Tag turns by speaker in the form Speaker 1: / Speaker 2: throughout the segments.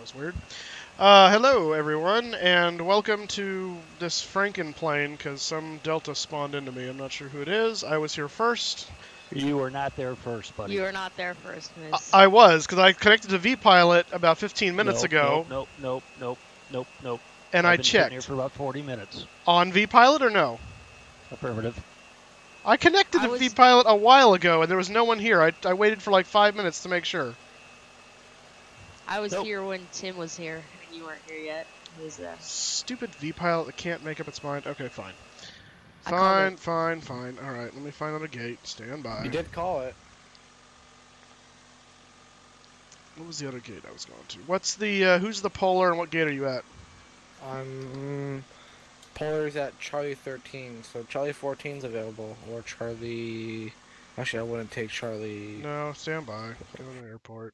Speaker 1: That was weird. Hello, everyone, and welcome to this Frankenplane, because some Delta spawned into me. I'm not sure who it is. I was here first.
Speaker 2: You were not there first, buddy.
Speaker 3: You were not there first, Miss.
Speaker 1: I was, because I connected to VPilot about 15 minutes ago.
Speaker 2: Nope.
Speaker 1: And
Speaker 2: I've
Speaker 1: I
Speaker 2: been
Speaker 1: checked.
Speaker 2: Here for about 40 minutes.
Speaker 1: On VPilot or no?
Speaker 2: Affirmative.
Speaker 1: I connected to VPilot a while ago, and there was no one here. I waited for like 5 minutes to make sure.
Speaker 3: I was here when Tim was here, and you weren't here yet. Who was that?
Speaker 1: Stupid VPilot that can't make up its mind. Okay, fine. Fine. Alright, let me find out a gate. Stand by.
Speaker 4: You did call it.
Speaker 1: What was the other gate I was going to? What's the, who's the Polar and what gate are you at?
Speaker 4: Polar's at Charlie 13, so Charlie 14's available, or Charlie... Actually, I wouldn't take Charlie...
Speaker 1: No, stand by. Go to the airport.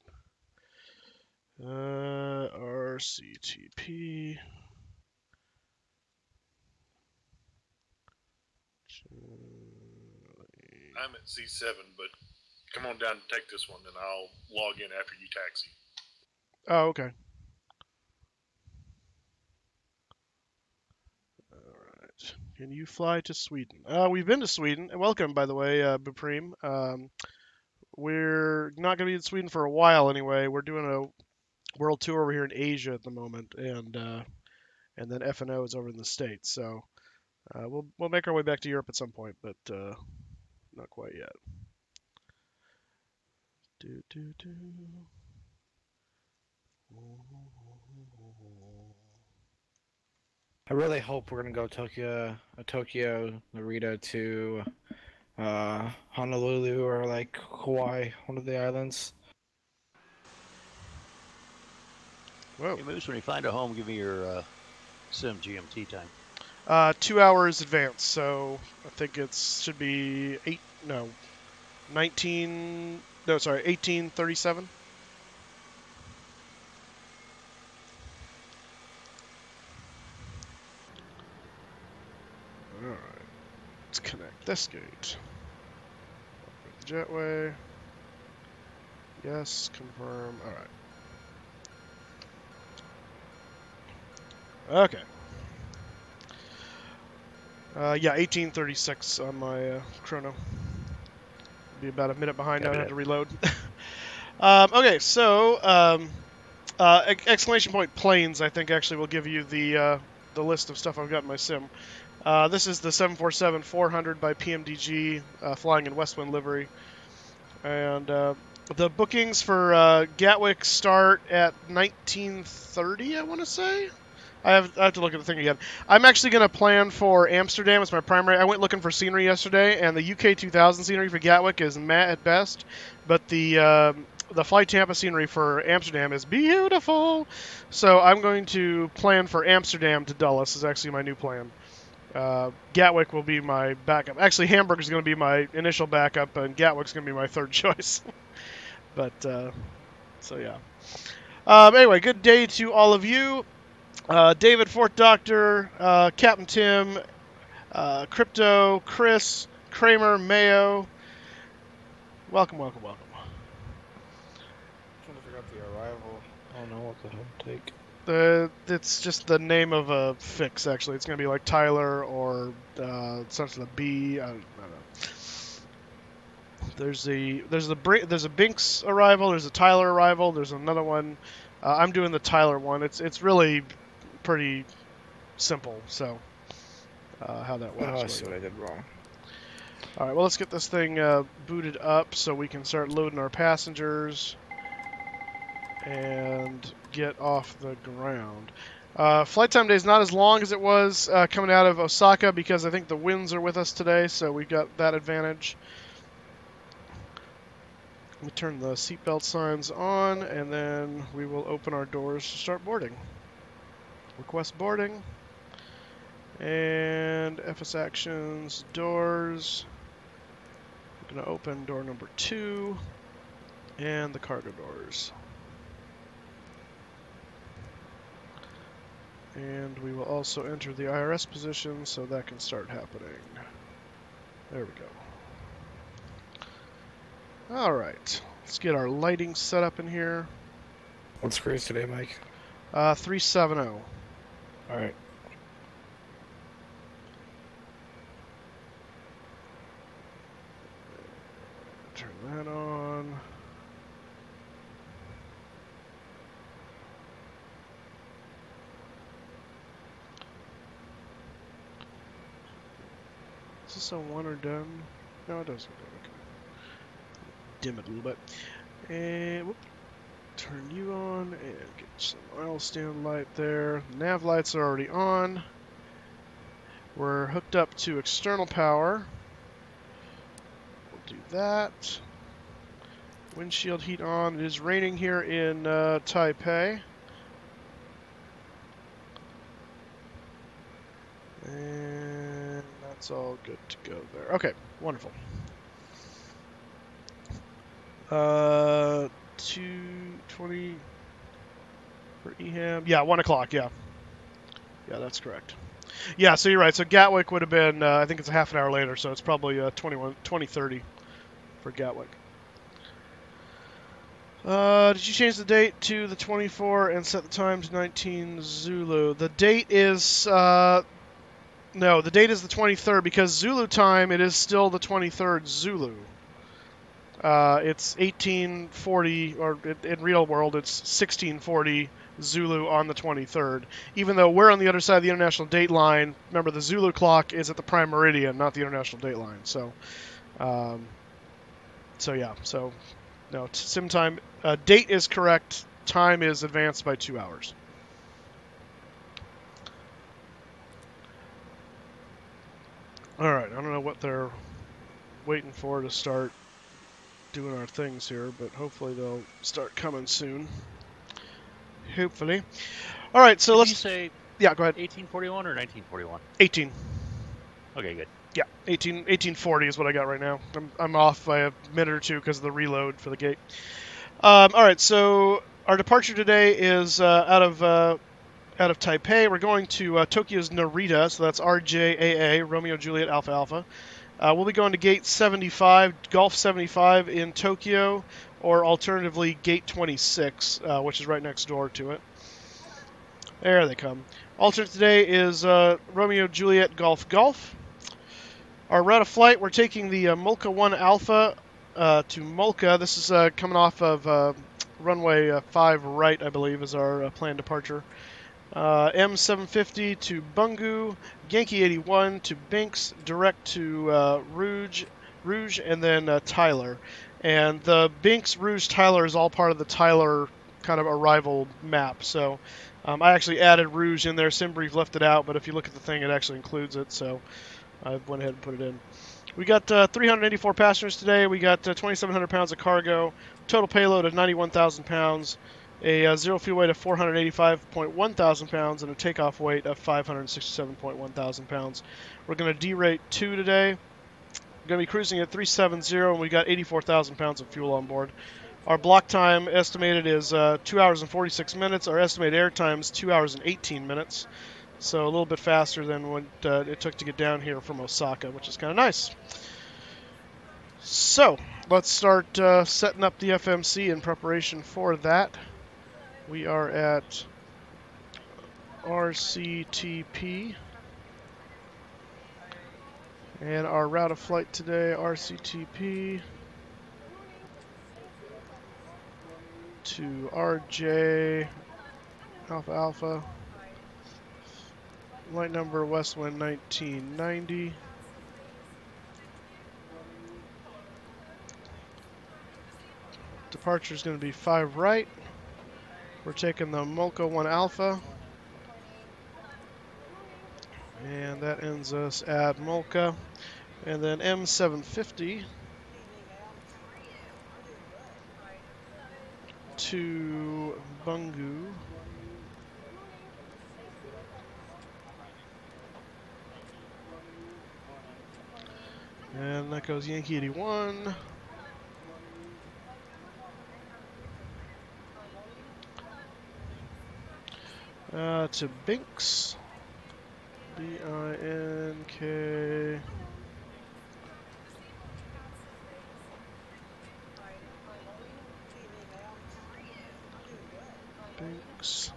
Speaker 1: RCTP.
Speaker 5: I'm at C7, but come on down and take this one, and I'll log in after you taxi.
Speaker 1: Oh, okay. Alright. Can you fly to Sweden? We've been to Sweden. Welcome, by the way, Bupreem. We're not going to be in Sweden for a while anyway. We're doing a world tour over here in Asia at the moment, and then F&O is over in the States. So we'll make our way back to Europe at some point, but not quite yet.
Speaker 4: I really hope we're gonna go Tokyo Narita to Honolulu or like Hawaii, one of the islands.
Speaker 1: Whoa.
Speaker 2: Hey, Moose, when you find a home, give me your sim GMT time.
Speaker 1: 2 hours advance, so I think it should be 1837. Alright, let's connect this gate. Jetway. Yes, confirm. Alright. Okay. Yeah, 1836 on my chrono. Be about a minute behind now. I have to reload. Okay, so exclamation point planes. I think actually will give you the list of stuff I've got in my sim. This is the 747-400 by PMDG, flying in Westwind livery, and the bookings for Gatwick start at 1930. I want to say. I have to look at the thing again. I'm actually going to plan for Amsterdam as my primary. I went looking for scenery yesterday, and the UK 2000 scenery for Gatwick is meh at best, but the Flight Tampa scenery for Amsterdam is beautiful. So I'm going to plan for Amsterdam to Dulles is actually my new plan. Gatwick will be my backup. Actually, Hamburg is going to be my initial backup, and Gatwick's going to be my third choice. But, so yeah. Anyway, good day to all of you. David, Fort Doctor, Captain Tim, Crypto, Chris, Kramer, Mayo. Welcome.
Speaker 4: I forgot the arrival. I don't know what the hell to take.
Speaker 1: It's just the name of a fix, actually. It's going to be like Tyler or something with a B. I don't know. There's a Binks arrival. There's a Tyler arrival. There's another one. I'm doing the Tyler one. It's really pretty simple. So how that works.
Speaker 4: Oh, I see what I did wrong.
Speaker 1: All right. Well, let's get this thing booted up so we can start loading our passengers and get off the ground. Flight time day is not as long as it was coming out of Osaka because I think the winds are with us today, so we've got that advantage. Let me turn the seatbelt signs on, and then we will open our doors to start boarding. Request boarding. And FS Actions, doors. We're going to open door number 2 and the cargo doors. And we will also enter the IRS position so that can start happening. There we go. Alright, let's get our lighting set up in here.
Speaker 4: What's cruise today, Mike?
Speaker 1: 370.
Speaker 4: Alright.
Speaker 1: Turn that on. Is this a one or done? No, it doesn't. Okay. Dim it a little bit. And whoop, turn you on and get some oil stand light there. Nav lights are already on. We're hooked up to external power. We'll do that. Windshield heat on. It is raining here in Taipei. And that's all good to go there. Okay, wonderful. 2:20 for EHAM. Yeah, 1 o'clock, yeah. Yeah, that's correct. Yeah, so you're right. So Gatwick would have been, I think it's a half an hour later, so it's probably 20:30 for Gatwick. Did you change the date to the 24 and set the time to 19 Zulu? The date is, no, the date is the 23rd because Zulu time, it is still the 23rd Zulu. It's 1840, or in real world, it's 1640 Zulu on the 23rd. Even though we're on the other side of the international date line, remember the Zulu clock is at the prime meridian, not the international date line. So, yeah, so no, sim time, date is correct, time is advanced by 2 hours. All right, I don't know what they're waiting for to start doing our things here, but hopefully they'll start coming soon. Hopefully. All right, so
Speaker 2: Did you say
Speaker 1: yeah, go ahead.
Speaker 2: 1841 or 1941?
Speaker 1: 18.
Speaker 2: Okay, good.
Speaker 1: Yeah, 1840 is what I got right now. I'm off by a minute or two because of the reload for the gate. All right, so our departure today is out of Taipei. We're going to Tokyo's Narita, so that's RJAA, Romeo Juliet Alpha Alpha. We'll be going to Gate 75, Gulf 75 in Tokyo, or alternatively Gate 26, which is right next door to it. There they come. Alternate today is Romeo Juliet Golf Golf. Our route of flight, we're taking the Mulka 1 Alpha to Mulka. This is coming off of runway 5 right, I believe, is our planned departure. M750 to Bungu, Yankee 81 to Binks, direct to Rouge, and then Tyler. And the Binks, Rouge, Tyler is all part of the Tyler kind of arrival map. So I actually added Rouge in there. SimBrief left it out, but if you look at the thing, it actually includes it. So I went ahead and put it in. We got 384 passengers today. We got 2,700 pounds of cargo. Total payload of 91,000 pounds. A zero fuel weight of 485.1 thousand pounds and a takeoff weight of 567.1 thousand pounds. We're going to derate 2 today. We're going to be cruising at 370 and we got 84,000 pounds of fuel on board. Our block time estimated is 2 hours and 46 minutes. Our estimated air time is 2 hours and 18 minutes. So a little bit faster than what it took to get down here from Osaka, which is kind of nice. So let's start setting up the FMC in preparation for that. We are at RCTP. And our route of flight today, RCTP to RJ Alpha Alpha. Flight number Westwind 1990. Departure is going to be 5 right. We're taking the Mulka 1 Alpha. And that ends us at Mulka. And then M750 to Bungu. And that goes Yankee 81. To Binks. B-I-N-K. Binks.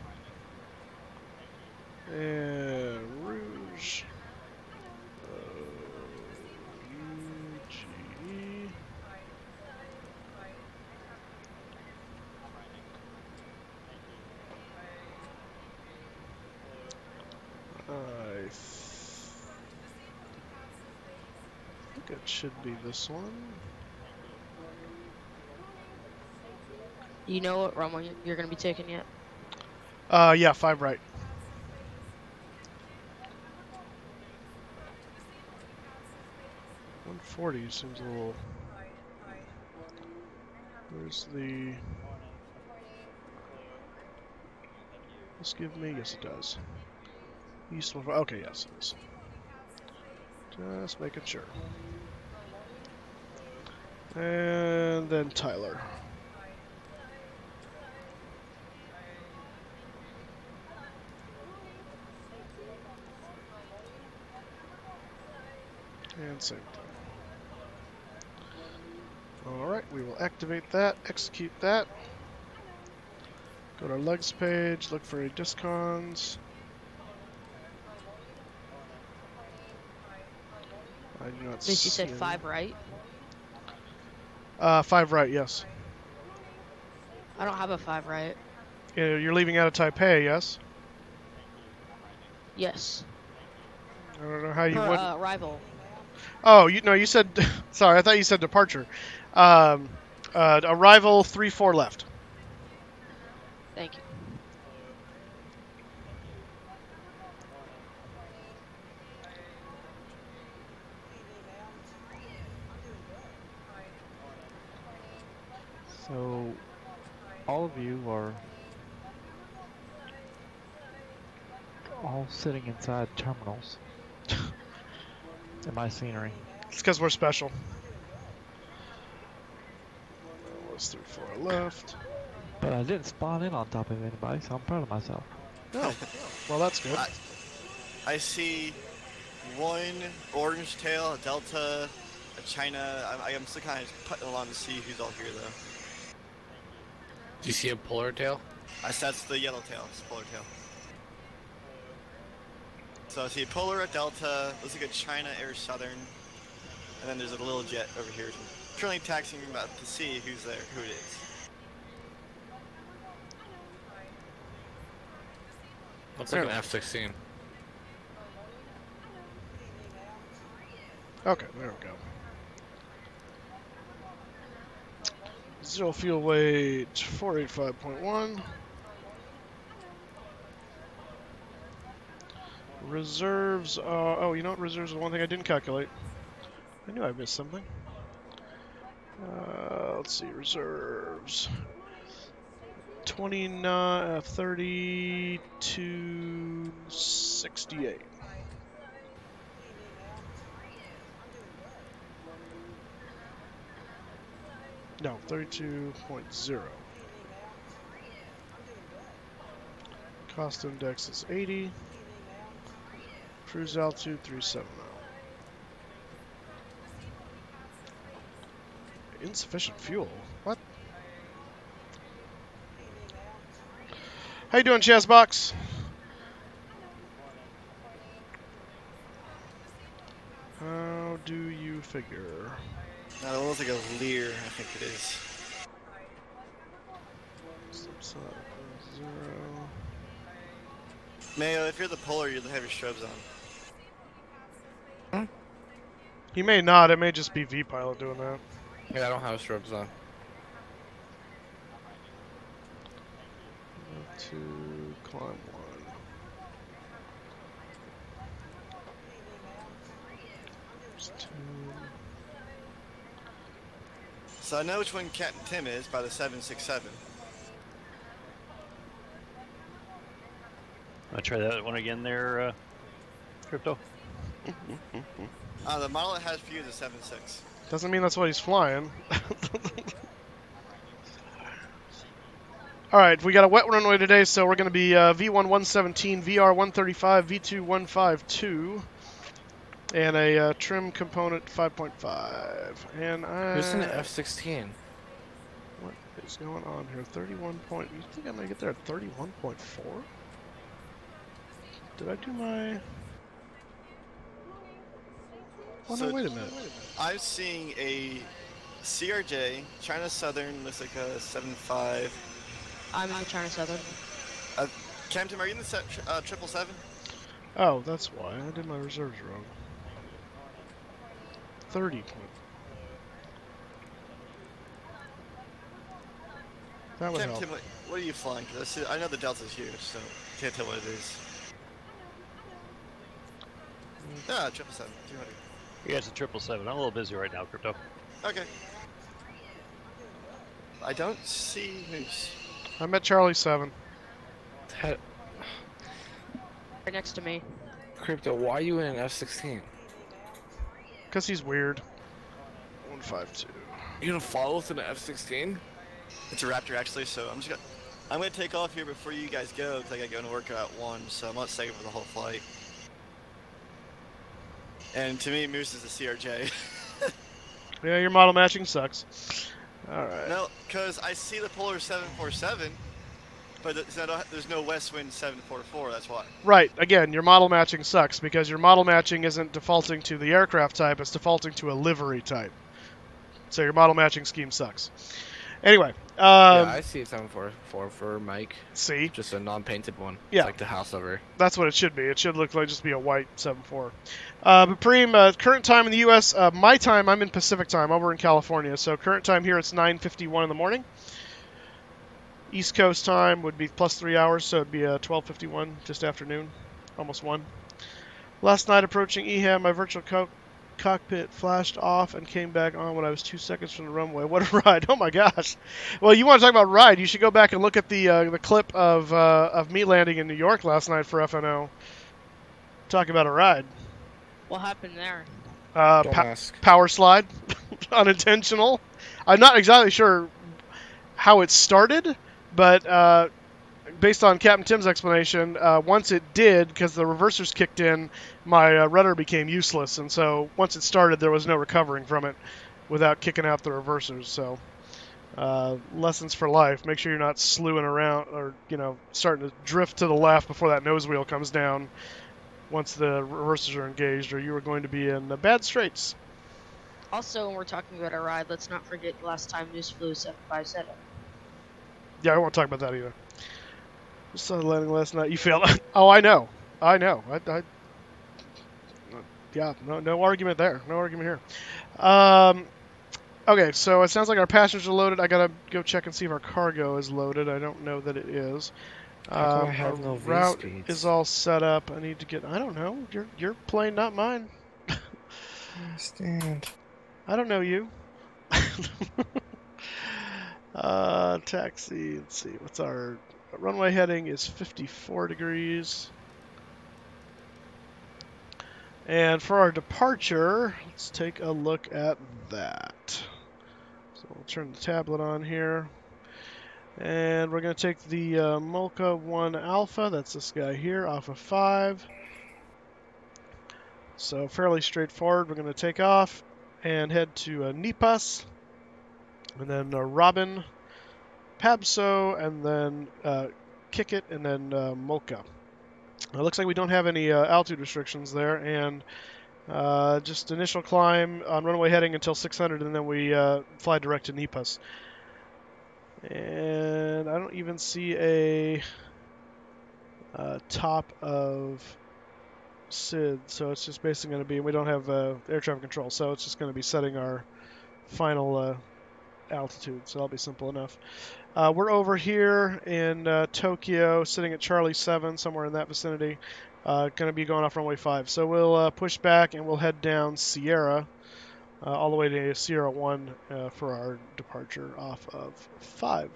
Speaker 1: And Rouge. U-G-E. I think it should be this one.
Speaker 3: You know what runway you're going to be taking yet?
Speaker 1: Yeah, 5 right. $140 seems a little. Where's the? This give me? Yes, it does. East. Okay, yes, it is. Just making sure. And then Tyler. And same thing. Alright, we will activate that, execute that. Go to our legs page, look for any discons. I do not see.
Speaker 3: This you said 5 right?
Speaker 1: 5 right, yes.
Speaker 3: I don't have a 5 right.
Speaker 1: You're leaving out of Taipei, yes?
Speaker 3: Yes.
Speaker 1: I don't know how you
Speaker 3: For
Speaker 1: would.
Speaker 3: arrival.
Speaker 1: Oh, you said. Sorry, I thought you said departure. Arrival 3-4 left.
Speaker 3: Thank you.
Speaker 6: So, all of you are all sitting inside terminals in my scenery.
Speaker 1: It's because we're special. 3-4 left.
Speaker 6: But I didn't spawn in on top of anybody, so I'm proud of myself.
Speaker 1: Oh, well, that's good.
Speaker 7: I see one orange tail, a delta, a China. I'm still kind of putting along to see who's all here, though.
Speaker 4: Do you see a polar tail?
Speaker 7: That's the yellow tail. It's a polar tail. So I see a polar, a delta, looks like a China Air Southern, and then there's a little jet over here. Currently taxiing about to see who's there, who it is.
Speaker 4: Looks like an F-16.
Speaker 1: Okay, there we go. Zero fuel weight 485.1. Reserves are. Oh, you know what? Reserves are one thing I didn't calculate. I knew I missed something. Let's see. Reserves 29, 3268. No, 32.0. Cost index is 80. Cruise altitude 370. Insufficient fuel? What? How you doing, Chessbox? How do you figure?
Speaker 7: Now, it looks like a Lear, I think it is.
Speaker 1: Subside 0.
Speaker 7: Mayo, if you're the polar, you'll have your strobes on.
Speaker 1: He may not. It may just be V-Pilot doing that.
Speaker 4: Yeah, I don't have strobes on.
Speaker 1: To climb 1. There's 2.
Speaker 7: So I know which one Captain Tim is by the 767.
Speaker 2: I try that one again there, Crypto.
Speaker 7: The model it has for you is a 7.6.
Speaker 1: Doesn't mean that's what he's flying. All right, we got a wet runway today, so we're going to be V1 117, VR 135, V2 152, and a trim component 5.5. And
Speaker 4: Who's in the F-16?
Speaker 1: What is going on here? 31 point. You think I might get there at 31.4? Did I do my? Oh no! Wait a minute.
Speaker 7: I'm seeing a CRJ China Southern, looks like a 7.5.
Speaker 3: I'm in China Southern.
Speaker 7: Captain, are you in the 777?
Speaker 1: Oh, that's why I did my reserves wrong. 30 point. That would help.
Speaker 7: Captain, what are you flying? Because I know the Delta's here, so can't tell what it is. Ah, 777, 200.
Speaker 2: Yeah, it's a 777. I'm a little busy right now, Crypto.
Speaker 7: Okay. I don't see Moose.
Speaker 1: I'm at Charlie 7.
Speaker 3: Right next to me.
Speaker 4: Crypto, why are you in an F-16?
Speaker 1: Because he's weird. 152.
Speaker 4: You gonna follow us in an F-16?
Speaker 7: It's a Raptor actually, so I'm gonna take off here before you guys go because I gotta go to work at 1, so I'm not staying for the whole flight. And to me, Moose is a CRJ.
Speaker 1: Yeah, your model matching sucks. Alright.
Speaker 7: No, because I see the Polar 747, but there's no West Wind 744, that's why.
Speaker 1: Right, again, your model matching sucks because your model matching isn't defaulting to the aircraft type, it's defaulting to a livery type. So your model matching scheme sucks. Anyway,
Speaker 4: yeah, I see a 744 for Mike.
Speaker 1: See?
Speaker 4: Just a non-painted one.
Speaker 1: Yeah.
Speaker 4: It's like the house over.
Speaker 1: That's what it should be. It should look like just be a white 7.4. But Preem, current time in the U.S., my time, I'm in Pacific time. Over in California. So current time here, it's 9:51 in the morning. East Coast time would be plus 3 hours, so it'd be 12:51, just afternoon, almost 1. Last night approaching EHAM, my virtual cockpit flashed off and came back on when I was 2 seconds from the runway. What a ride! Oh my gosh! Well, you want to talk about ride? You should go back and look at the clip of me landing in New York last night for FNO. Talk about a ride.
Speaker 3: What happened there?
Speaker 4: Don't ask.
Speaker 1: Power slide, unintentional. I'm not exactly sure how it started, but based on Captain Tim's explanation, once it did, because the reversers kicked in, my rudder became useless, and so once it started, there was no recovering from it without kicking out the reversers. So lessons for life: make sure you're not slewing around or starting to drift to the left before that nose wheel comes down. Once the reversers are engaged, or you are going to be in bad straits.
Speaker 3: Also, when we're talking about a ride, let's not forget last time Moose flew 757.
Speaker 1: Yeah, I won't talk about that either. Just saw the landing last night. You failed. Oh, I know. Yeah, no argument there. No argument here. Okay, so it sounds like our passengers are loaded. I gotta go check and see if our cargo is loaded. I don't know that it is.
Speaker 4: How come I have no
Speaker 1: route
Speaker 4: V-speeds?
Speaker 1: is all set up. I need to get. I don't know. Your plane, not mine.
Speaker 4: I understand.
Speaker 1: I don't know you. Taxi. Let's see. What's our runway heading? Is 54 degrees. And for our departure, let's take a look at that. So we'll turn the tablet on here. And we're going to take the Molca 1 Alpha, that's this guy here, Alpha 5. So fairly straightforward. We're going to take off and head to Nipas, and then Robin, Pabso, and then Kick-It, and then Molca. It looks like we don't have any altitude restrictions there, and just initial climb on runway heading until 600, and then we fly direct to Nipas. And I don't even see a top of SID, so it's just basically going to be, we don't have air traffic control, so it's just going to be setting our final altitude, so that'll be simple enough. We're over here in Tokyo, sitting at Charlie 7, somewhere in that vicinity, going to be going off runway 5. So we'll push back and we'll head down Sierra, all the way to Sierra 1 for our departure off of 5.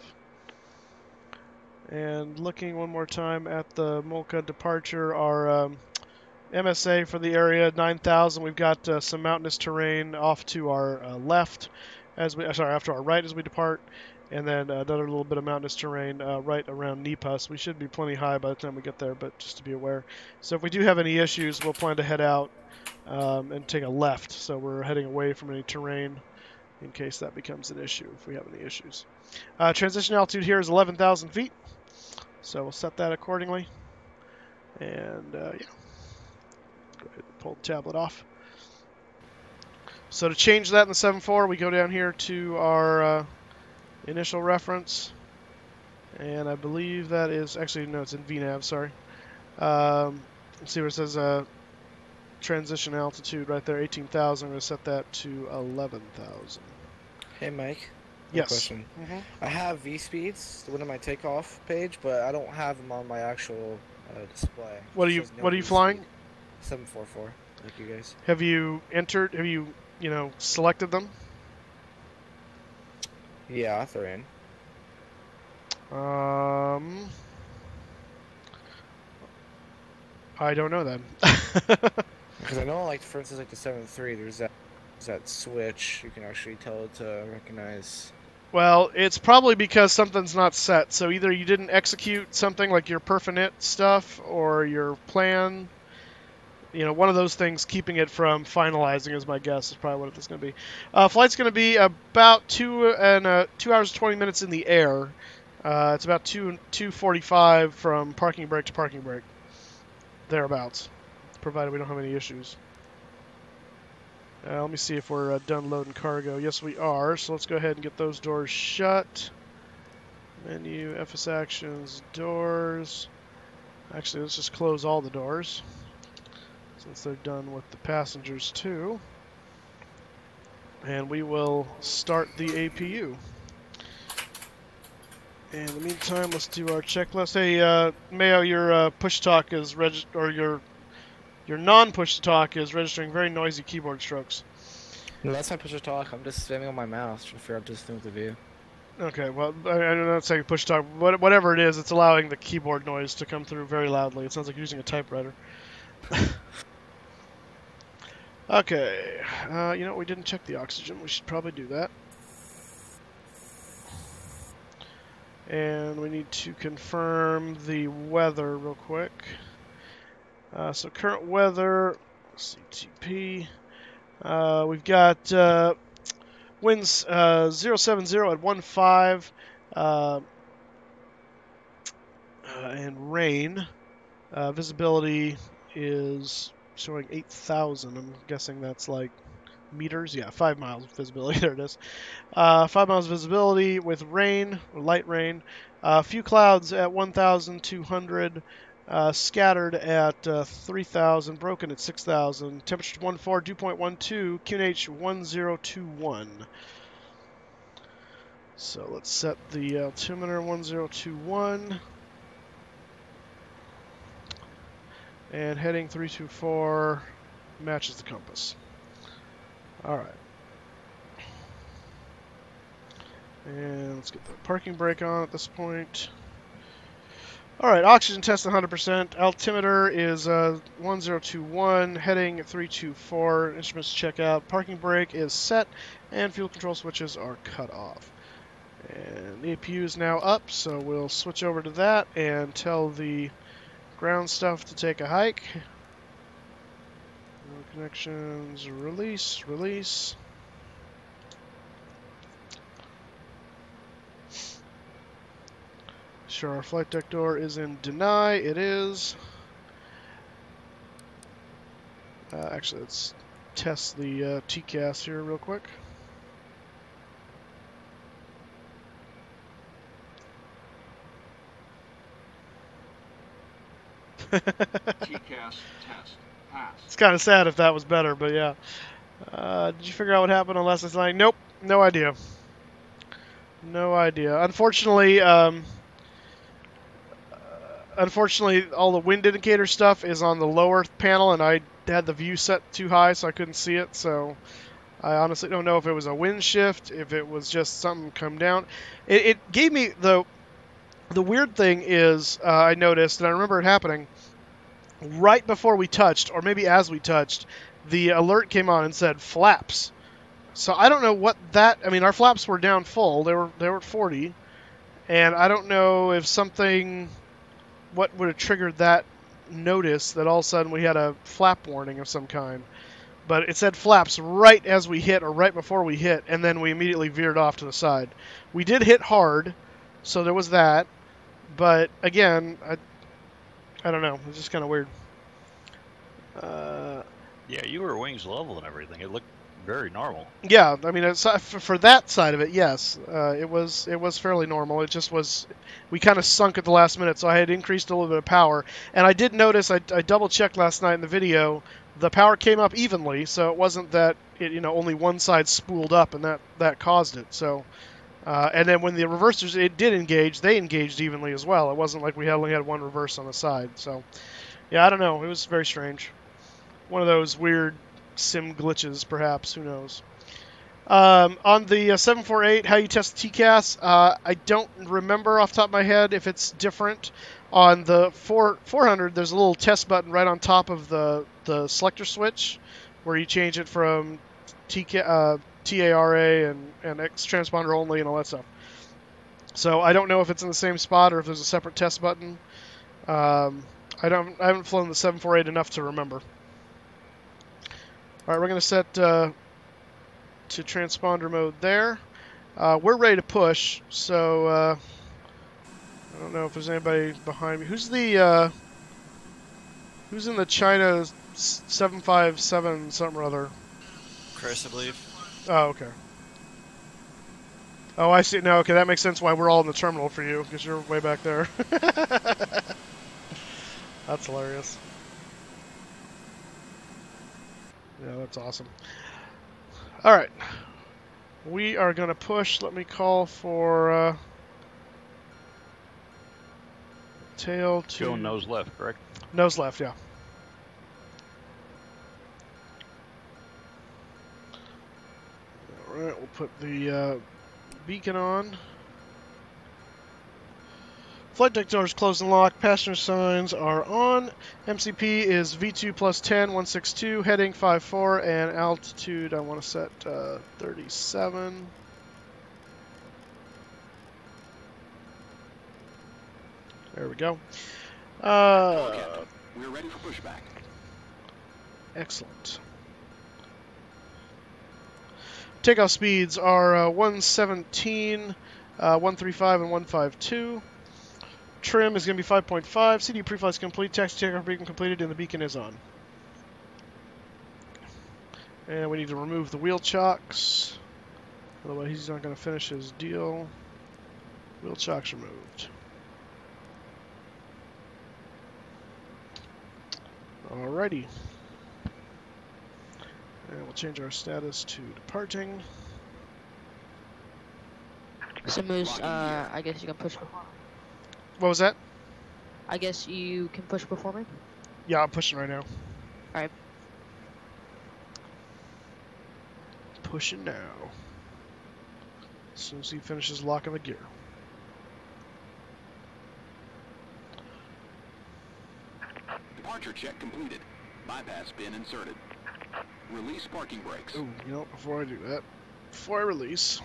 Speaker 1: And looking one more time at the Molca departure, our MSA for the area 9,000. We've got some mountainous terrain off to our left, off to our right as we depart, and then another little bit of mountainous terrain right around Nipa. So we should be plenty high by the time we get there, but just to be aware. So if we do have any issues, we'll plan to head out and take a left. So we're heading away from any terrain in case that becomes an issue if we have any issues. Transition altitude here is 11,000 feet. So we'll set that accordingly. And yeah, go ahead and pull the tablet off. So to change that in the 7.4, we go down here to our initial reference. And I believe that is, actually, no, it's in VNAV, sorry. Let's see where it says transition altitude right there, 18,000. I'm going to set that to 11,000.
Speaker 4: Hey, Mike.
Speaker 1: Yes.
Speaker 4: Question.
Speaker 1: Mm-hmm.
Speaker 4: I have V-speeds, one of my takeoff page, but I don't have them on my actual display.
Speaker 1: What are
Speaker 4: It
Speaker 1: you
Speaker 4: says no
Speaker 1: What are you
Speaker 4: V-speed.
Speaker 1: flying?
Speaker 4: 744, like you guys.
Speaker 1: Have you entered? Have you selected them?
Speaker 4: Yeah, they're in.
Speaker 1: I don't know then.
Speaker 4: Because I know, like, for instance, like the 7.3, there's that switch. You can actually tell it to recognize.
Speaker 1: Well, it's probably because something's not set. So either you didn't execute something like your perfinit stuff or your plan. One of those things keeping it from finalizing is my guess. Is probably what it's going to be. Flight's going to be about 2 hours 20 minutes in the air. It's about 2:45 from parking brake to parking brake. Thereabouts, provided we don't have any issues. Let me see if we're done loading cargo. Yes, we are. So let's go ahead and get those doors shut. Menu, FS actions, doors. Actually, let's just close all the doors, since they're done with the passengers too. And we will start the APU. In the meantime, let's do our checklist. Hey, Mayo, your push talk is your non-push to talk is registering very noisy keyboard strokes.
Speaker 4: No, that's not push to talk. I'm just spamming on my mouse to figure out this thing with the view.
Speaker 1: Okay, well, I'm not saying push to talk. Whatever it is, it's allowing the keyboard noise to come through very loudly. It sounds like you're using a typewriter. Okay, we didn't check the oxygen. We should probably do that. And we need to confirm the weather real quick. So current weather, RCTP. We've got winds 070 at 15, and rain. Visibility is showing 8,000. I'm guessing that's like meters. Yeah, 5 miles visibility. There it is. 5 miles visibility with rain, or light rain. A few clouds at 1,200. Scattered at 3,000. Broken at 6,000. Temperature 14, dew point 12. QNH 1021. So let's set the altimeter 1021. And heading 324 matches the compass. Alright. And let's get the parking brake on at this point. Alright, oxygen test 100%. Altimeter is 1021. Heading 324. Instruments check out. Parking brake is set. And fuel control switches are cut off. And the APU is now up, so we'll switch over to that and tell the ground stuff to take a hike. Connections, release. Sure, our flight deck door is in deny. It is. Actually, let's test the TCAS here real quick.
Speaker 8: TCAS test pass.
Speaker 1: It's kind of sad if that was better, but yeah. Did you figure out what happened on last night's line? Nope, no idea. No idea. Unfortunately, all the wind indicator stuff is on the lower panel, and I had the view set too high, so I couldn't see it. So I honestly don't know if it was a wind shift, if it was just something come down. It gave me the The weird thing is, I noticed, and I remember it happening, right before we touched, or maybe as we touched, the alert came on and said flaps. So I don't know what that. I mean, our flaps were down full. They were at 40, and I don't know if something, what would have triggered that notice that all of a sudden we had a flap warning of some kind. But it said flaps right as we hit, or right before we hit, and then we immediately veered off to the side. We did hit hard, so there was that. But again, I don't know. It's just kind of weird.
Speaker 2: Yeah, you were wings level and everything. It looked very normal.
Speaker 1: Yeah, I mean, for that side of it, yes, it was fairly normal. It just was, we kind of sunk at the last minute, so I had increased a little bit of power. And I did notice, I double checked last night in the video, the power came up evenly, so it wasn't that it, only one side spooled up and that caused it. So, and then when the reversers it did engage, they engaged evenly as well. It wasn't like we only had one reverse on the side. So, yeah, I don't know. It was very strange. One of those weird sim glitches, perhaps. Who knows? On the 748, how you test TCAS, I don't remember off the top of my head if it's different. On the 400, there's a little test button right on top of the selector switch, where you change it from TARA and X transponder only and all that stuff. So I don't know if it's in the same spot or if there's a separate test button. I haven't flown the 748 enough to remember. All right, we're going to set to transponder mode there. We're ready to push, so I don't know if there's anybody behind me. Who's in the China 757 something or other?
Speaker 7: Chris, I believe.
Speaker 1: Oh, okay. Oh, I see. No, okay, that makes sense why we're all in the terminal for you, because you're way back there. That's hilarious. Yeah, that's awesome. All right. We are going to push. Let me call for tail to...
Speaker 2: Going nose left, correct?
Speaker 1: Nose left, yeah. All right, we'll put the beacon on. Flight deck doors closed and locked. Passenger signs are on. MCP is V2 plus 10, 162, heading 54, and altitude I want to set 37. There we go.
Speaker 8: We're ready for pushback.
Speaker 1: Excellent. Takeoff speeds are 117, 135, and 152. Trim is going to be 5.5. CD pre-flight is complete. Taxi takeoff beacon completed, and the beacon is on. And we need to remove the wheel chocks. Otherwise, he's not going to finish his deal. Wheel chocks removed. Alrighty. And we'll change our status to departing.
Speaker 3: So Moose, I guess you can push before me.
Speaker 1: What was that?
Speaker 3: I guess you can push before me?
Speaker 1: Yeah, I'm pushing right now.
Speaker 3: Alright.
Speaker 1: Pushing now. As soon as he finishes locking the gear.
Speaker 8: Departure check completed. Bypass pin inserted. Release parking brakes.
Speaker 1: Oh, before I do that, before I release,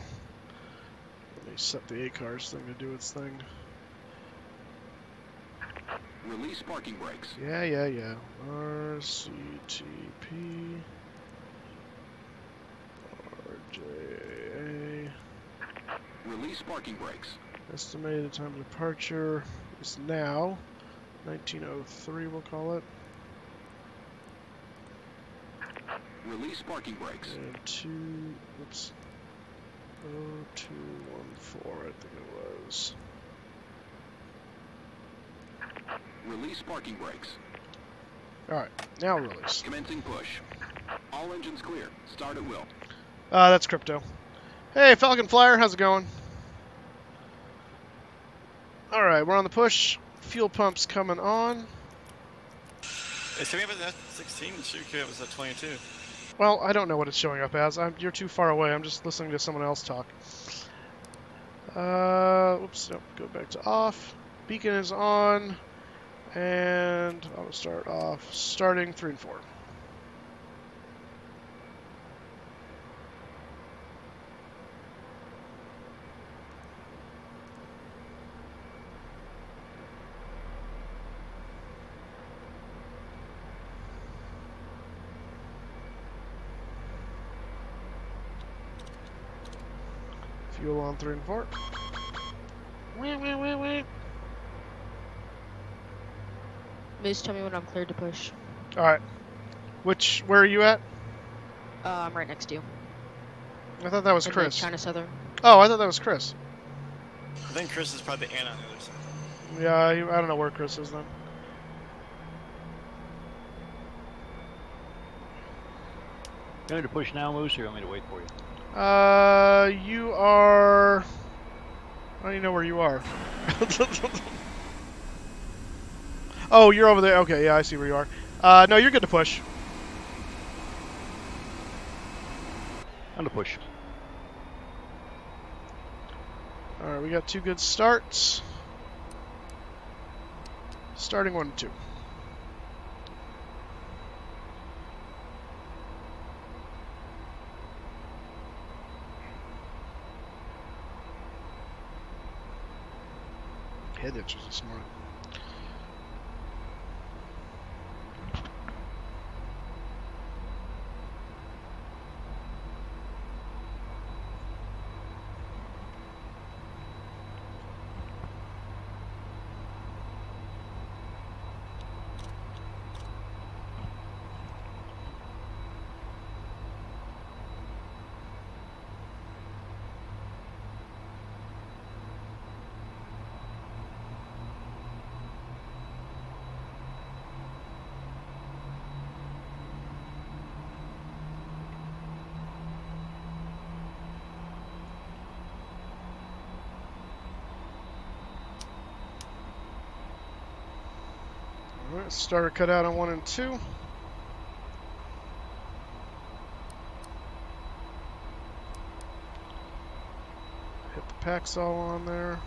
Speaker 1: let me set the ACARS thing to do its thing.
Speaker 8: Release parking brakes.
Speaker 1: Yeah. RCTP. RJAA.
Speaker 8: Release parking brakes.
Speaker 1: Estimated time of departure is now 1903, we'll call it.
Speaker 8: Release parking brakes.
Speaker 1: And 0214, I think it was.
Speaker 8: Release parking brakes.
Speaker 1: Alright, now release.
Speaker 8: Commencing push. All engines clear. Start at will.
Speaker 1: That's Crypto. Hey, Falcon Flyer, how's it going? Alright, we're on the push. Fuel pump's coming on.
Speaker 7: It's showing up as 16, Shuko was at 22.
Speaker 1: Well, I don't know what it's showing up as. You're too far away. I'm just listening to someone else talk. Oops, nope, go back to off. Beacon is on. And I'll start off starting 3 and 4. Fuel on 3 and 4.
Speaker 3: Moose, tell me when I'm cleared to push.
Speaker 1: Alright. Where are you at?
Speaker 3: I'm right next to you.
Speaker 1: I thought that was
Speaker 3: In
Speaker 1: Chris.
Speaker 3: China Southern.
Speaker 1: Oh, I thought that was Chris.
Speaker 7: I think Chris is probably Anna on the other side.
Speaker 1: Yeah, I don't know where Chris is then.
Speaker 2: You want me to push now, Moose, or you want me to wait for you?
Speaker 1: You are... I don't even know where you are. Oh, you're over there. Okay, yeah, I see where you are. No, you're good to push.
Speaker 2: I'm to push.
Speaker 1: Alright, we got 2 good starts. Starting 1 and 2. Head itches this morning. Alright, starter cut out on 1 and 2. Hit the Paxol on there.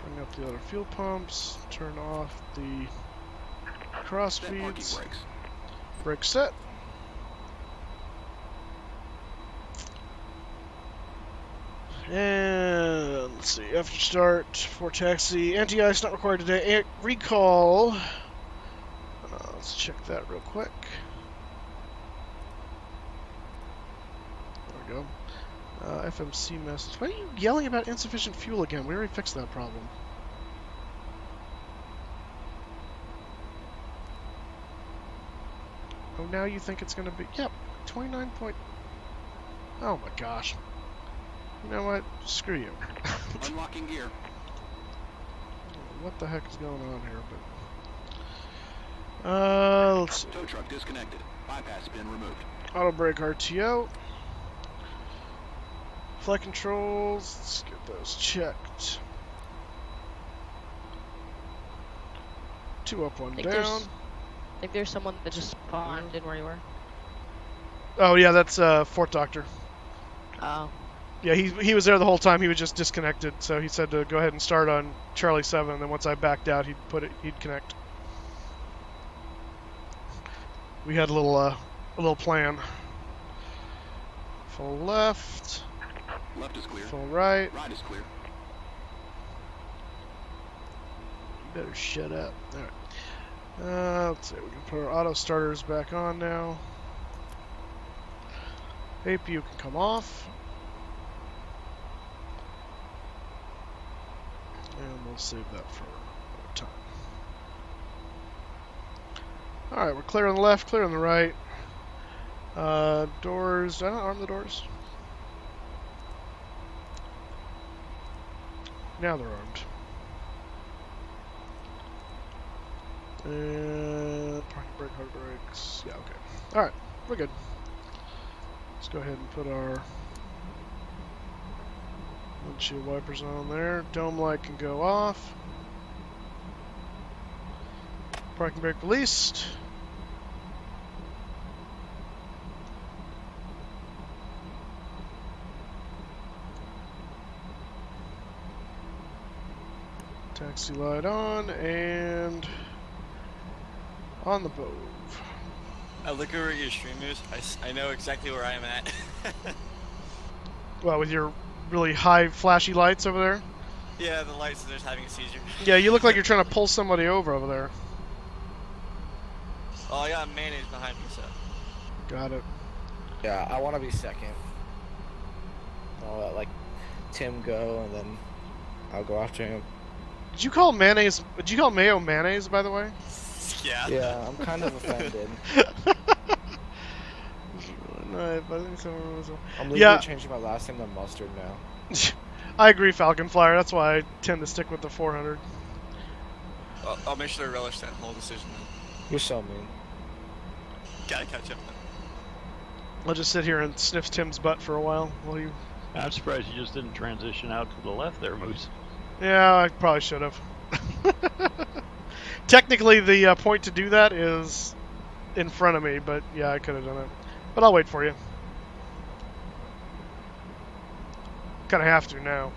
Speaker 1: Bring up the other fuel pumps. Turn off the cross
Speaker 8: Set parking
Speaker 1: feeds.
Speaker 8: brakes.
Speaker 1: Brake set. And let's see, after start for taxi, anti-ice not required today. Recall. Let's check that real quick. There we go. FMC message. Why are you yelling about insufficient fuel again? We already fixed that problem. Oh, now you think it's going to be... Yep, 29 point... Oh my gosh. You know what? Screw you.
Speaker 8: Unlocking gear.
Speaker 1: What the heck is going on here? But let's see.
Speaker 8: Tow truck disconnected. Bypass pin removed.
Speaker 1: Auto brake RTO. Flight controls. Let's get those checked. 2 up, 1 down.
Speaker 3: I think there's someone that just spawned in where you were.
Speaker 1: Oh yeah, that's Fort Doctor.
Speaker 3: Oh.
Speaker 1: Yeah, he was there the whole time. He was just disconnected, so he said to go ahead and start on Charlie 7, and then once I backed out, he'd connect. We had a little plan. Full left.
Speaker 8: Left is clear.
Speaker 1: Full right.
Speaker 8: Right is clear.
Speaker 1: You better shut up. All right. Let's see. We can put our auto starters back on now. APU can come off. And we'll save that for another time. Alright, we're clear on the left, clear on the right. Doors, did I not arm the doors? Now they're armed. And parking brake, hard brakes. Yeah, okay. Alright, we're good. Let's go ahead and put our windshield wipers on there. Dome light can go off. Parking brake released. Taxi light on and on the Bove.
Speaker 7: I look over at your stream news. I know exactly where I am at.
Speaker 1: Well, with your really high flashy lights over there?
Speaker 7: Yeah, the lights are just having a seizure.
Speaker 1: Yeah, you look like you're trying to pull somebody over there.
Speaker 7: Oh, I got mayonnaise behind me, so.
Speaker 1: Got it.
Speaker 4: Yeah, I want to be second. I'll let, like, Tim go, and then I'll go after him.
Speaker 1: Did you call mayonnaise? Did you call mayo mayonnaise, by the way?
Speaker 7: Yeah.
Speaker 4: Yeah, I'm kind of offended. I'm legally changing my last name to Mustard now.
Speaker 1: I agree, Falcon Flyer. That's why I tend to stick with the 400.
Speaker 7: I'll make sure to relish that whole decision then.
Speaker 4: You're so mean.
Speaker 7: Gotta catch up then.
Speaker 1: I'll just sit here and sniff Tim's butt for a while you.
Speaker 2: I'm surprised you just didn't transition out to the left there, Moose.
Speaker 1: Yeah, I probably should have. Technically, the point to do that is in front of me, but yeah, I could have done it. But I'll wait for you. Kind of have to now.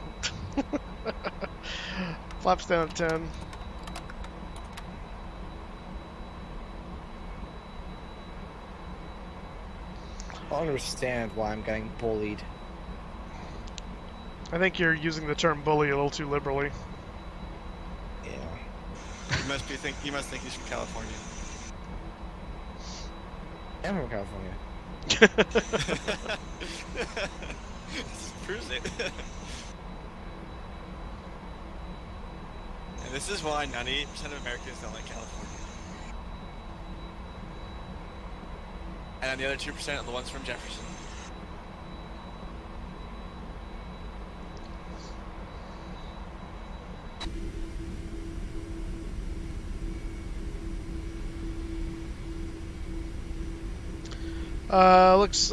Speaker 1: Flaps down at 10.
Speaker 4: I don't understand why I'm getting bullied.
Speaker 1: I think you're using the term bully a little too liberally.
Speaker 4: Yeah.
Speaker 7: You must think he's from California.
Speaker 4: I'm from California.
Speaker 7: Proves it. And this is why 98% of Americans don't like California. And the other 2% are the ones from Jefferson.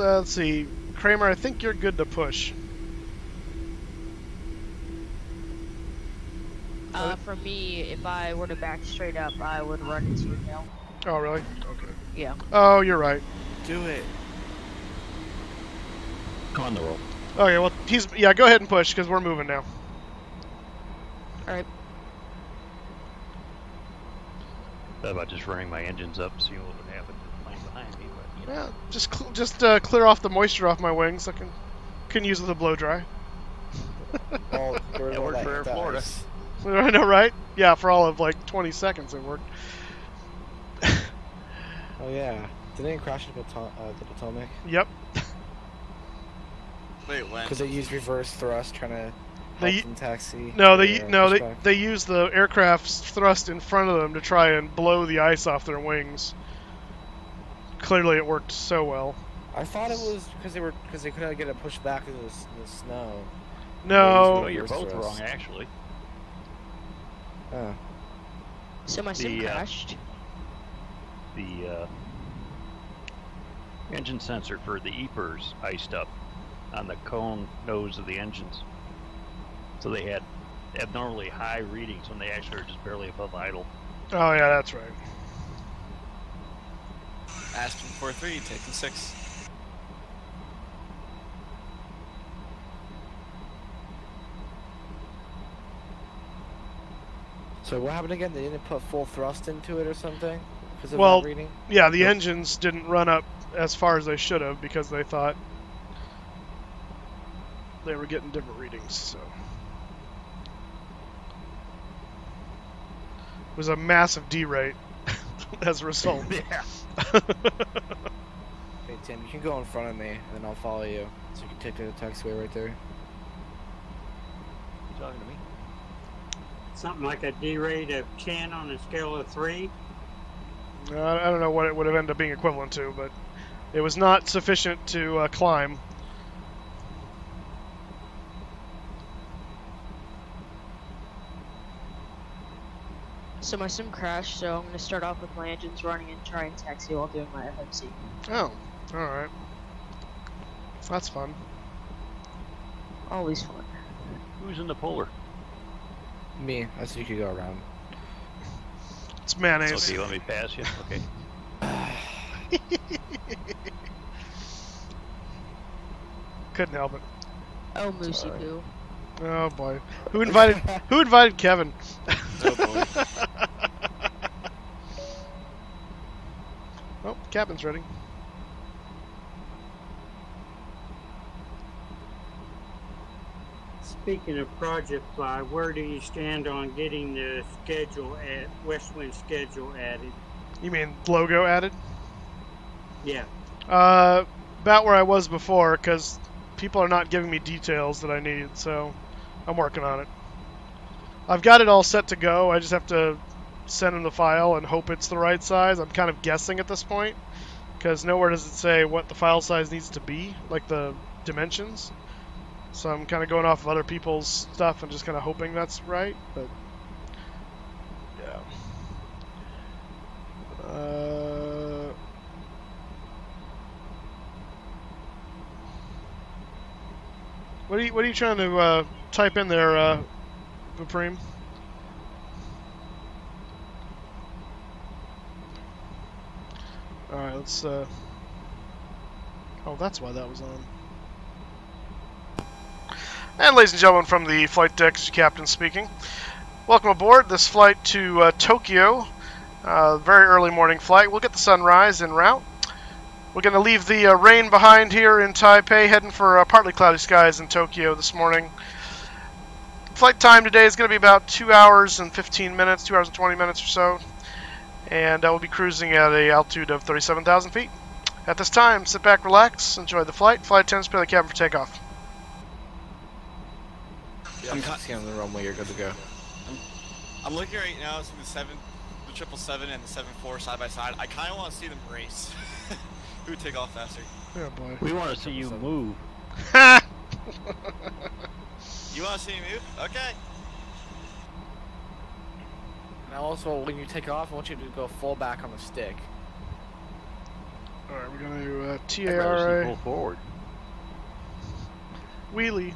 Speaker 1: Let's see. Kramer, I think you're good to push.
Speaker 3: For me, if I were to back straight up, I would run into your tail.
Speaker 1: Oh, really? Okay.
Speaker 3: Yeah.
Speaker 1: Oh, you're right.
Speaker 4: Do it.
Speaker 2: Come on the roll.
Speaker 1: Okay, well, yeah, go ahead and push, because we're moving now.
Speaker 3: Alright.
Speaker 2: Thought about just running my engines up, seeing what would happen to the plane behind me, but, you know.
Speaker 1: Yeah, just clear off the moisture off my wings. I can use the blow dry.
Speaker 4: Well,
Speaker 2: It worked for Air Florida.
Speaker 1: I know, right? Yeah, for all of like 20 seconds it worked.
Speaker 4: Oh yeah. Didn't it crash into the Potomac?
Speaker 1: Yep.
Speaker 7: Wait, when?
Speaker 4: Because they used reverse thrust trying to help them taxi.
Speaker 1: No,
Speaker 4: pushback.
Speaker 1: they use the aircraft's thrust in front of them to try and blow the ice off their wings. Clearly, it worked so well.
Speaker 4: I thought it was because they couldn't get it pushed back into the snow.
Speaker 1: No.
Speaker 2: Well, you're both wrong, actually.
Speaker 4: Oh.
Speaker 3: So my sim crashed.
Speaker 2: The engine sensor for the EPIRS iced up on the cone nose of the engines. So they had abnormally high readings when they actually were just barely above idle.
Speaker 1: Oh yeah, that's right.
Speaker 7: Aspen 4-3, taking 6.
Speaker 4: So what happened again? They didn't put full thrust into it or something? Because of
Speaker 1: Well,
Speaker 4: that reading?
Speaker 1: yeah, the engines didn't run up as far as they should have because they thought they were getting different readings. So it was a massive derate as a result.
Speaker 2: Yeah.
Speaker 4: Hey Tim, you can go in front of me, and then I'll follow you. So you can take the taxiway right there.
Speaker 2: You talking to me?
Speaker 9: Something like a D rate of 10 on a scale of 3.
Speaker 1: I don't know what it would have ended up being equivalent to, but it was not sufficient to climb.
Speaker 3: So my sim crashed, so I'm going to start off with my engines running and try and taxi while doing my FMC.
Speaker 1: Oh, alright. That's fun.
Speaker 3: Always fun.
Speaker 2: Who's in the polar?
Speaker 4: Me, I so you could go around.
Speaker 1: It's mayonnaise.
Speaker 2: Okay, you let me pass you? Okay.
Speaker 1: Couldn't help it.
Speaker 3: Oh, Moosey Poo.
Speaker 1: Oh boy. Who invited Kevin?
Speaker 4: Oh boy.
Speaker 1: Oh, cabin's ready.
Speaker 9: Speaking of Project Fly, where do you stand on getting the Westwind schedule added?
Speaker 1: You mean logo added?
Speaker 9: Yeah.
Speaker 1: About where I was before, because people are not giving me details that I need, so I'm working on it. I've got it all set to go. I just have to send them the file and hope it's the right size. I'm kind of guessing at this point, because nowhere does it say what the file size needs to be, like the dimensions. So I'm kind of going off of other people's stuff and just kind of hoping that's right, but yeah. What are you trying to type in there, Supreme? All right, let's. Oh, that's why that was on. And ladies and gentlemen, from the flight deck, this is your captain speaking. Welcome aboard this flight to Tokyo. Very early morning flight. We'll get the sunrise en route. We're going to leave the rain behind here in Taipei, heading for partly cloudy skies in Tokyo this morning. Flight time today is going to be about 2 hours and 15 minutes, 2 hours and 20 minutes or so. And we'll be cruising at an altitude of 37,000 feet. At this time, sit back, relax, enjoy the flight. Flight attendants, prepare the cabin for takeoff.
Speaker 4: Yeah, I'm on the runway. You're good to go.
Speaker 7: I'm looking right now, seeing the 777 and the 74 side by side. I kind of want to see them race. Who would take off faster?
Speaker 1: Oh boy.
Speaker 2: We want to see you move.
Speaker 7: You want to see me move? Okay.
Speaker 4: Now also, when you take off, I want you to go full back on the stick.
Speaker 1: Alright, we're going to
Speaker 2: I'd rather see
Speaker 1: TARA
Speaker 2: pull forward.
Speaker 1: wheelie.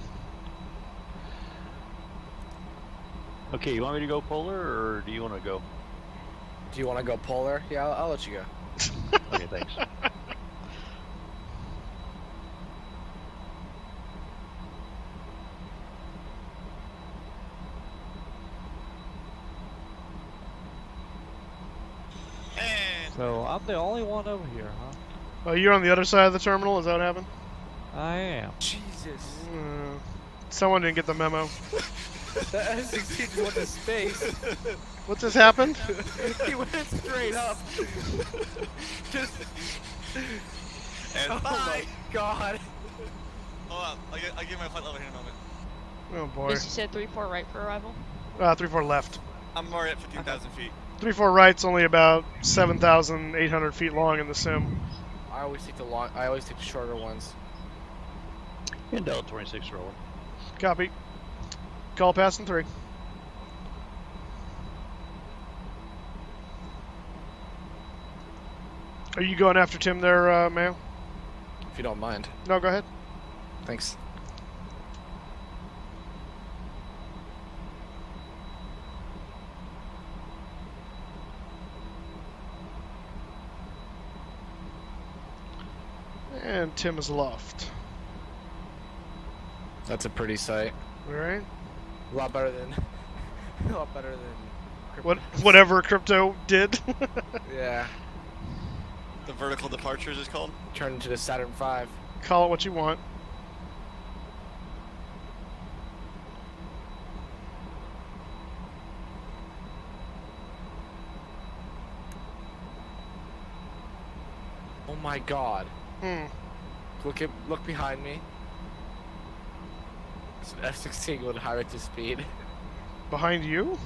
Speaker 2: Okay, you want me to go polar, or do you want to go?
Speaker 4: Do you want to go polar? Yeah, I'll let you go.
Speaker 2: Okay, thanks.
Speaker 7: And
Speaker 6: So I'm the only one over here, huh?
Speaker 1: Oh, you're on the other side of the terminal? Is that what happened?
Speaker 6: I am.
Speaker 4: Jesus.
Speaker 1: Someone didn't get the memo.
Speaker 4: The S-16 went to space.
Speaker 1: What just happened?
Speaker 4: He went straight up. Just.
Speaker 7: and
Speaker 4: Oh
Speaker 7: bye.
Speaker 4: my god.
Speaker 7: Hold on, I'll give my flight level here in a moment.
Speaker 1: Oh boy.
Speaker 3: Yes, you said 3-4 right for arrival?
Speaker 1: 3-4 left.
Speaker 7: I'm already at 15,000 feet.
Speaker 1: 3-4 right's only about 7,800 feet long in the sim.
Speaker 4: I always take the shorter ones.
Speaker 2: And Delta 26 roller.
Speaker 1: Copy. Call passing 3. Are you going after Tim there, Mayo?
Speaker 4: If you don't mind.
Speaker 1: No, go ahead.
Speaker 4: Thanks.
Speaker 1: And Tim is aloft.
Speaker 4: That's a pretty sight.
Speaker 1: Alright.
Speaker 4: A lot better than. A lot better than.
Speaker 1: Whatever crypto did.
Speaker 4: Yeah.
Speaker 7: The vertical departures is called.
Speaker 4: Turned into the Saturn V.
Speaker 1: Call it what you want.
Speaker 4: Oh my god. Look behind me. It's an F-16 going high rate of speed.
Speaker 1: Behind you?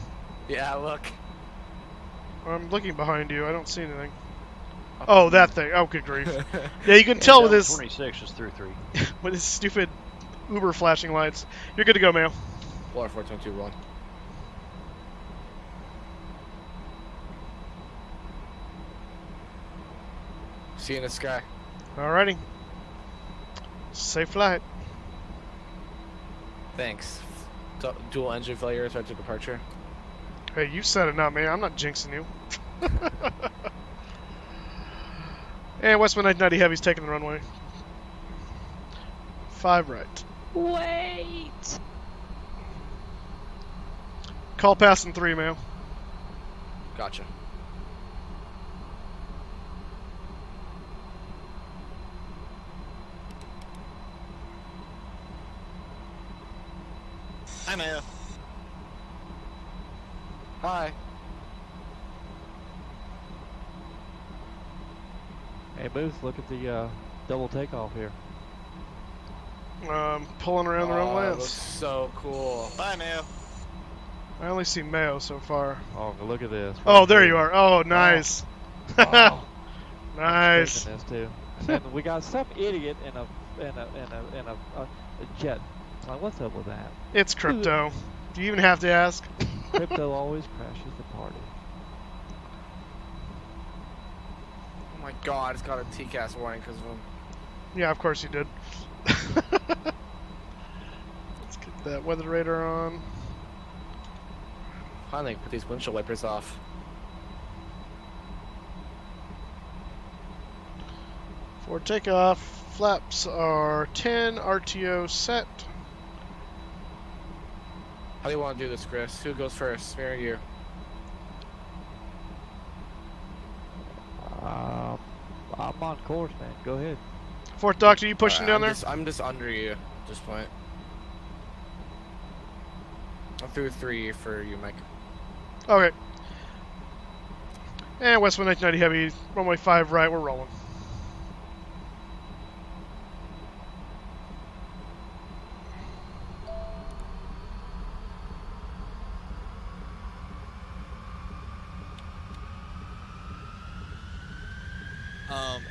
Speaker 4: Yeah, look.
Speaker 1: I'm looking behind you. I don't see anything. Oh, that thing. Oh, good grief. Yeah, you can tell with
Speaker 2: Delta
Speaker 1: his
Speaker 2: 26 is through 3.
Speaker 1: with his stupid Uber flashing lights. You're good to go, Mayo.
Speaker 4: Water 422 1. See you in the sky.
Speaker 1: Alrighty. Safe flight.
Speaker 4: Thanks. Dual engine failure threat to departure.
Speaker 1: Hey, you said it, not me. I'm not jinxing you. And Westman 990 Heavy's taking the runway. 5 right.
Speaker 3: Wait!
Speaker 1: Call pass in 3, Mayo.
Speaker 4: Gotcha.
Speaker 7: Hi, Mayo.
Speaker 4: Hi.
Speaker 6: Hey, Moose, look at the double takeoff here.
Speaker 1: Pulling around the wrong
Speaker 4: It
Speaker 1: lens.
Speaker 4: looks so cool.
Speaker 7: Bye, Mayo.
Speaker 1: I only see Mayo so far.
Speaker 6: Oh, look at this.
Speaker 1: Oh,
Speaker 6: right
Speaker 1: there
Speaker 6: here.
Speaker 1: you are. Oh, nice.
Speaker 6: Oh,
Speaker 1: Nice.
Speaker 6: I'm scraping this too. And then we got some idiot in a jet. Like, what's up with that?
Speaker 1: It's crypto. Do you even have to ask?
Speaker 6: Crypto always crashes the party.
Speaker 4: Oh my god, it's got a TCAS warning because of him.
Speaker 1: Yeah, of course you did. Let's get that weather radar on.
Speaker 4: Finally, put these windshield wipers off.
Speaker 1: For takeoff, flaps are 10, RTO set.
Speaker 4: How do you want to do this, Chris? Who goes first? Me or you?
Speaker 6: I'm on course, man. Go ahead.
Speaker 1: Fourth Doctor, you pushing down there?
Speaker 4: I'm just under you at this point. I'm through 3 for you, Mike.
Speaker 1: Okay. And Westwind 1990 heavy, runway 5 right, we're rolling.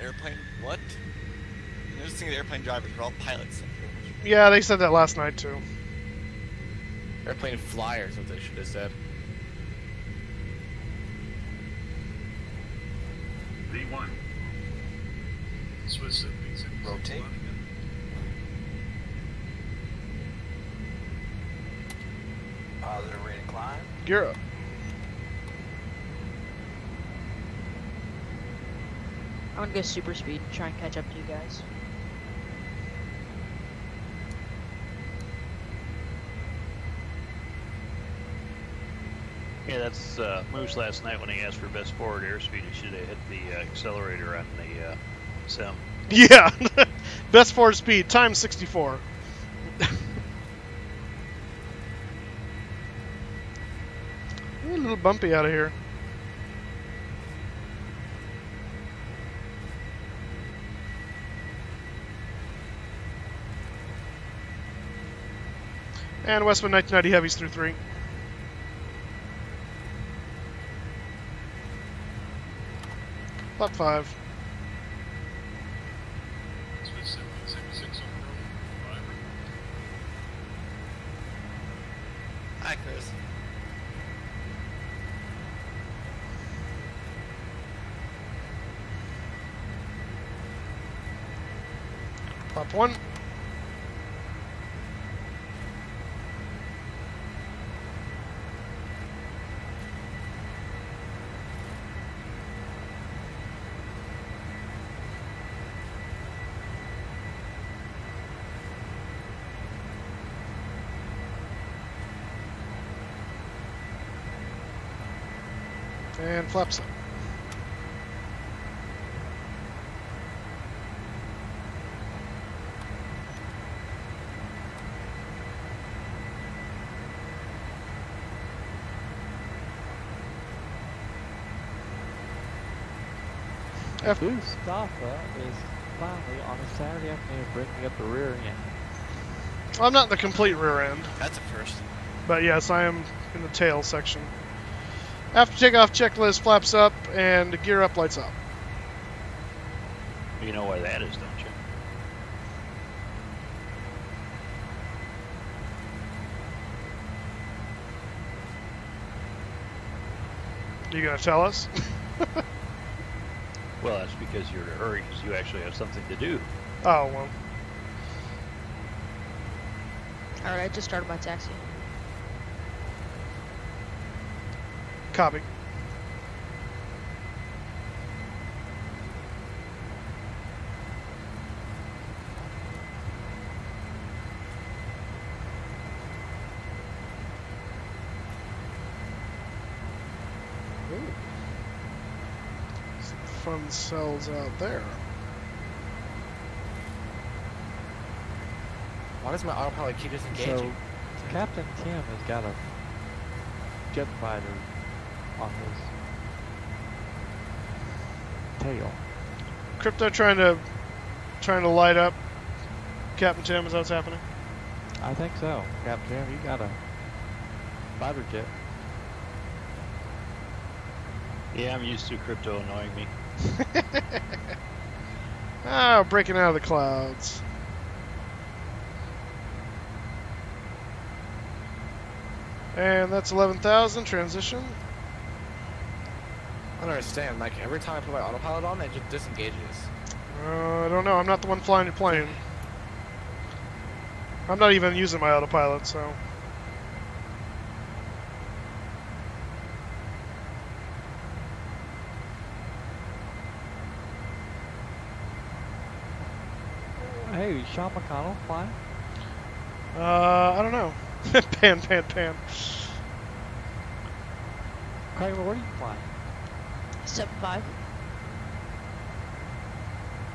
Speaker 7: Airplane, what? I'm noticing the airplane drivers are all pilots.
Speaker 1: Yeah, they said that last night too.
Speaker 4: Airplane flyers, what they should have said.
Speaker 5: V1. Swiss
Speaker 7: Rotate. Positive rate of climb.
Speaker 1: Gear up.
Speaker 3: I'm gonna go super speed and try and catch up to you guys.
Speaker 2: Yeah, that's Moose last night when he asked for best forward airspeed. He should have hit the accelerator on the sim.
Speaker 1: Yeah. Best forward speed, times 64. A little bumpy out of here. And Westwind 1990 heavies through 3. Flap 5.
Speaker 5: Swiss 76 on road.
Speaker 7: Hi, Chris.
Speaker 1: Flap 1. And flaps up.
Speaker 6: Moosestaffa is finally on a Saturday afternoon bringing up the rear end.
Speaker 1: I'm not in the complete rear end,
Speaker 7: That's a first.
Speaker 1: but yes, I am in the tail section. After takeoff, checklist flaps up and gear up lights up.
Speaker 2: You know why that is, don't you?
Speaker 1: You gonna tell us?
Speaker 2: Well, that's because you're in a hurry, because you actually have something to do.
Speaker 1: Oh, well.
Speaker 3: Alright, I just started my taxi.
Speaker 1: Copy. Some fun cells out there.
Speaker 4: Why does my autopilot keep disengaging?
Speaker 6: So, Captain Tim has got a jet fighter on his tail.
Speaker 1: Crypto trying to light up Captain Tim. Is that what's happening?
Speaker 6: I think so. Captain Tim, you got a fighter jet.
Speaker 2: Yeah, I'm used to crypto annoying me.
Speaker 1: Oh, breaking out of the clouds. And that's 11,000, transition.
Speaker 4: I don't understand. Like, every time I put my autopilot on, it just disengages.
Speaker 1: I don't know. I'm not the one flying the plane. I'm not even using my autopilot, so...
Speaker 6: Hey, Sean McConnell flying?
Speaker 1: I don't know. Pan.
Speaker 6: Kramer, where are you flying?
Speaker 3: 7.5.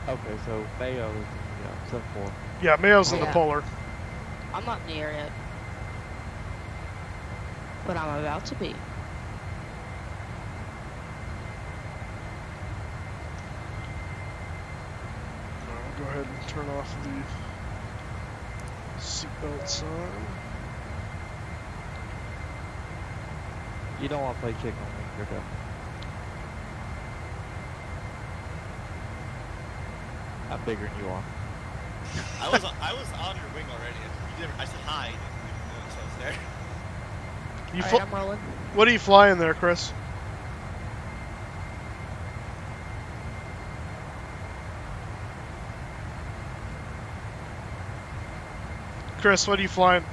Speaker 6: Okay, so Mayo is in 7.4.
Speaker 1: Yeah, Mayo's in the
Speaker 3: Yeah.
Speaker 1: polar.
Speaker 3: I'm not in the air yet. But I'm about to be.
Speaker 1: I'll go ahead and turn off the seatbelt sign.
Speaker 6: You don't want to play chicken with me, Crypto. I'm bigger than you are.
Speaker 7: I was on your wing already. I said hi. You didn't know I was there.
Speaker 1: You
Speaker 3: Alright, I'm rolling.
Speaker 1: What are you flying there, Chris? Chris, what are you flying?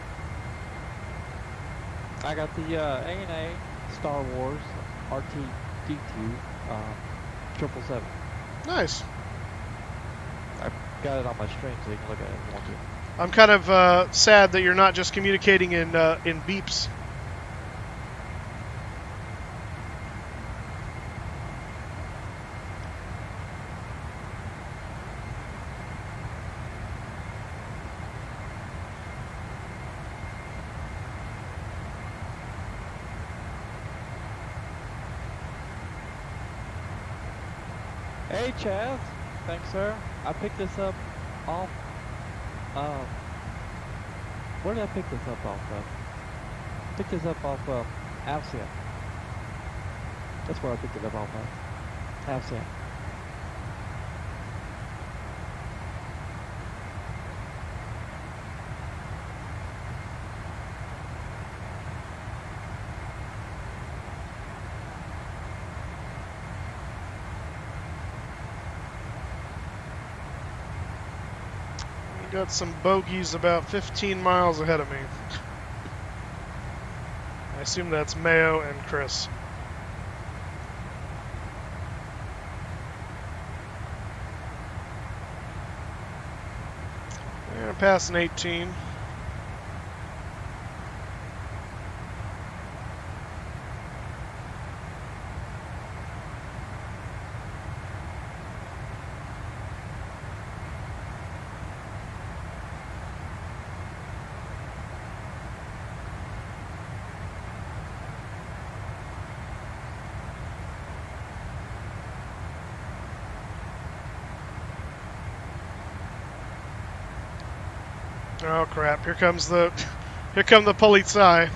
Speaker 6: I got the A&A Star Wars RTD2 777.
Speaker 1: Nice.
Speaker 6: I got it on my stream so you can look at it if you want to.
Speaker 1: I'm kind of sad that you're not just communicating in beeps.
Speaker 6: Hey Chaz, thanks sir. I picked this up off, where did I pick this up off of? Picked this up off Alcia. That's where I picked it up off of. Alcia.
Speaker 1: Got some bogeys about 15 miles ahead of me. I assume that's Mayo and Chris. Yeah, passing 18. Oh crap! Here come the Polizei.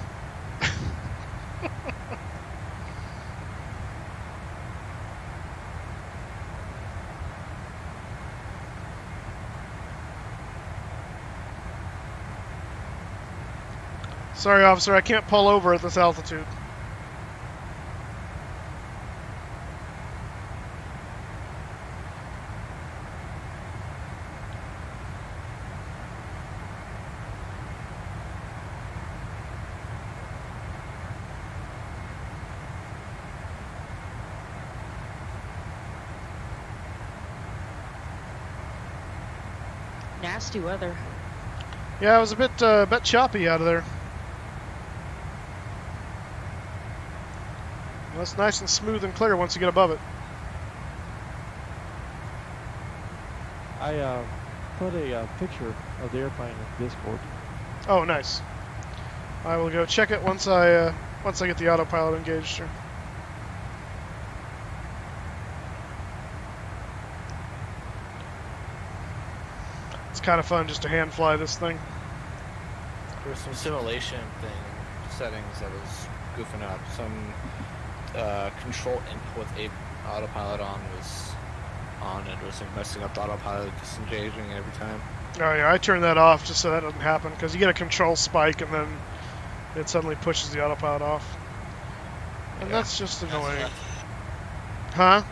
Speaker 1: Sorry, officer, I can't pull over at this altitude.
Speaker 3: Nasty weather.
Speaker 1: Yeah, it was a bit choppy out of there. Well, it's nice and smooth and clear once you get above it.
Speaker 6: I put a picture of the airplane in Discord.
Speaker 1: Oh, nice. I will go check it once I get the autopilot engaged here. It's kind of fun just to hand fly this thing.
Speaker 4: There was some simulation thing settings that was goofing up. Some control input with a autopilot on was on, and it was like messing up the autopilot, disengaging every time.
Speaker 1: Oh yeah, I turned that off just so that doesn't happen, because you get a control spike and then it suddenly pushes the autopilot off. And that's just annoying. Huh?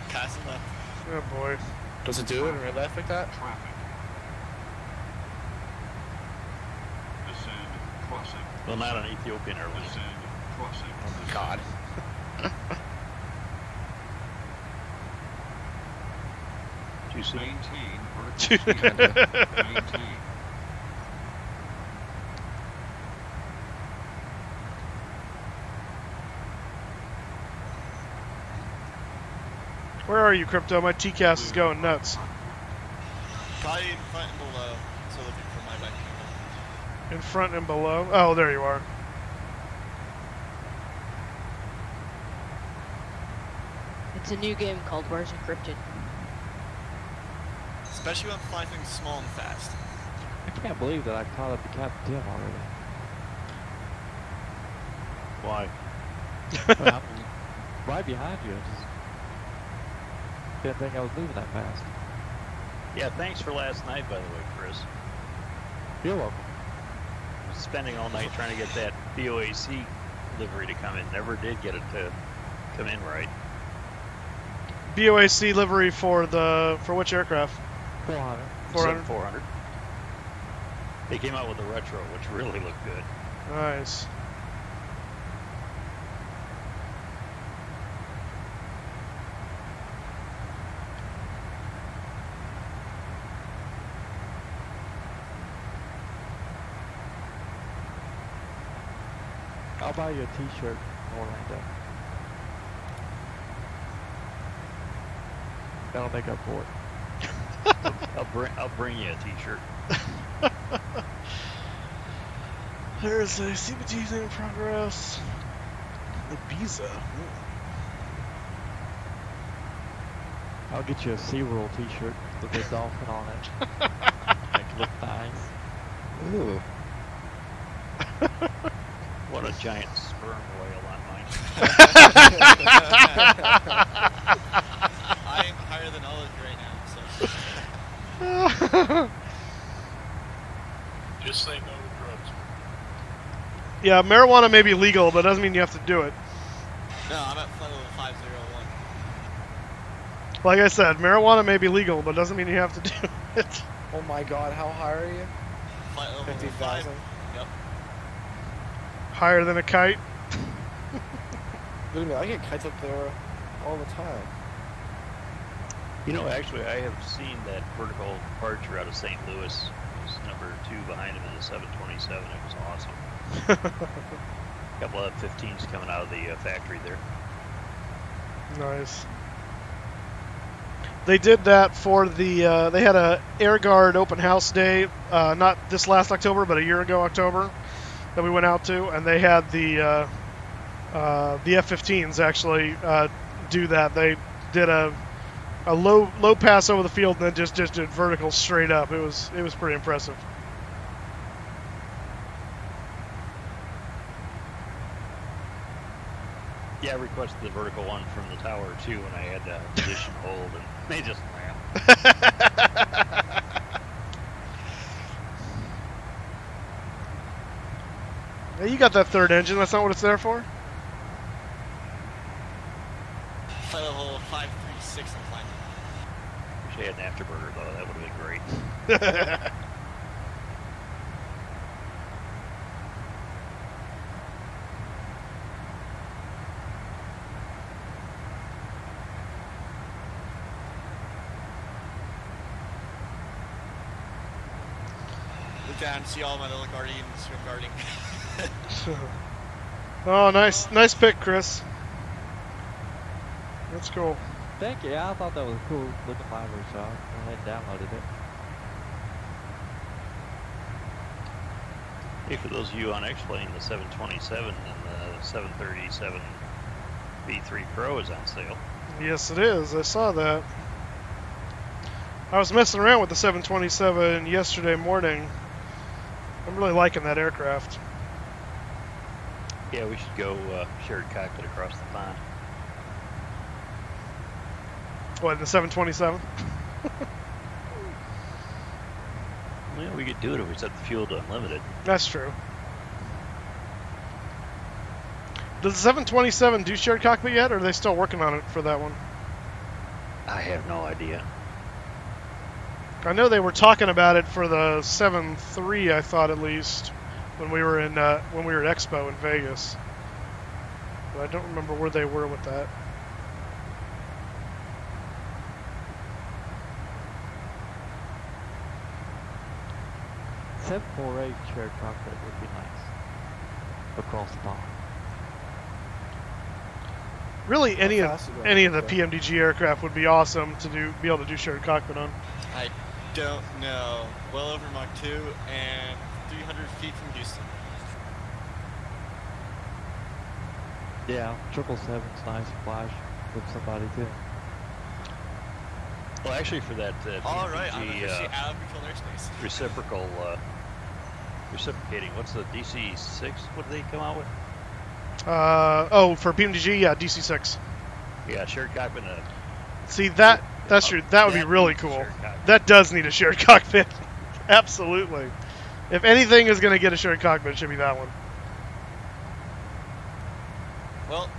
Speaker 7: Passing left.
Speaker 1: Oh boy.
Speaker 4: Does it do it in real life like that?
Speaker 8: Traffic. Descend. Crossing.
Speaker 2: Well, not on Ethiopian Airlines.
Speaker 8: Descend. Crossing.
Speaker 4: Oh my god.
Speaker 2: Too soon.
Speaker 8: Maintain vertical speed. Maintain.
Speaker 1: Where are you, Crypto? My TCAS is going nuts.
Speaker 7: Probably in front and below, so looking for my back camera.
Speaker 1: In front and below? Oh, there you are.
Speaker 3: It's a new game called Where's Encrypted.
Speaker 7: Especially when I'm flying things small and fast.
Speaker 6: I can't believe that I caught up to Captain Tim already.
Speaker 2: Why?
Speaker 6: Well, I'm right behind you. I just didn't think I was moving that fast.
Speaker 2: Yeah, thanks for last night, by the way, Chris.
Speaker 6: You're welcome.
Speaker 2: Spending all night trying to get that BOAC livery to come in. Never did get it to come in right.
Speaker 1: BOAC livery for which aircraft?
Speaker 6: 400.
Speaker 1: 400.
Speaker 2: 400. They came out with a retro, which really looked good.
Speaker 1: Nice.
Speaker 6: I'll buy you a t-shirt in Orlando. That'll make up for it.
Speaker 2: I'll bring you a t-shirt.
Speaker 1: There's a CBT thing in progress. The Ibiza.
Speaker 6: I'll get you a SeaWorld t-shirt with a dolphin on it. Make it look nice.
Speaker 4: Ooh.
Speaker 2: What a giant sperm whale on mine.
Speaker 7: I am higher than all of you right now, so.
Speaker 5: Just say no to drugs.
Speaker 1: Yeah, marijuana may be legal, but doesn't mean you have to do it.
Speaker 7: No, I'm at flight level 501.
Speaker 1: Like I said, marijuana may be legal, but doesn't mean you have to do it.
Speaker 4: Oh my god, how high are you?
Speaker 7: Flight level
Speaker 4: 50,000?
Speaker 7: 5. Yep.
Speaker 1: Higher than a kite.
Speaker 4: Believe me, I get kites up there all the time.
Speaker 2: You know, actually, I have seen that vertical departure out of St. Louis. It was number 2 behind him in the 727. It was awesome. A couple of F-15s coming out of the factory there.
Speaker 1: Nice. They did that for the, they had a Air Guard open house day, not this last October, but a year ago October, that we went out to, and they had the F-15s actually do that. They did a low pass over the field and then just did vertical straight up. It was pretty impressive.
Speaker 2: Yeah, I requested the vertical one from the tower too, and I had position hold, and they just ran.
Speaker 1: Hey, you got that third engine. That's not what it's there for.
Speaker 7: Flight level 536 I'm flying.
Speaker 2: Wish I had an afterburner though. That would have been great.
Speaker 7: Look down and see all my little guardians guarding.
Speaker 1: Oh, nice pick, Chris. That's cool.
Speaker 6: Thank you. I thought that was a cool looking library shot. I hadn't downloaded it.
Speaker 2: Hey, for those of you on X-Plane, the 727 and the 737 B3 Pro is on sale.
Speaker 1: Yes, it is. I saw that. I was messing around with the 727 yesterday morning. I'm really liking that aircraft.
Speaker 2: Yeah, we should go shared cockpit across the pond.
Speaker 1: What, the 727?
Speaker 2: Well, we could do it if we set the fuel to unlimited.
Speaker 1: That's true. Does the 727 do shared cockpit yet, or are they still working on it for that one?
Speaker 2: I have no idea.
Speaker 1: I know they were talking about it for the 7.3, I thought at least, when we were at Expo in Vegas. But I don't remember where they were with that.
Speaker 6: Seven 4A shared cockpit would be nice across the pond.
Speaker 1: Really, any of the PMDG aircraft would be awesome to be able to do shared cockpit on.
Speaker 7: I don't know. Well over Mach 2 and 300 feet from Houston.
Speaker 6: Yeah, 777's nice to flash with somebody too.
Speaker 2: Well, actually, for that
Speaker 7: All right, I'm
Speaker 2: PMDG,
Speaker 7: officially out of controlled airspace.
Speaker 2: reciprocating, what's the DC-6? What did they come out with?
Speaker 1: For PMDG, yeah, DC-6.
Speaker 2: Yeah, shared cockpit.
Speaker 1: See, that's true. That would be really cool. That does need a shared cockpit. Absolutely. If anything is going to get a shared cockpit, it should be that one.
Speaker 7: Well,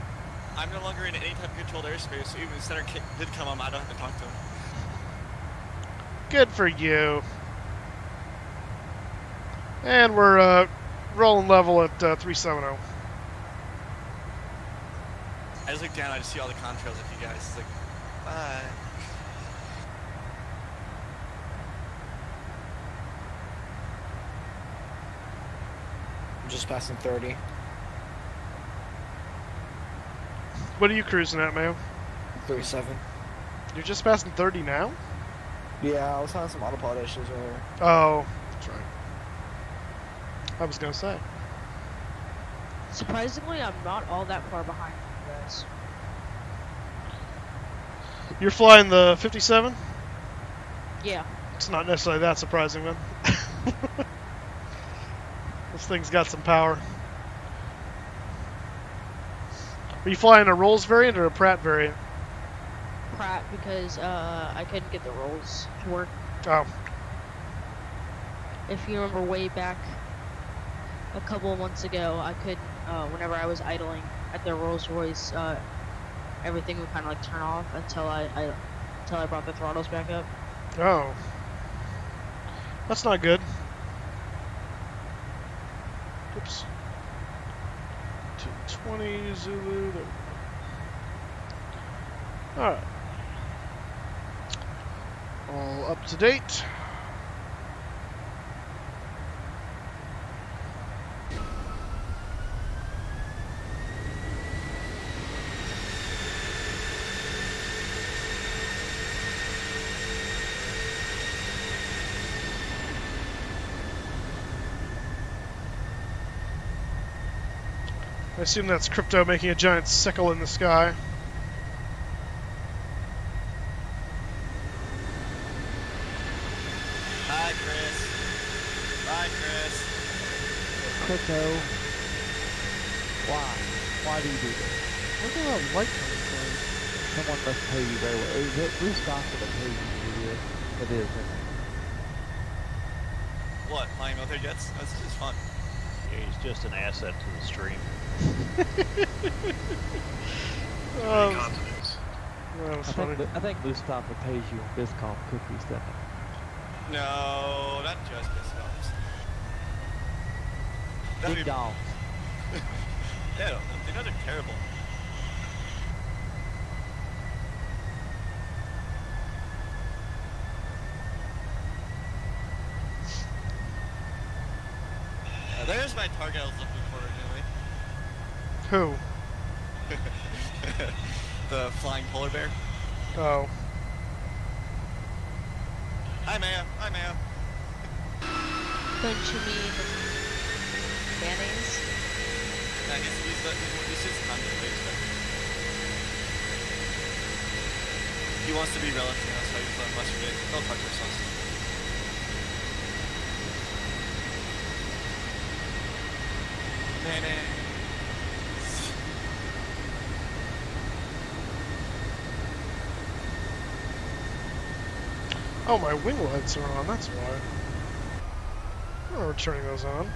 Speaker 7: I'm no longer in any type of controlled airspace, so even if the center kit did come on, I don't have to talk to him.
Speaker 1: Good for you. And we're rolling level at 370.
Speaker 7: I just look down, I just see all the contrails of you guys. It's like, bye.
Speaker 4: I'm just passing 30.
Speaker 1: What are you cruising at, man?
Speaker 4: 37.
Speaker 1: You're just passing 30 now?
Speaker 4: Yeah, I was having some autopilot issues earlier.
Speaker 1: Oh, that's right. I was going to say.
Speaker 3: Surprisingly, I'm not all that far behind you guys.
Speaker 1: You're flying the 57?
Speaker 3: Yeah.
Speaker 1: It's not necessarily that surprising, then. This thing's got some power. Are you flying a Rolls variant or a Pratt variant?
Speaker 3: Pratt, because I couldn't get the rolls to work.
Speaker 1: Oh.
Speaker 3: If you remember way back a couple of months ago, I couldn't, whenever I was idling at the Rolls Royce, everything would kind of like turn off until I brought the throttles back up.
Speaker 1: Oh. That's not good. Oops. 220 Zulu. There. Alright. All up to date. I assume that's Crypto making a giant sickle in the sky.
Speaker 7: Bye, Chris. Bye, Chris.
Speaker 6: Crypto. Why? Why do you do this? Look at that light coming from. Someone must pay you very well. Is it Moosestaffa that pays you to do this? It is, isn't it?
Speaker 7: What, flying military jets? That's just fun.
Speaker 2: Yeah, he's just an asset to the stream.
Speaker 5: Continents.
Speaker 1: That was funny.
Speaker 6: I think Moosestaffa pays you on Biscoff cookies, doesn't it?
Speaker 7: No, not just Biscoffs.
Speaker 6: Big dogs.
Speaker 7: Ew, they know they're terrible. There's my target I was looking for originally.
Speaker 1: Who?
Speaker 7: The flying polar bear.
Speaker 1: Oh.
Speaker 7: Hi, Maya. Hi, Maya.
Speaker 3: Don't you mean mayonnaise?
Speaker 7: He's just contemplating stuff. He wants to be relative, so he's like mustard it. Don't touch our sauce. Mayonnaise.
Speaker 1: Oh, my wing lights are on, that's why. I remember turning those on.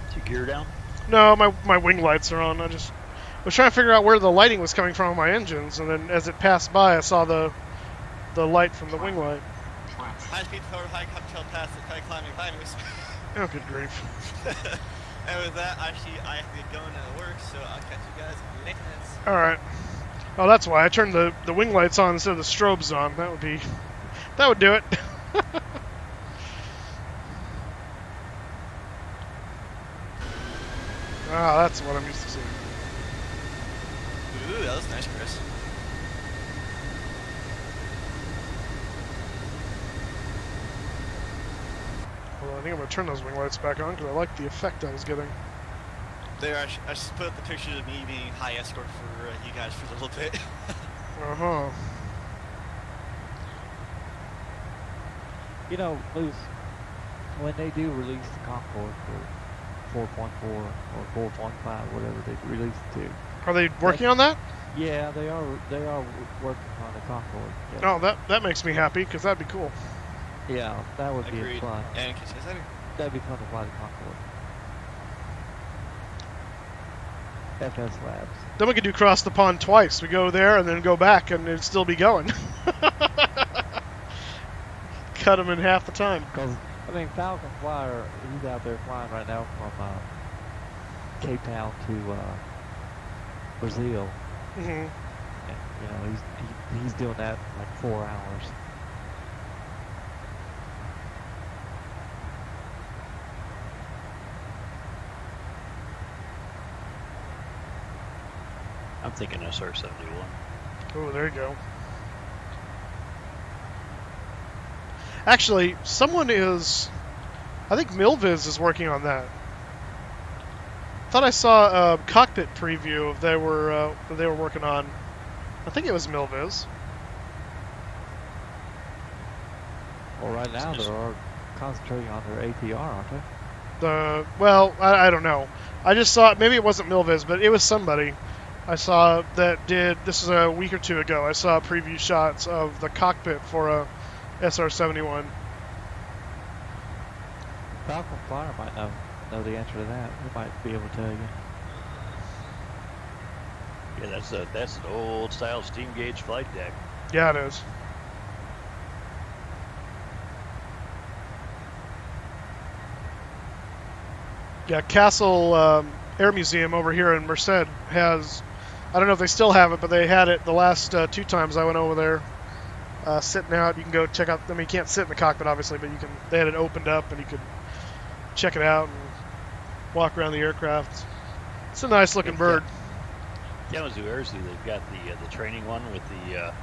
Speaker 2: Is your gear down?
Speaker 1: No, my wing lights are on. I just was trying to figure out where the lighting was coming from on my engines, and then as it passed by, I saw the light from the wing light.
Speaker 7: High speed forward, high tail pass, high climbing, bye, Moose.
Speaker 1: Oh, good grief.
Speaker 7: And with that, actually, I have to get going to work, so I'll catch you guys in 8 minutes.
Speaker 1: Alright. Oh, that's why I turned the wing lights on instead of the strobes on. That would do it. Ah, that's what I'm used to seeing.
Speaker 7: Ooh, that was nice, Chris.
Speaker 1: Well, I think I'm going to turn those wing lights back on because I like the effect I was getting.
Speaker 7: There, I just put up the pictures of me being high escort for you guys for a little bit.
Speaker 1: Uh-huh.
Speaker 6: You know, Moose, when they do release the Concorde for 4.4 or 4.5, whatever they release it to.
Speaker 1: Are they working on that?
Speaker 6: Yeah, they are working on the Concorde. Yeah.
Speaker 1: Oh, that makes me happy because that'd be cool.
Speaker 6: Yeah, that would
Speaker 7: Agreed.
Speaker 6: be fun.
Speaker 7: And can you say
Speaker 6: That'd be fun to fly the Concorde. FS Labs.
Speaker 1: Then we could do cross the pond twice. We go there and then go back, and it'd still be going. Cut them in half the time.
Speaker 6: Because, I mean, Falcon Flyer, he's out there flying right now from Cape Town to Brazil.
Speaker 1: Mm-hmm.
Speaker 6: And, you know, he's doing that in like 4 hours.
Speaker 2: I'm thinking SR-71.
Speaker 1: Oh, there you go. Actually, someone is... I think Milviz is working on that. I thought I saw a cockpit preview of they were working on. I think it was Milviz.
Speaker 6: Well, right now they're concentrating on their ATR, aren't they?
Speaker 1: Well, I don't know. I just saw, maybe it wasn't Milviz, but it was somebody I saw that did, this is a week or two ago, I saw preview shots of the cockpit for a SR-71.
Speaker 6: Falcon Flyer might know the answer to that. They might be able to tell you.
Speaker 2: Yeah, that's an old style steam gauge flight deck.
Speaker 1: Yeah, it is. Yeah, Castle Air Museum over here in Merced has, I don't know if they still have it, but they had it the last 2 times I went over there. Sitting out, you can go check out, I mean, you can't sit in the cockpit obviously, but they had it opened up and you could check it out and walk around the aircraft. It's a nice looking bird.
Speaker 2: Kalamazoo Airzoo, they've got the training one with the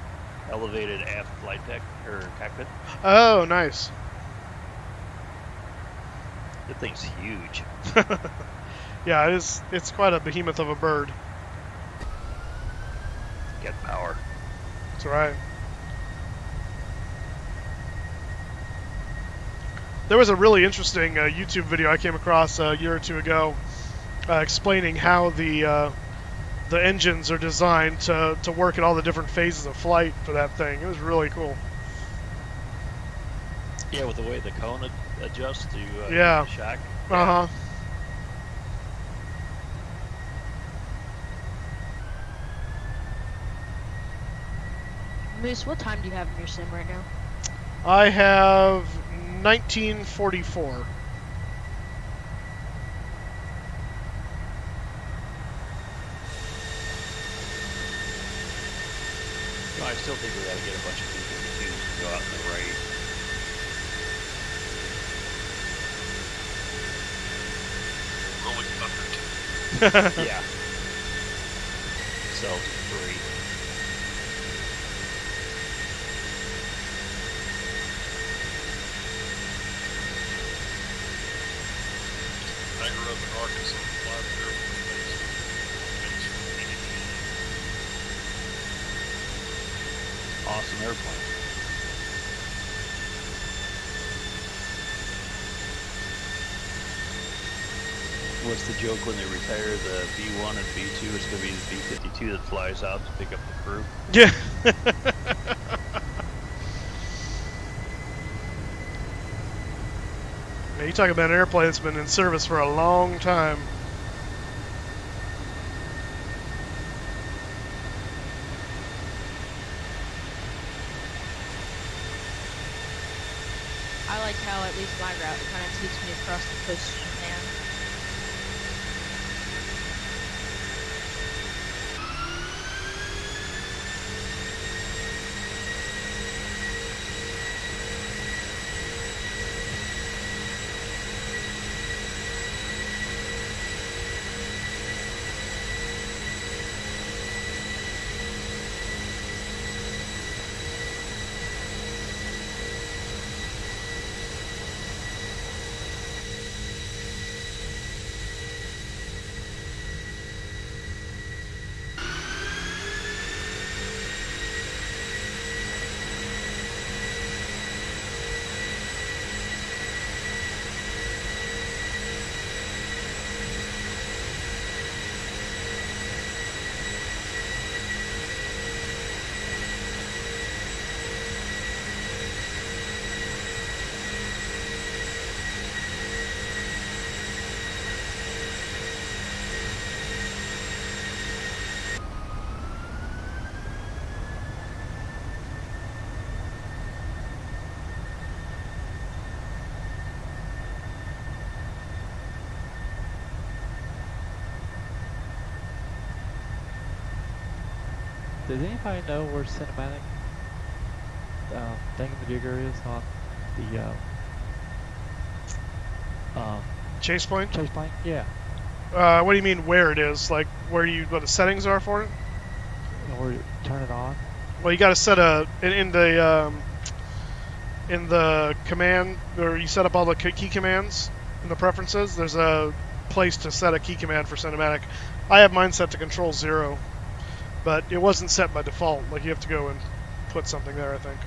Speaker 2: elevated aft flight deck or cockpit.
Speaker 1: Oh, nice.
Speaker 2: That thing's huge.
Speaker 1: Yeah, it's quite a behemoth of a bird.
Speaker 2: Get power.
Speaker 1: That's right. There was a really interesting YouTube video I came across a year or two ago explaining how the engines are designed to work at all the different phases of flight for that thing. It was really cool.
Speaker 2: Yeah, with the way the cone adjusts to
Speaker 1: yeah.
Speaker 2: shock.
Speaker 1: Uh-huh.
Speaker 3: Moose, what time do you have in your sim right now?
Speaker 1: I have 1944.
Speaker 2: No, I still think we got to get a bunch of B-52s to go out in the raid.
Speaker 5: Rolling thunder.
Speaker 2: Yeah. cells for free.
Speaker 5: I grew up in Arkansas, flying the Air Force Base.
Speaker 2: Awesome airplane. What's the joke when they retire the B-1 and B-2? It's going to be the B-52 that flies out to pick up the crew.
Speaker 1: Yeah. Yeah, you talk about an airplane that's been in service for a long time.
Speaker 3: I like how at least my route kind of takes me across the coast of Japan.
Speaker 6: Does anybody know where cinematic thingamajigger is on the
Speaker 1: Chase plane?
Speaker 6: chase plane? Yeah.
Speaker 1: What do you mean where it is? Like what the settings are for it?
Speaker 6: Or turn it on?
Speaker 1: Well, you got to set in the command where you set up all the key commands in the preferences. There's a place to set a key command for cinematic. I have mine set to control 0, but it wasn't set by default. Like you have to go and put something there, I think.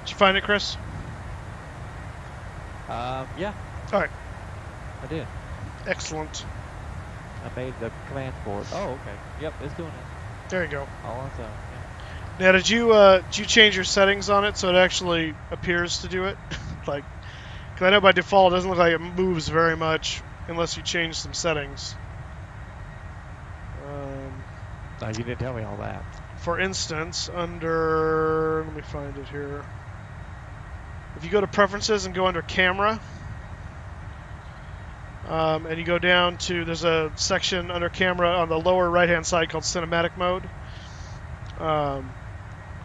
Speaker 1: Did you find it, Chris?
Speaker 6: Yeah.
Speaker 1: All right.
Speaker 6: I did.
Speaker 1: Excellent.
Speaker 6: I made the command for it. Oh, okay. Yep, it's doing it.
Speaker 1: There you go.
Speaker 6: All on its own.
Speaker 1: Now, did you change your settings on it so it actually appears to do it? Like, because I know by default it doesn't look like it moves very much unless you change some settings.
Speaker 6: No, you didn't tell me all that.
Speaker 1: For instance, under, let me find it here. If you go to Preferences and go under Camera, and you go down to, there's a section under Camera on the lower right-hand side called Cinematic Mode.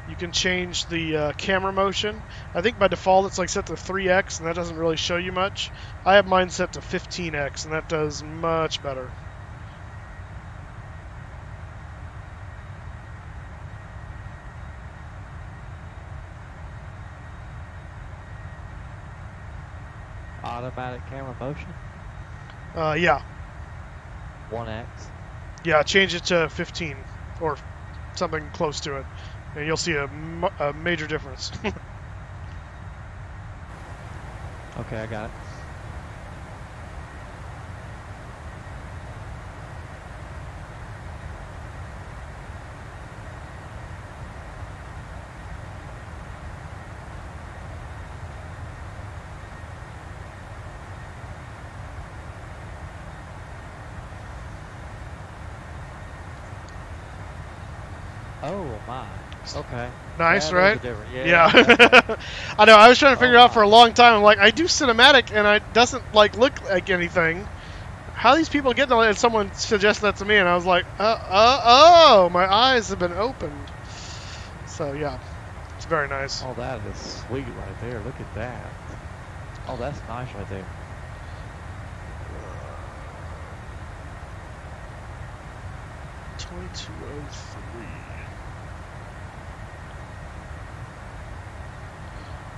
Speaker 1: You can change the camera motion. I think by default it's like set to 3x, and that doesn't really show you much. I have mine set to 15x, and that does much better.
Speaker 6: Automatic camera motion?
Speaker 1: Yeah.
Speaker 6: 1x?
Speaker 1: Yeah, change it to 15, or something close to it, and you'll see a major difference.
Speaker 6: Okay, I got it. Oh my. Okay.
Speaker 1: Nice,
Speaker 6: Yeah,
Speaker 1: right?
Speaker 6: those are different.
Speaker 1: Yeah. I know, I was trying to figure out for a long time. I'm like, I do cinematic, and it doesn't like look like anything. How these people get it? And someone suggested that to me, and I was like, oh, my eyes have been opened. So, yeah. It's very nice.
Speaker 6: Oh, that is sweet right there. Look at that. Oh, that's nice right there.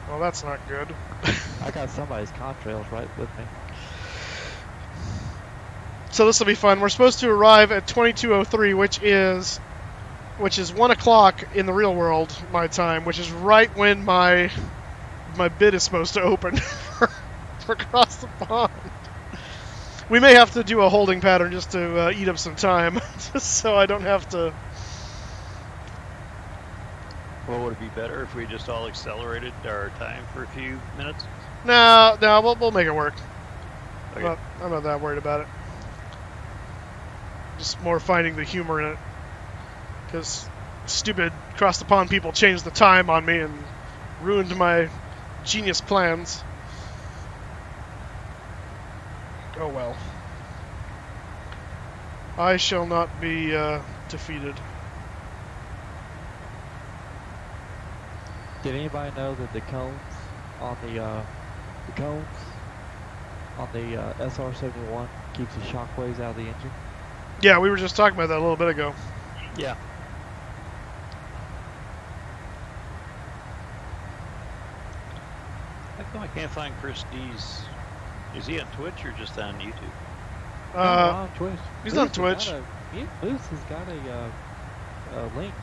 Speaker 1: Well, that's not good.
Speaker 6: I got somebody's contrails right with me.
Speaker 1: So this will be fun. We're supposed to arrive at 22:03, which is 1 o'clock in the real world, my time, which is right when my bid is supposed to open for across the pond. We may have to do a holding pattern just to eat up some time, just so I don't have to.
Speaker 2: Well, would it be better if we just all accelerated our time for a few minutes?
Speaker 1: No, we'll make it work.
Speaker 2: Okay.
Speaker 1: I'm not that worried about it. Just more finding the humor in it. Because stupid cross the pond people changed the time on me and ruined my genius plans. Oh well. I shall not be defeated.
Speaker 6: Did anybody know that the cones on the SR-71 keeps the shockwaves out of the engine?
Speaker 1: Yeah, we were just talking about that a little bit ago.
Speaker 2: Yeah. How come I can't find Chris D's? Is he on Twitch or just on YouTube?
Speaker 6: No, on Twitch.
Speaker 1: He's on Twitch.
Speaker 6: Moose has got a link.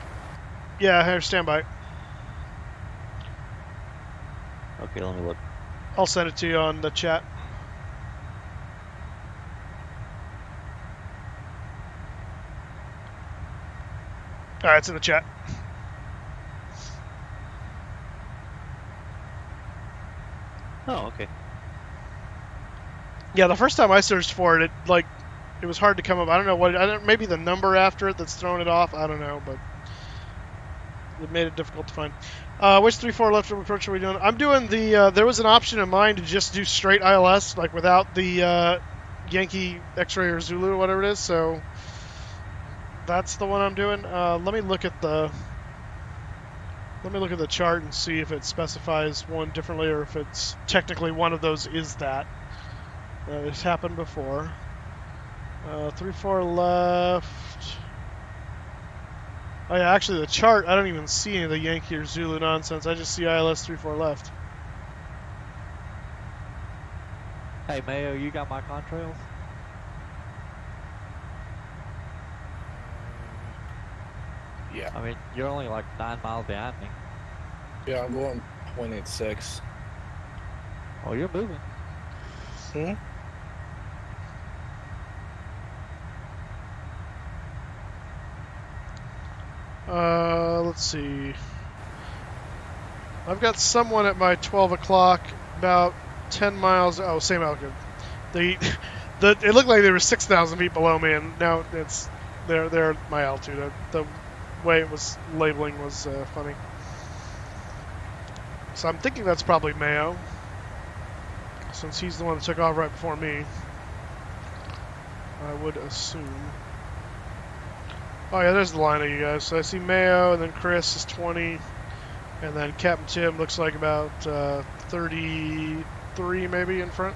Speaker 1: Yeah, here, stand by.
Speaker 2: Okay, let me look.
Speaker 1: I'll send it to you on the chat. Alright, it's in the chat.
Speaker 2: Oh, okay.
Speaker 1: Yeah, the first time I searched for it, it was hard to come up. I don't know maybe the number after it that's throwing it off. I don't know, but it made it difficult to find. Which 3-4 left approach are we doing? I'm doing the. There was an option in mine to just do straight ILS, like without the Yankee X-ray or Zulu or whatever it is. So that's the one I'm doing. Let me look at the chart and see if it specifies one differently or if it's technically one of those is that. It's happened before. 3-4 left. Oh yeah, actually the chart, I don't even see any of the Yankee or Zulu nonsense. I just see ILS 3-4 left.
Speaker 6: Hey Mayo, you got my contrails?
Speaker 4: Yeah.
Speaker 6: I mean, you're only like 9 miles behind me.
Speaker 4: Yeah, I'm going 0.86.
Speaker 6: Oh, you're moving.
Speaker 4: Hmm?
Speaker 1: Let's see. I've got someone at my 12 o'clock, about 10 miles. Oh, same altitude. It looked like there were 6,000 feet below me, and now they're at my altitude. The way it was labeling was funny. So I'm thinking that's probably Mayo, since he's the one that took off right before me. I would assume. Oh yeah, there's the line of you guys. So I see Mayo, and then Chris is 20, and then Captain Tim looks like about 33 maybe in front.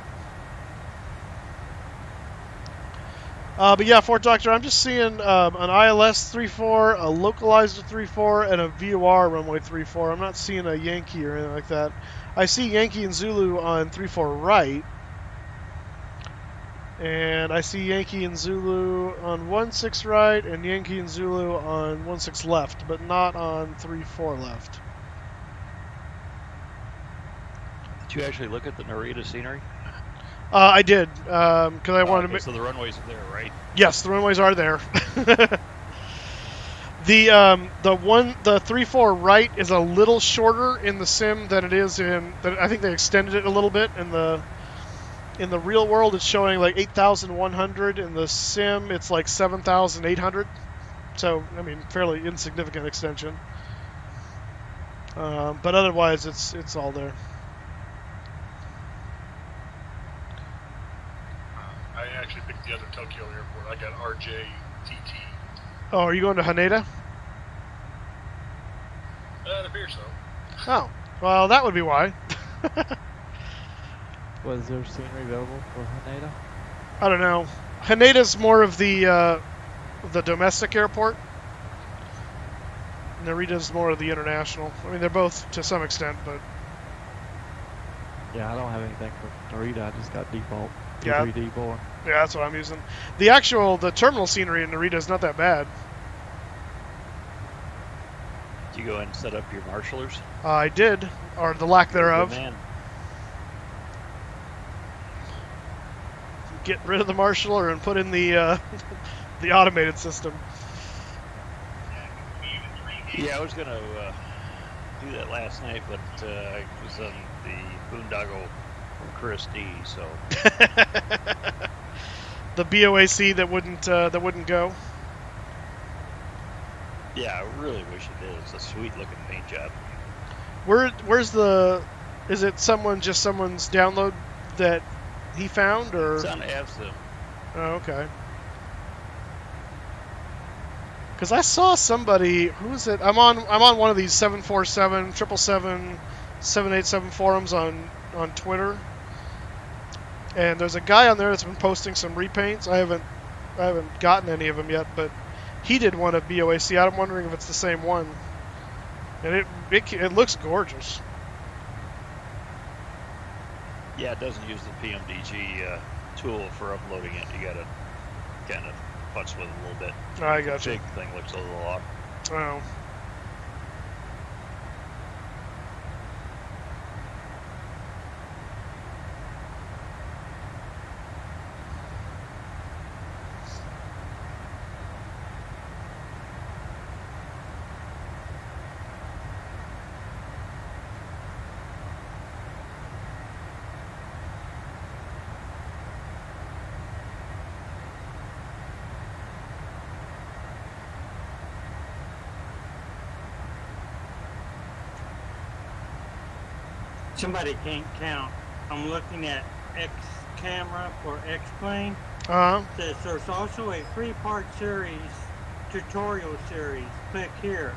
Speaker 1: But yeah, Fort Doctor, I'm just seeing an ILS 34, a localizer 34, and a VOR runway 34. I'm not seeing a Yankee or anything like that. I see Yankee and Zulu on 34 right, and I see Yankee and Zulu on 16 right, and Yankee and Zulu on 16 left, but not on 34 left.
Speaker 2: Did you actually look at the Narita scenery?
Speaker 1: I did, because I wanted to make...
Speaker 2: So the runways are there, right?
Speaker 1: Yes, the runways are there. The 3-4 right is a little shorter in the sim than it is in... I think they extended it a little bit. In the real world, it's showing like 8,100. In the sim, it's like 7,800. So, I mean, fairly insignificant extension. But otherwise, it's all there.
Speaker 5: I actually picked the other Tokyo airport. I got RJTT.
Speaker 1: Oh, are you going to Haneda?
Speaker 5: It appears so.
Speaker 1: Oh, well, that would be why.
Speaker 6: Was there scenery available for Haneda?
Speaker 1: I don't know. Haneda's more of the domestic airport. Narita's more of the international. I mean, they're both to some extent, but...
Speaker 6: Yeah, I don't have anything for Narita. I just got default.
Speaker 1: Yeah.
Speaker 6: D4.
Speaker 1: Yeah, that's what I'm using. The terminal scenery in Narita is not that bad.
Speaker 2: Did you go and set up your marshallers?
Speaker 1: I did, or the lack thereof.
Speaker 2: Good man.
Speaker 1: Get rid of the marshaller and put in the the automated system.
Speaker 2: Yeah, I was gonna do that last night, but I was on the boondoggle from Chris D. So
Speaker 1: the BOAC that wouldn't go.
Speaker 2: Yeah, I really wish it did. It's a sweet looking paint job.
Speaker 1: Where's the? Is it someone's download that he found, or?
Speaker 2: It's on AvSim.
Speaker 1: Oh, okay. Because I saw somebody, who is it? I'm on one of these 747, 777, 787 forums on Twitter, and there's a guy on there that's been posting some repaints. I haven't gotten any of them yet, but he did one of BOAC. I'm wondering if it's the same one, and it looks gorgeous.
Speaker 2: Yeah, it doesn't use the PMDG tool for uploading it. You gotta kind of futz with it a little bit.
Speaker 1: I got
Speaker 2: the
Speaker 1: you.
Speaker 2: big thing looks a little off.
Speaker 1: Oh.
Speaker 9: Somebody can't count. I'm looking at X camera for X plane. Says there's also a 3-part series, tutorial series. Click here.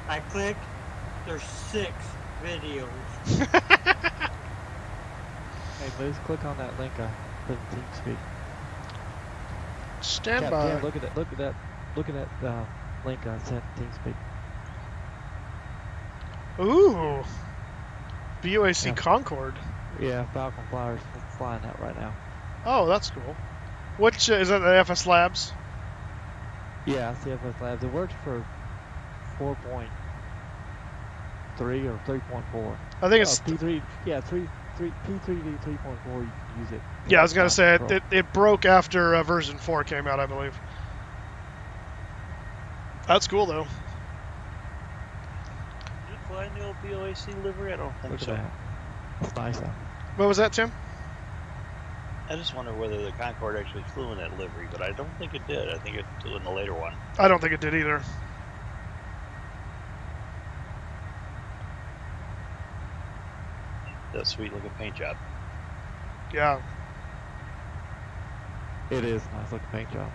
Speaker 9: I click. There's 6 videos.
Speaker 6: Hey, Liz, click on that link I put in TeamSpeak.
Speaker 1: Stand by.
Speaker 6: Yeah, look at that link I sent in TeamSpeak.
Speaker 1: Ooh. BOAC
Speaker 6: Yeah.
Speaker 1: Concorde.
Speaker 6: Yeah, Falcon Flyers flying that right now.
Speaker 1: Oh, that's cool. Which is that the FS Labs?
Speaker 6: Yeah, it's the FS Labs. It works for 4.3 or 3.4.
Speaker 1: I think it's
Speaker 6: P3. Yeah, P3D 3.4. You can use it.
Speaker 1: Yeah, I was gonna say it broke after version 4 came out, I believe. That's cool though.
Speaker 2: Did you fly in the old BOAC livery? I don't think
Speaker 6: Look at
Speaker 2: so.
Speaker 6: that. It's nice though.
Speaker 1: What was that, Tim?
Speaker 2: I just wonder whether the Concorde actually flew in that livery, but I don't think it did. I think it flew in the later one.
Speaker 1: I don't think it did either.
Speaker 2: that sweet looking paint job.
Speaker 1: Yeah.
Speaker 6: It is a nice looking paint job.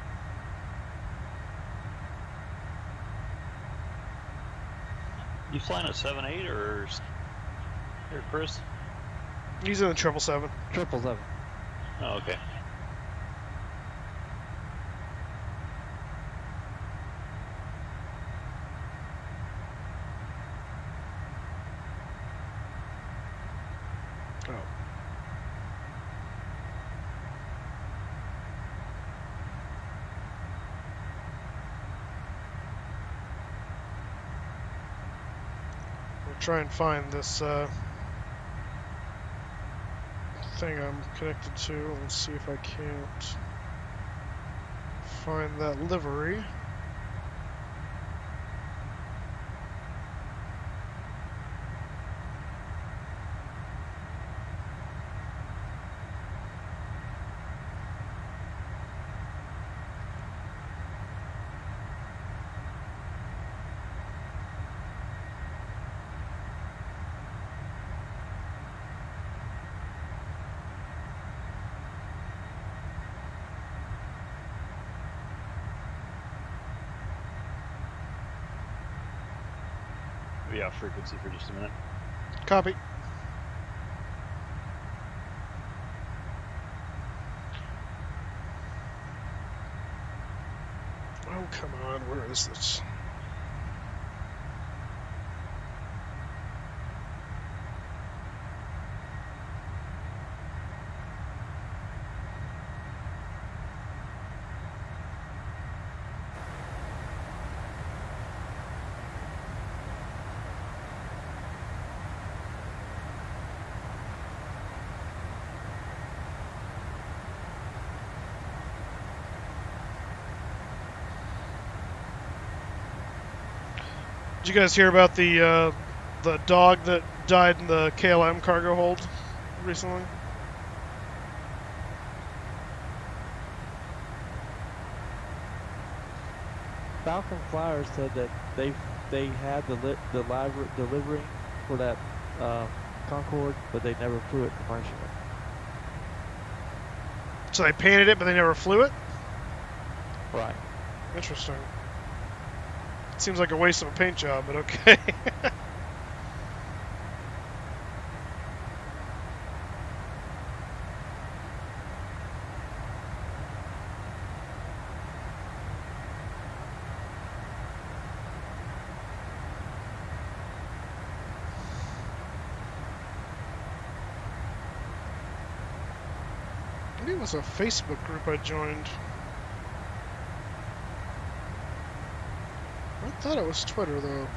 Speaker 2: You flying a 7.8 or Chris?
Speaker 1: He's in the 777.
Speaker 6: 777.
Speaker 2: Oh, okay.
Speaker 1: Try and find this thing I'm connected to. Let's see if I can't find that livery.
Speaker 2: Be off frequency for just a minute.
Speaker 1: Copy. Oh, come on. Where is this? Did you guys hear about the dog that died in the KLM cargo hold recently?
Speaker 6: Falcon Flyers said that they had the delivery for that Concorde, but they never flew it commercially.
Speaker 1: So they painted it, but they never flew it?
Speaker 6: Right.
Speaker 1: Interesting. Seems like a waste of a paint job, but okay. Maybe it was a Facebook group I joined. I thought it was Twitter, though.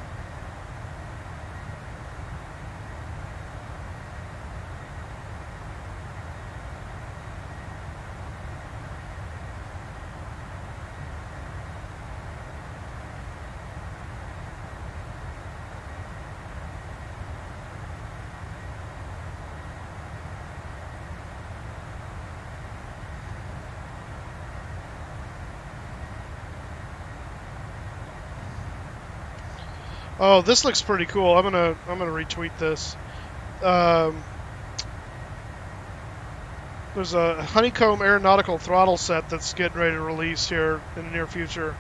Speaker 1: Oh, this looks pretty cool. I'm gonna retweet this. There's a honeycomb aeronautical throttle set that's getting ready to release here in the near future,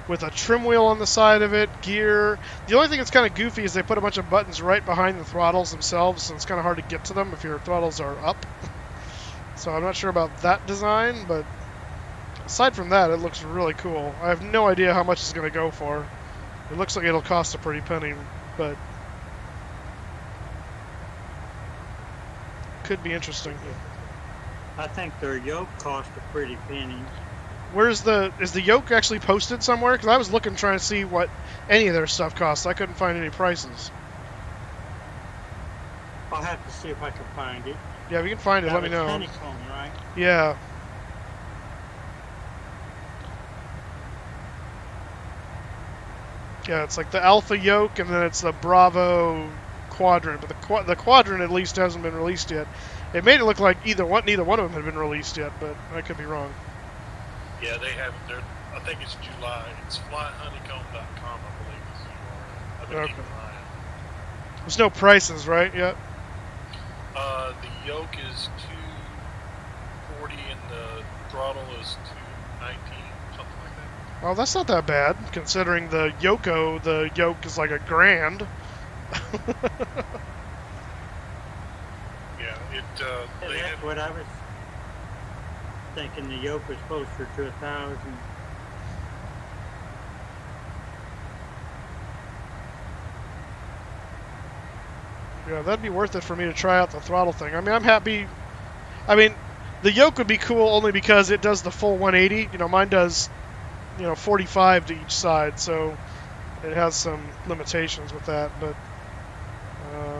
Speaker 1: with a trim wheel on the side of it, gear. The only thing that's kind of goofy is they put a bunch of buttons right behind the throttles themselves, so it's kind of hard to get to them if your throttles are up. So I'm not sure about that design, but aside from that, it looks really cool. I have no idea how much it's going to go for. It looks like it'll cost a pretty penny, but could be interesting.
Speaker 9: I think their yoke cost a pretty penny.
Speaker 1: Is the yoke actually posted somewhere? Because I was looking trying to see what any of their stuff costs. I couldn't find any prices.
Speaker 9: I'll have to see if I can find it.
Speaker 1: Yeah, if you can find it, let me know.
Speaker 9: Honeycomb, right?
Speaker 1: Yeah. Yeah, it's like the Alpha yoke, and then it's the Bravo quadrant. But the quadrant at least hasn't been released yet. It made it look like neither one of them had been released yet, but I could be wrong.
Speaker 5: Yeah, they have. I think it's July. It's flyhoneycomb.com, I believe is the URL. I've been keeping an eye on it.
Speaker 1: There's no prices, right, yet?
Speaker 5: yoke is 240 and the throttle is 219, something like that.
Speaker 1: Well, that's not that bad, considering the yoke is like $1,000.
Speaker 5: Yeah,
Speaker 9: That's what I was thinking. The yoke was closer to 1,000.
Speaker 1: Yeah, that'd be worth it for me to try out the throttle thing. I mean, I'm happy. I mean, the yoke would be cool only because it does the full 180. You know, mine does, 45 to each side, so it has some limitations with that. But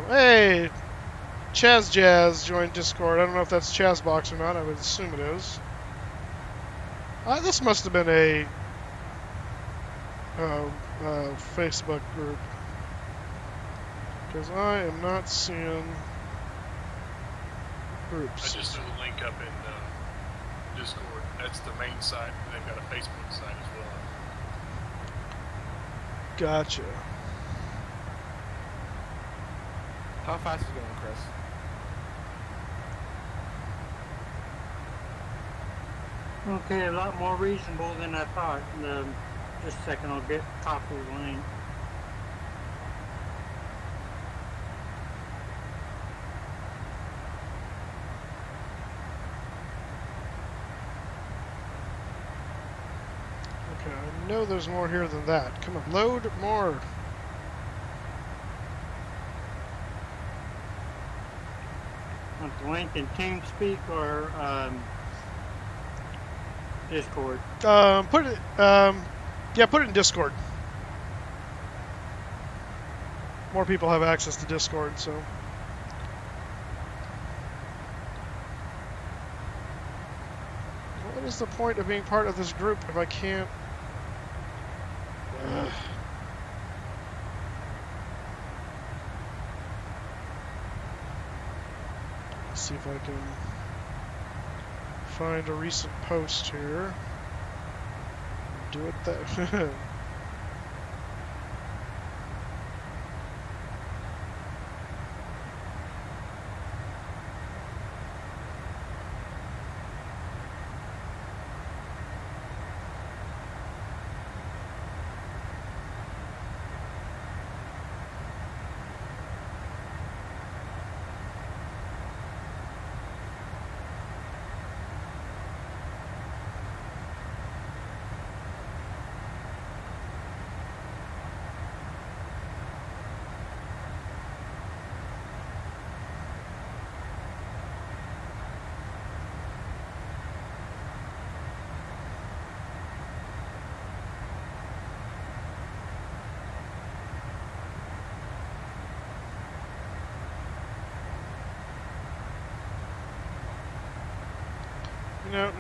Speaker 1: hey, Chaz Jazz joined Discord. I don't know if that's Chazbox or not. I would assume it is. This must have been a Facebook group, because I am not seeing groups.
Speaker 5: I just threw the link up in Discord. That's the main site. They've got a Facebook site as well.
Speaker 1: Gotcha.
Speaker 4: How fast is it going, Chris?
Speaker 9: Okay, a lot more reasonable than I thought. Just a second, I'll get copy of the link.
Speaker 1: Okay, I know there's more here than that. Come on, load more.
Speaker 9: Want the link in TeamSpeak or Discord?
Speaker 1: Put it in Discord. More people have access to Discord, so. What is the point of being part of this group if I can't? Let's see if I can find a recent post here. Do it that.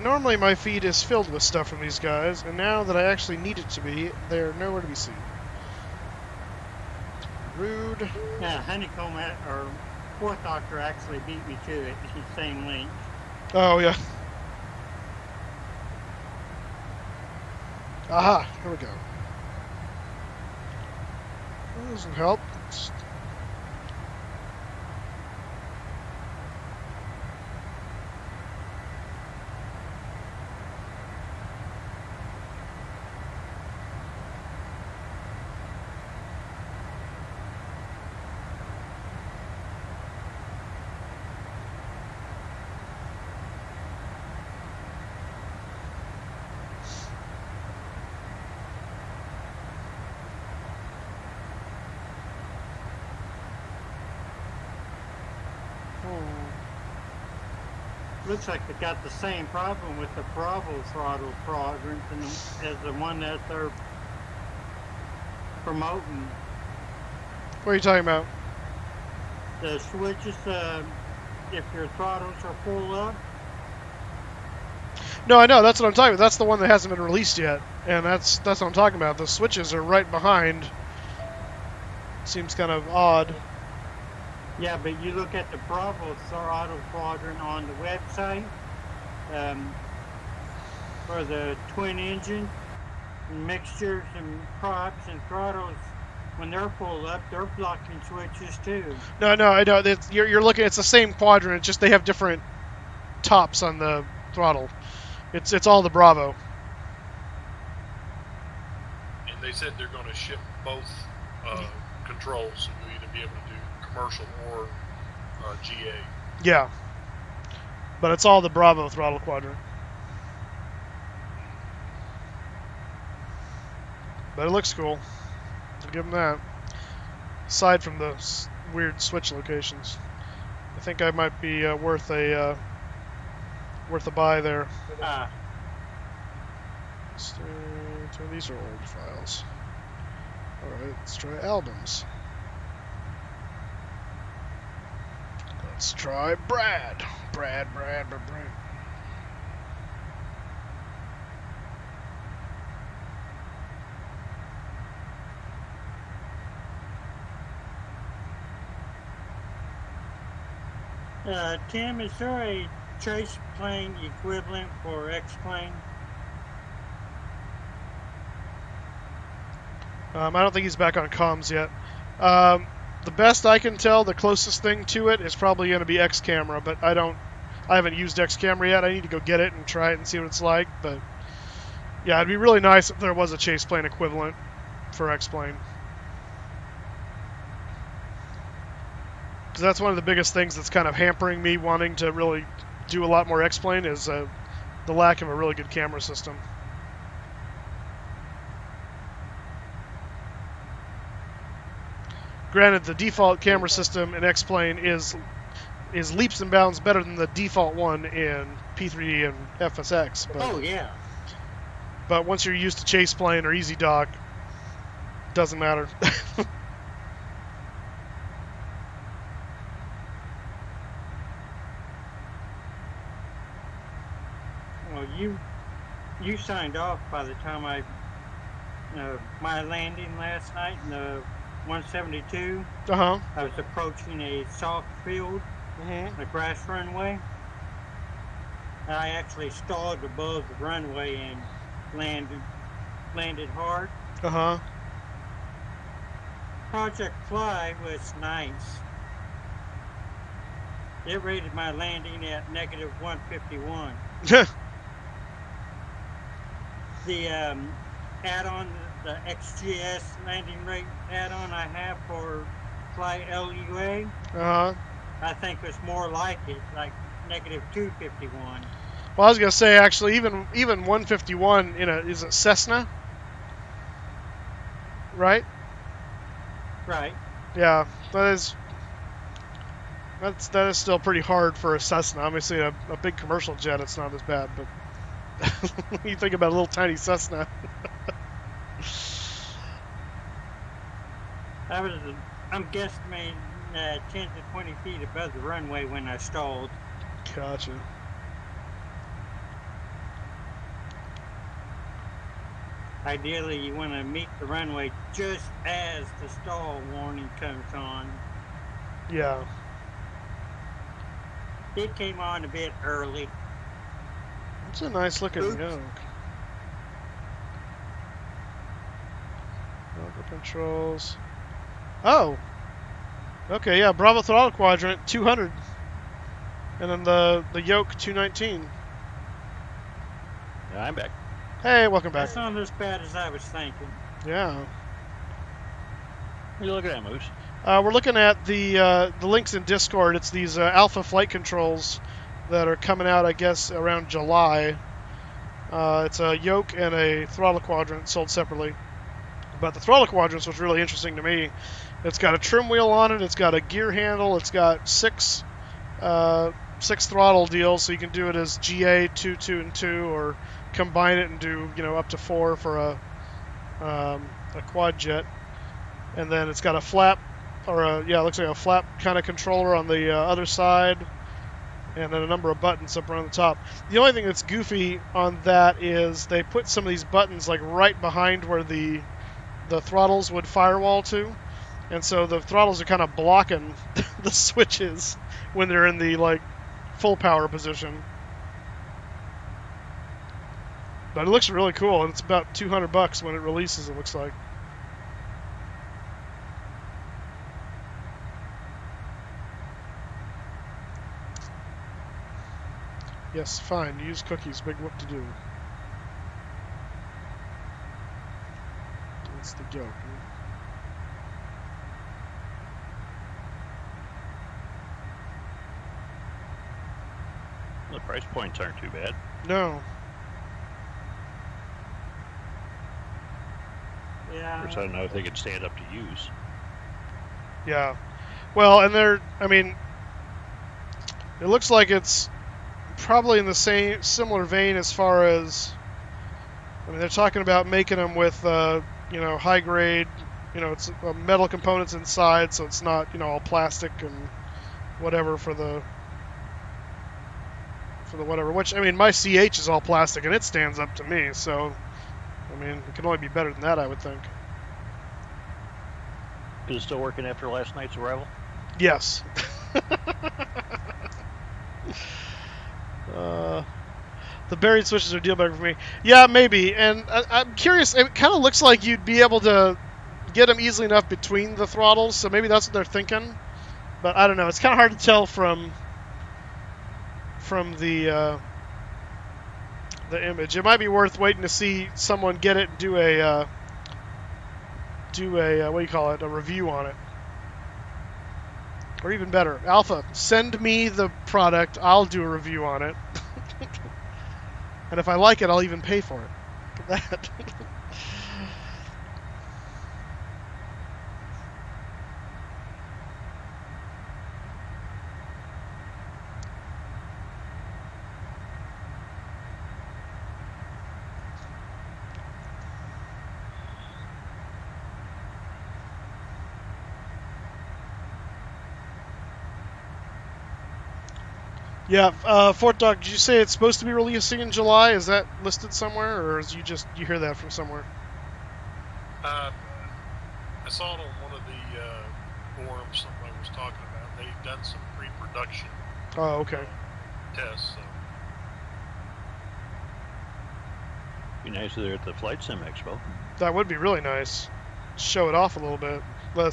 Speaker 1: Normally my feed is filled with stuff from these guys, and now that I actually need it to be, they're nowhere to be seen. Rude.
Speaker 9: Yeah, Honeycomb or Fourth Doctor actually beat me to it. It's the same link.
Speaker 1: Oh, yeah. Aha, here we go. That doesn't help.
Speaker 9: Looks like they got the same problem with the Bravo throttle quadrant as the one that they're promoting.
Speaker 1: What are you talking about?
Speaker 9: The switches, if your throttles are full up.
Speaker 1: No, I know. That's what I'm talking about. That's the one that hasn't been released yet, and that's what I'm talking about. The switches are right behind. Seems kind of odd.
Speaker 9: Yeah, but you look at the Bravo throttle quadrant on the website for the twin engine mixtures and props and throttles. when they're full up, they're blocking switches too.
Speaker 1: No, I know. You're looking. It's the same quadrant. It's just they have different tops on the throttle. It's all the Bravo.
Speaker 5: And they said they're going to ship both controls, so you'll either be able to do commercial or GA.
Speaker 1: Yeah. But it's all the Bravo throttle quadrant. But it looks cool. I'll give them that. Aside from the weird switch locations, I think I might be worth a buy there. So these are old files. All right, let's try albums. Let's try Brad. Brad.
Speaker 9: Tim, is there a chase plane equivalent for X-plane?
Speaker 1: I don't think he's back on comms yet. The best I can tell, the closest thing to it is probably going to be X camera, but I haven't used X camera yet. I need to go get it and try it and see what it's like. But yeah, it'd be really nice if there was a chase plane equivalent for X plane. Because that's one of the biggest things that's kind of hampering me wanting to really do a lot more X plane is the lack of a really good camera system. Granted, the default camera system in X-Plane is leaps and bounds better than the default one in P3D and FSX. But,
Speaker 9: oh, yeah.
Speaker 1: But once you're used to chase plane or easy dock, it doesn't matter.
Speaker 9: Well, you signed off by the time my landing last night in the 172.
Speaker 1: Uh-huh.
Speaker 9: I was approaching a soft field, a grass runway. I actually stalled above the runway and landed hard.
Speaker 1: Uh-huh.
Speaker 9: Project Fly was nice. It rated my landing at -151. The add-on, the XGS landing rate add-on I have for Fly LUA, I think was more like it, like -251.
Speaker 1: Well, I was gonna say actually, even 151 is it Cessna, right?
Speaker 9: Right.
Speaker 1: Yeah, that is still pretty hard for a Cessna. Obviously, a big commercial jet, it's not as bad, but you think about a little tiny Cessna.
Speaker 9: I'm guesstimating 10 to 20 feet above the runway when I stalled.
Speaker 1: Gotcha.
Speaker 9: Ideally, you want to meet the runway just as the stall warning comes on.
Speaker 1: Yeah.
Speaker 9: It came on a bit early.
Speaker 1: It's a nice looking yoke. Rover controls. Oh! Okay, yeah, Bravo throttle quadrant, 200. And then the yoke, 219.
Speaker 2: Yeah, I'm back.
Speaker 1: Hey, welcome back.
Speaker 9: That's not as bad as I was thinking.
Speaker 1: Yeah.
Speaker 2: What are you looking at, Moose?
Speaker 1: We're looking at the links in Discord. It's these alpha flight controls that are coming out, I guess, around July. It's a yoke and a throttle quadrant sold separately. But the throttle quadrant's what's really interesting to me. It's got a trim wheel on it. It's got a gear handle. It's got six throttle deals, so you can do it as GA 2, 2, and 2, or combine it and do up to 4 for a quad jet. And then it's got a flap, or it looks like a flap kind of controller on the other side, and then a number of buttons up around the top. The only thing that's goofy on that is they put some of these buttons like right behind where the throttles would firewall to, and so the throttles are kind of blocking the switches when they're in the full power position. But it looks really cool, and it's about $200 when it releases, it looks like. Yes, fine. Use cookies. Big whoop to do. That's the joke.
Speaker 2: The price points aren't too bad.
Speaker 1: No.
Speaker 9: Yeah.
Speaker 2: Which I don't know if they could stand up to use.
Speaker 1: Yeah. Well, and I mean, it looks like it's probably in the similar vein as far as, I mean, they're talking about making them with, high grade, it's metal components inside, so it's not, all plastic and whatever for the whatever. Which, I mean, my CH is all plastic and it stands up to me, so, I mean, it can only be better than that, I would think.
Speaker 2: Is it still working after last night's arrival?
Speaker 1: Yes. The buried switches are a deal breaker for me. Yeah, maybe. And I'm curious. It kind of looks like you'd be able to get them easily enough between the throttles, so maybe that's what they're thinking. But I don't know. It's kind of hard to tell from the image. It might be worth waiting to see someone get it and do a what do you call it? A review on it. Or even better, Alpha, send me the product. I'll do a review on it. And if I like it, I'll even pay for it. Look at that. Yeah, Fort Doc, did you say it's supposed to be releasing in July? Is that listed somewhere, or is you hear that from somewhere?
Speaker 5: I saw it on one of the forums somebody was talking about. They've done some pre-production
Speaker 1: okay.
Speaker 5: Tests. So.
Speaker 2: Be nice if they're at the Flight Sim Expo.
Speaker 1: That would be really nice. Show it off a little bit. Let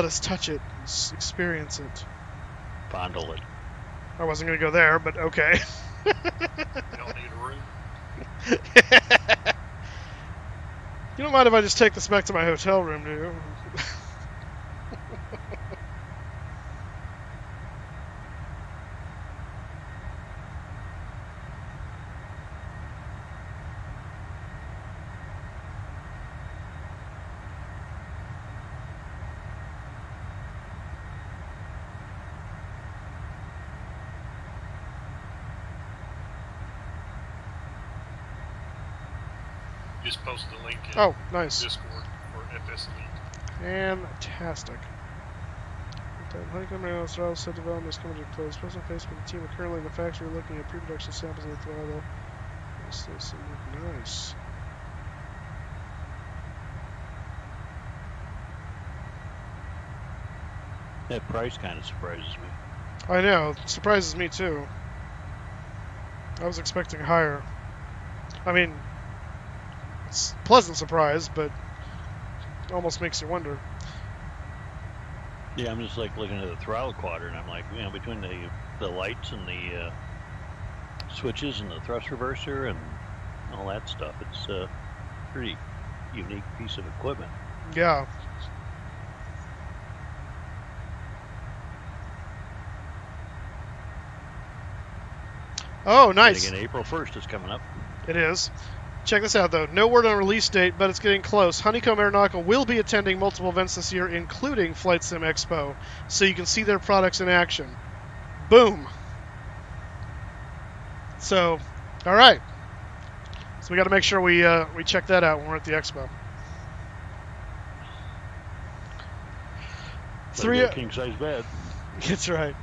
Speaker 1: us touch it, experience it.
Speaker 2: Fondle it.
Speaker 1: I wasn't going to go there, but okay.
Speaker 5: You don't need a room.
Speaker 1: You don't mind if I just take this back to my hotel room, do you?
Speaker 5: Just post the link in
Speaker 1: nice.
Speaker 5: Discord for FS Elite.
Speaker 1: Fantastic. Honeycomb and throttle set development is coming to a close. Present Facebook, the team are currently in the factory looking at pre-production samples of the throttle. This does look nice.
Speaker 2: That price kind of surprises me.
Speaker 1: I know, it surprises me too. I was expecting higher. I mean, it's a pleasant surprise, but it almost makes you wonder.
Speaker 2: Yeah, I'm just like looking at the throttle quadrant. I'm like, between the lights and the switches and the thrust reverser and all that stuff, it's a pretty unique piece of equipment.
Speaker 1: Yeah. Oh, nice.
Speaker 2: And again, April 1st is coming up.
Speaker 1: It is. Check this out, though. No word on release date, but it's getting close. Honeycomb Aeronautica will be attending multiple events this year, including Flight Sim Expo, so you can see their products in action. Boom. So, all right. So we got to make sure we check that out when we're at the expo.
Speaker 2: King size bed.
Speaker 1: That's right.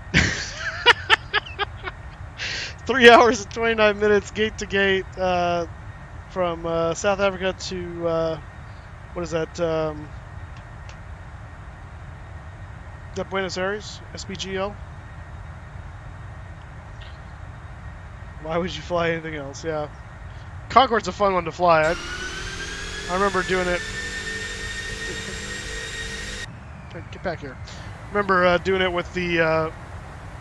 Speaker 1: 3 hours and 29 minutes, gate to gate, from South Africa to what is that? That Buenos Aires, SBGL. Why would you fly anything else? Yeah, Concorde's a fun one to fly. I remember doing it. Get back here. Remember doing it with the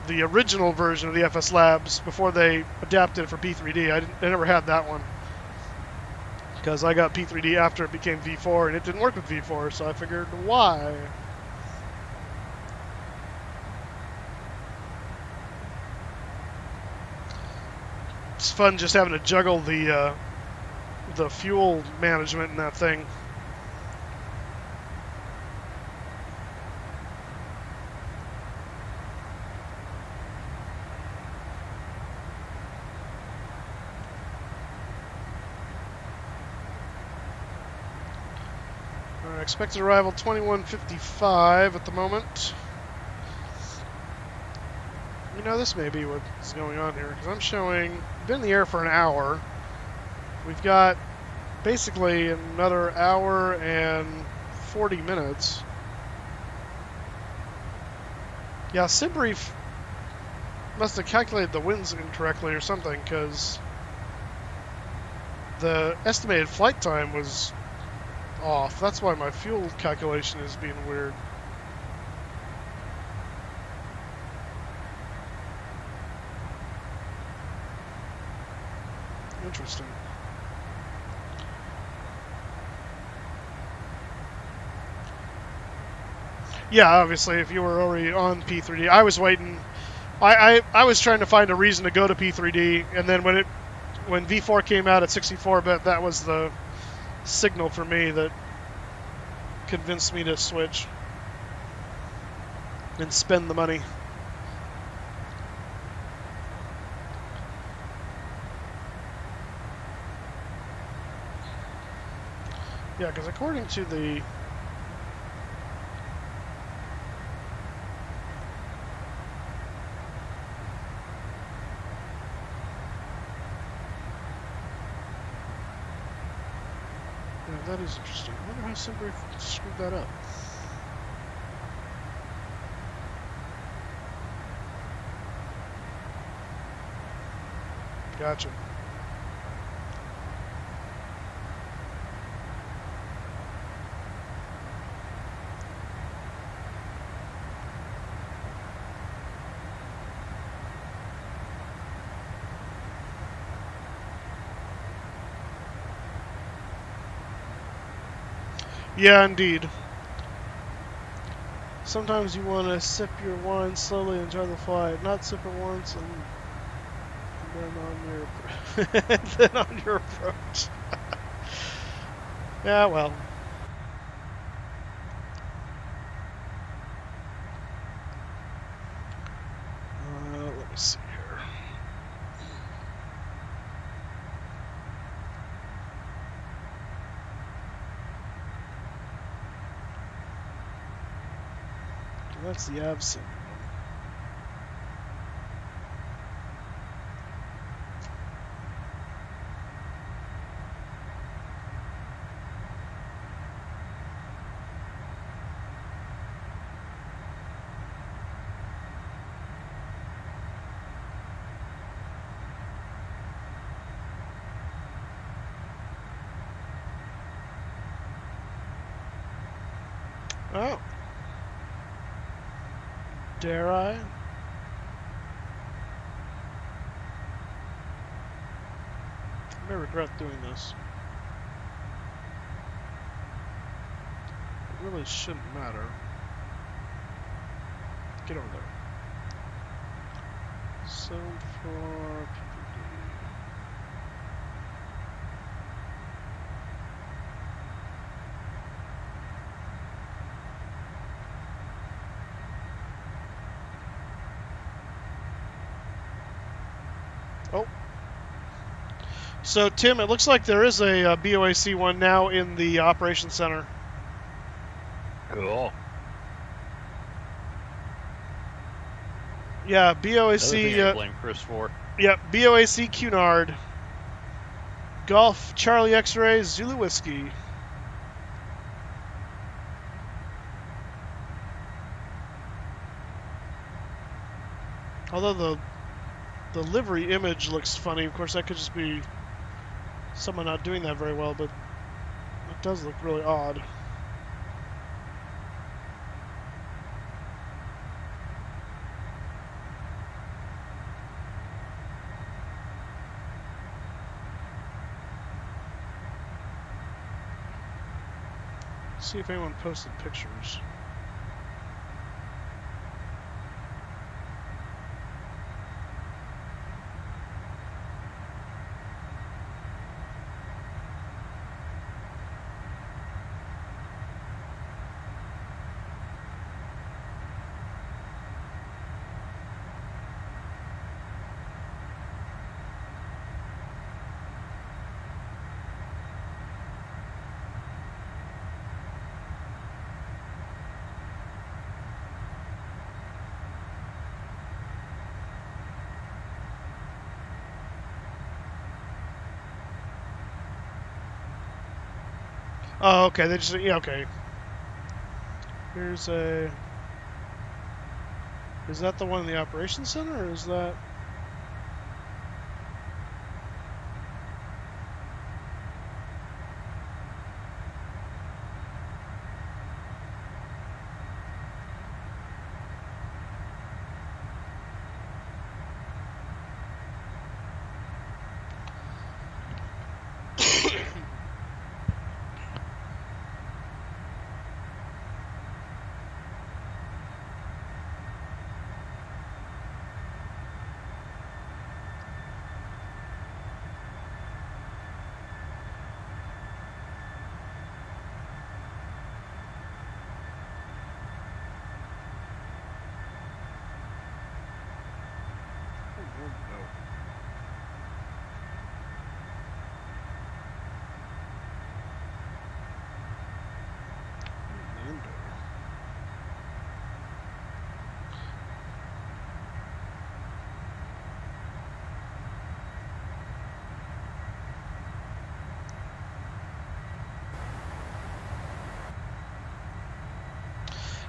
Speaker 1: the original version of the FS Labs before they adapted it for P3D. I never had that one because I got P3D after it became V4, and it didn't work with V4, so I figured, why? It's fun just having to juggle the fuel management in that thing. Expected arrival 21:55 at the moment. You know, this may be what's going on here, because I'm showing, we've been in the air for an hour. We've got basically another hour and 40 minutes. Yeah, SimBrief must have calculated the winds incorrectly or something, because the estimated flight time was off. That's why my fuel calculation is being weird. Interesting. Yeah, obviously, if you were already on P3D, I was waiting. I was trying to find a reason to go to P3D, and then when V4 came out at 64-bit, that was the signal for me that convinced me to switch and spend the money. Yeah, because according to the that is interesting. I wonder how SimBrief screwed that up. Gotcha. Yeah, indeed. Sometimes you want to sip your wine slowly and enjoy the flight, not sip it once and then on your approach. Yeah, well. Let me see here. That's the absent. Oh. Dare I? I may regret doing this. It really shouldn't matter. Get over there. So for oh. So, Tim, it looks like there is a BOAC one now in the operations center.
Speaker 2: Cool.
Speaker 1: Yeah, BOAC.
Speaker 2: Blame Chris for.
Speaker 1: Yeah, BOAC Cunard. Golf Charlie X-Ray Zulu Whiskey. Although the livery image looks funny, of course that could just be someone not doing that very well, but it does look really odd. See if anyone posted pictures. Oh, okay. They just, yeah, okay. Here's a. Is that the one in the operations center, or is that?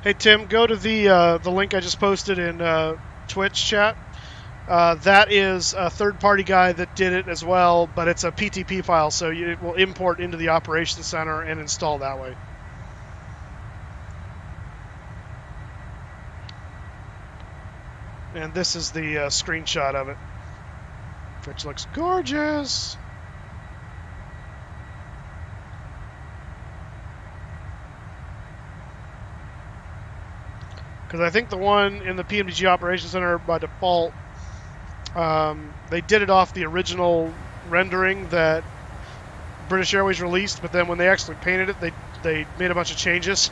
Speaker 1: Hey Tim, go to the link I just posted in Twitch chat. That is a third-party guy that did it as well, but it's a PTP file, so it will import into the operations center and install that way. And this is the screenshot of it, which looks gorgeous. Because I think the one in the PMDG Operations Center, by default, they did it off the original rendering that British Airways released, but then when they actually painted it, they made a bunch of changes.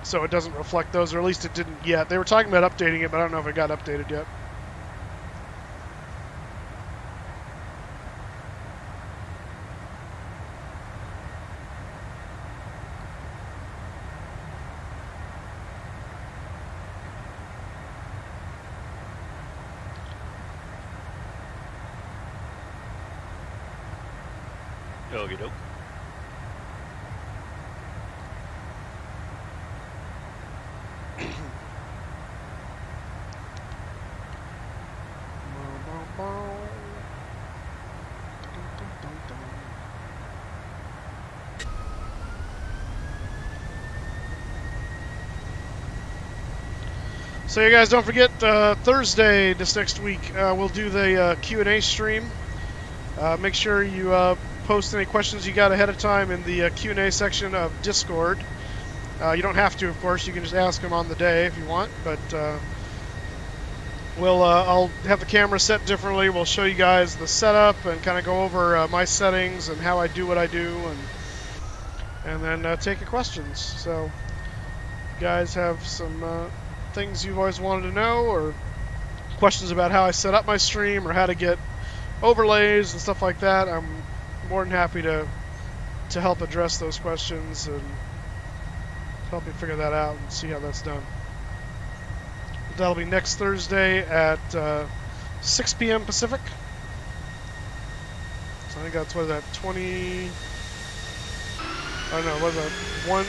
Speaker 1: So it doesn't reflect those, or at least it didn't yet. They were talking about updating it, but I don't know if it got updated yet.
Speaker 2: Okie doke.
Speaker 1: So you guys don't forget, Thursday this next week, we'll do the Q&A stream. Make sure you post any questions you got ahead of time in the Q&A section of Discord. You don't have to, of course. You can just ask them on the day if you want. But I'll have the camera set differently. We'll show you guys the setup and kind of go over my settings and how I do what I do, and then take your questions. So if you guys have some things you've always wanted to know, or questions about how I set up my stream, or how to get overlays and stuff like that, I'm more than happy to help address those questions and help you figure that out and see how that's done. That'll be next Thursday at 6 p.m. Pacific. So I think that's, what is that, 20... I don't know, what is that, 1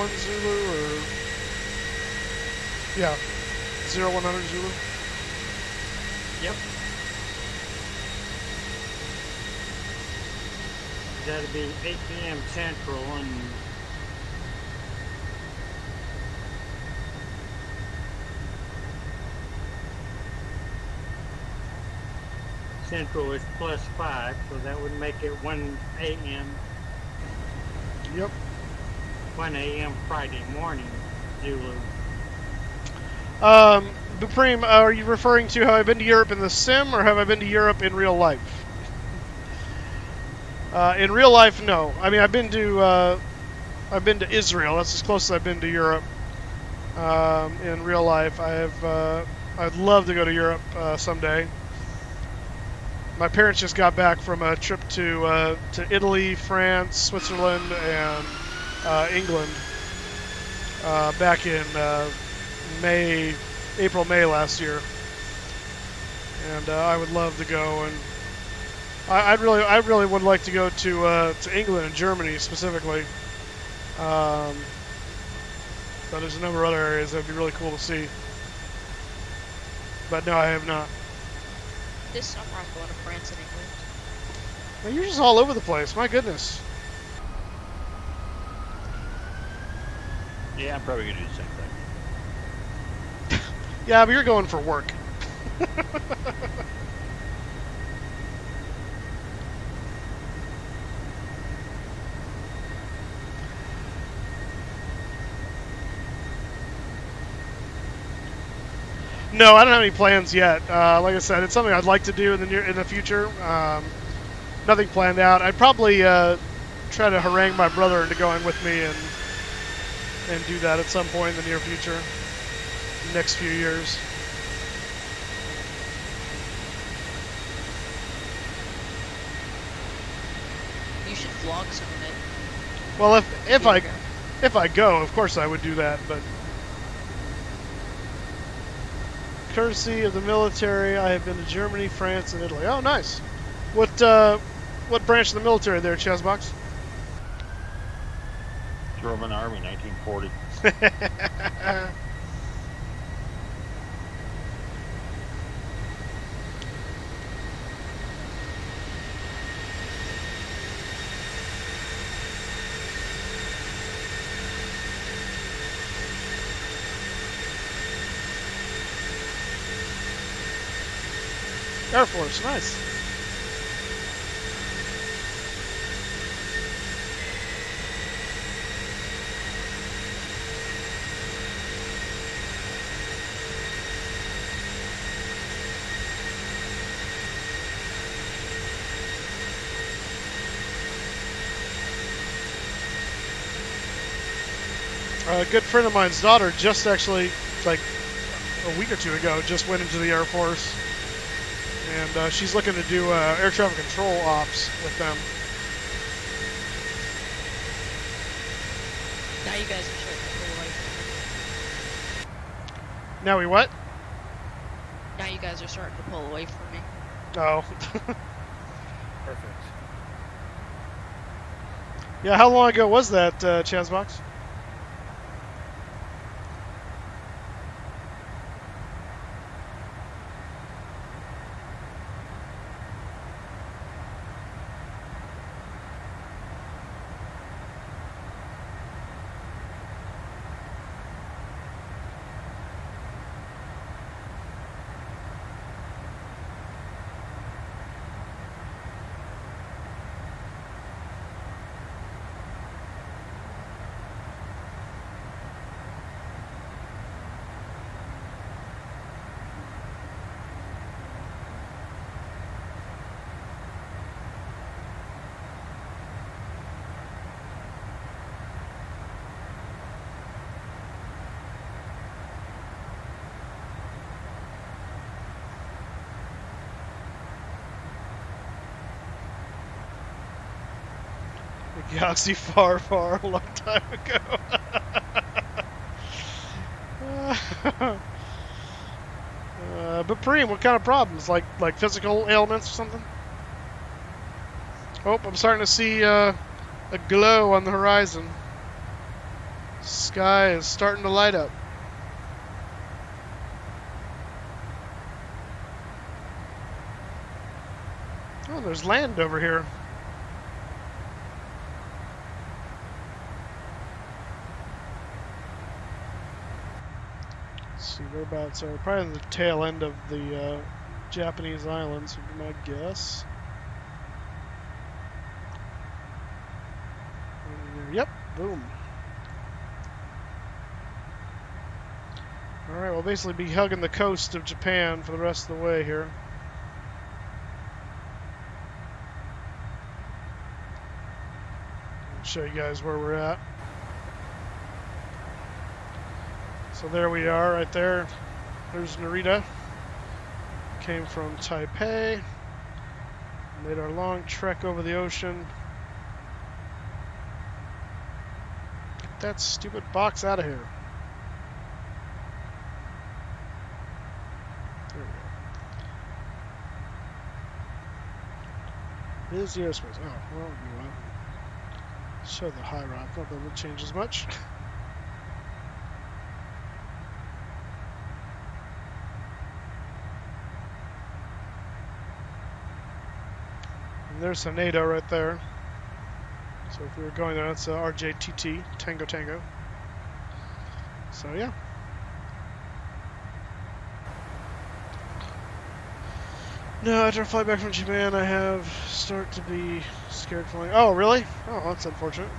Speaker 1: Zulu, or... Yeah, 0100 Zulu.
Speaker 9: Yep. That'll be 8 p.m. Central and Central is +5, so that would make it 1 a.m.
Speaker 1: Yep.
Speaker 9: 1 a.m. Friday morning, Zulu.
Speaker 1: Supreme, are you referring to have I been to Europe in the sim, or have I been to Europe in real life? In real life, no. I mean, I've been to Israel. That's as close as I've been to Europe. In real life, I'd love to go to Europe someday. My parents just got back from a trip to Italy, France, Switzerland, and England back in April, May last year, and I would love to go. And I really would like to go to England and Germany specifically. But there's a number of other areas that'd be really cool to see. But no, I have not.
Speaker 3: This summer I'm going to France and England.
Speaker 1: Well, you're just all over the place. My goodness.
Speaker 2: Yeah, I'm probably going to do the same thing.
Speaker 1: Yeah, but you're going for work. No, I don't have any plans yet. Like I said, it's something I'd like to do in the future. Nothing planned out. I'd probably try to harangue my brother into going with me and do that at some point in the near future, the next few years.
Speaker 3: You should vlog some of it.
Speaker 1: Well, if I go, of course I would do that, but. Courtesy of the military, I have been to Germany, France, and Italy. Oh, nice. What branch of the military there, Chessbox?
Speaker 2: German Army, 1940.
Speaker 1: Air Force, nice. A good friend of mine's daughter just actually, like a week or two ago, just went into the Air Force. And she's looking to do air traffic control ops with them.
Speaker 3: Now you guys are starting to pull away from me.
Speaker 1: Now we what?
Speaker 3: Now you guys are starting to pull away from me.
Speaker 1: Oh.
Speaker 4: Perfect.
Speaker 1: Yeah, how long ago was that, Chazbox? Galaxy far, far, a long time ago. But Preem, what kind of problems? Like physical ailments or something? Oh, I'm starting to see a glow on the horizon. Sky is starting to light up. Oh, there's land over here. See, whereabouts are probably on the tail end of the Japanese islands, would be my guess. Yep, boom. Alright, we'll basically be hugging the coast of Japan for the rest of the way here. I'll show you guys where we're at. So there we are, right there. There's Narita. Came from Taipei. Made our long trek over the ocean. Get that stupid box out of here. There we go. Busy airspace. Oh, well, you know what? Show the high rock. Not that it changes much. And there's Haneda right there. So if we were going there, that's RJTT, Tango Tango. So yeah. No, after I fly back from Japan, I have start to be scared flying. Oh, really? Oh, that's unfortunate.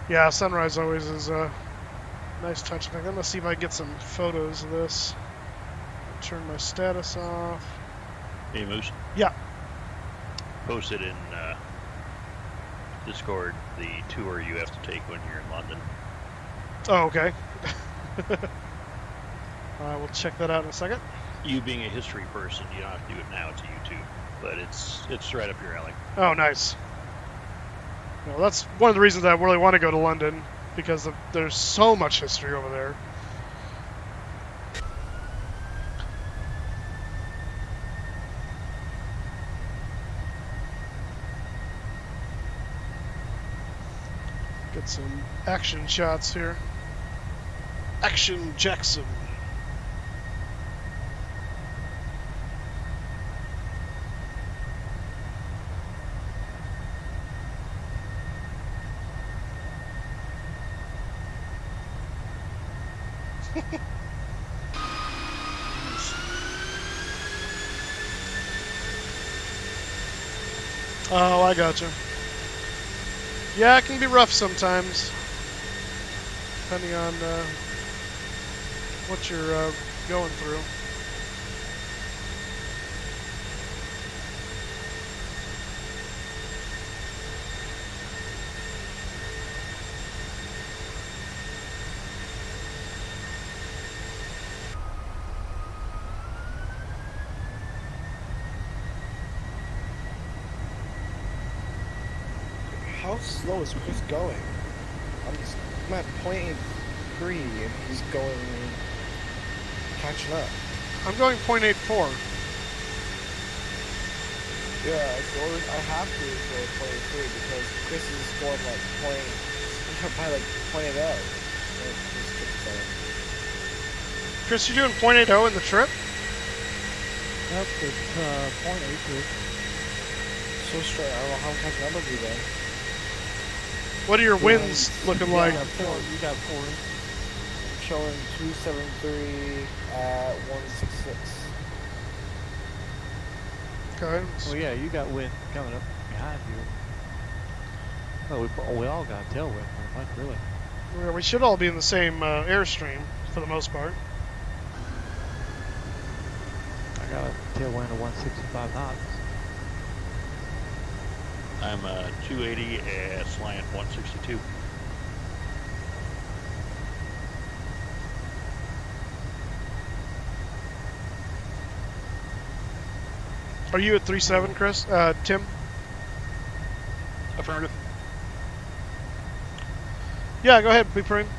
Speaker 1: Yeah, sunrise always is a nice touch. I'm gonna see if I can get some photos of this. Turn my status off.
Speaker 2: Hey, Moose.
Speaker 1: Yeah.
Speaker 2: Posted in Discord the tour you have to take when you're in London.
Speaker 1: Oh, okay. We'll check that out in a second.
Speaker 2: You being a history person, you don't have to do it now to YouTube, but it's right up your alley.
Speaker 1: Oh, nice. Well, that's one of the reasons I really want to go to London, because there's so much history over there. Get some action shots here. Action Jackson. Oh, I gotcha. Yeah, it can be rough sometimes, depending on what you're going through.
Speaker 10: How slow is Chris going? I'm at 0.83 and he's going, catching up.
Speaker 1: I'm going 0.84.
Speaker 10: Yeah, I have to go 0.83 because Chris is going like probably like 0.80.
Speaker 1: Chris, you doing 0.80 in the trip?
Speaker 6: Yep, it's 0.82.
Speaker 10: So straight. I don't know how I'm catching up with you then.
Speaker 1: What are your winds looking like?
Speaker 6: You got 4.
Speaker 10: I'm showing 273 at 166.
Speaker 1: Okay.
Speaker 6: Well, yeah, you got wind coming up behind you. Oh, we all got tailwind, pretty much, really.
Speaker 1: Yeah, we should all be in the same airstream for the most part.
Speaker 6: I got a tailwind of 165 knots.
Speaker 2: I'm 280 at slant 162.
Speaker 1: Are you at 3.7, Chris? Tim?
Speaker 2: Affirmative.
Speaker 1: Yeah, go ahead, Blueprint.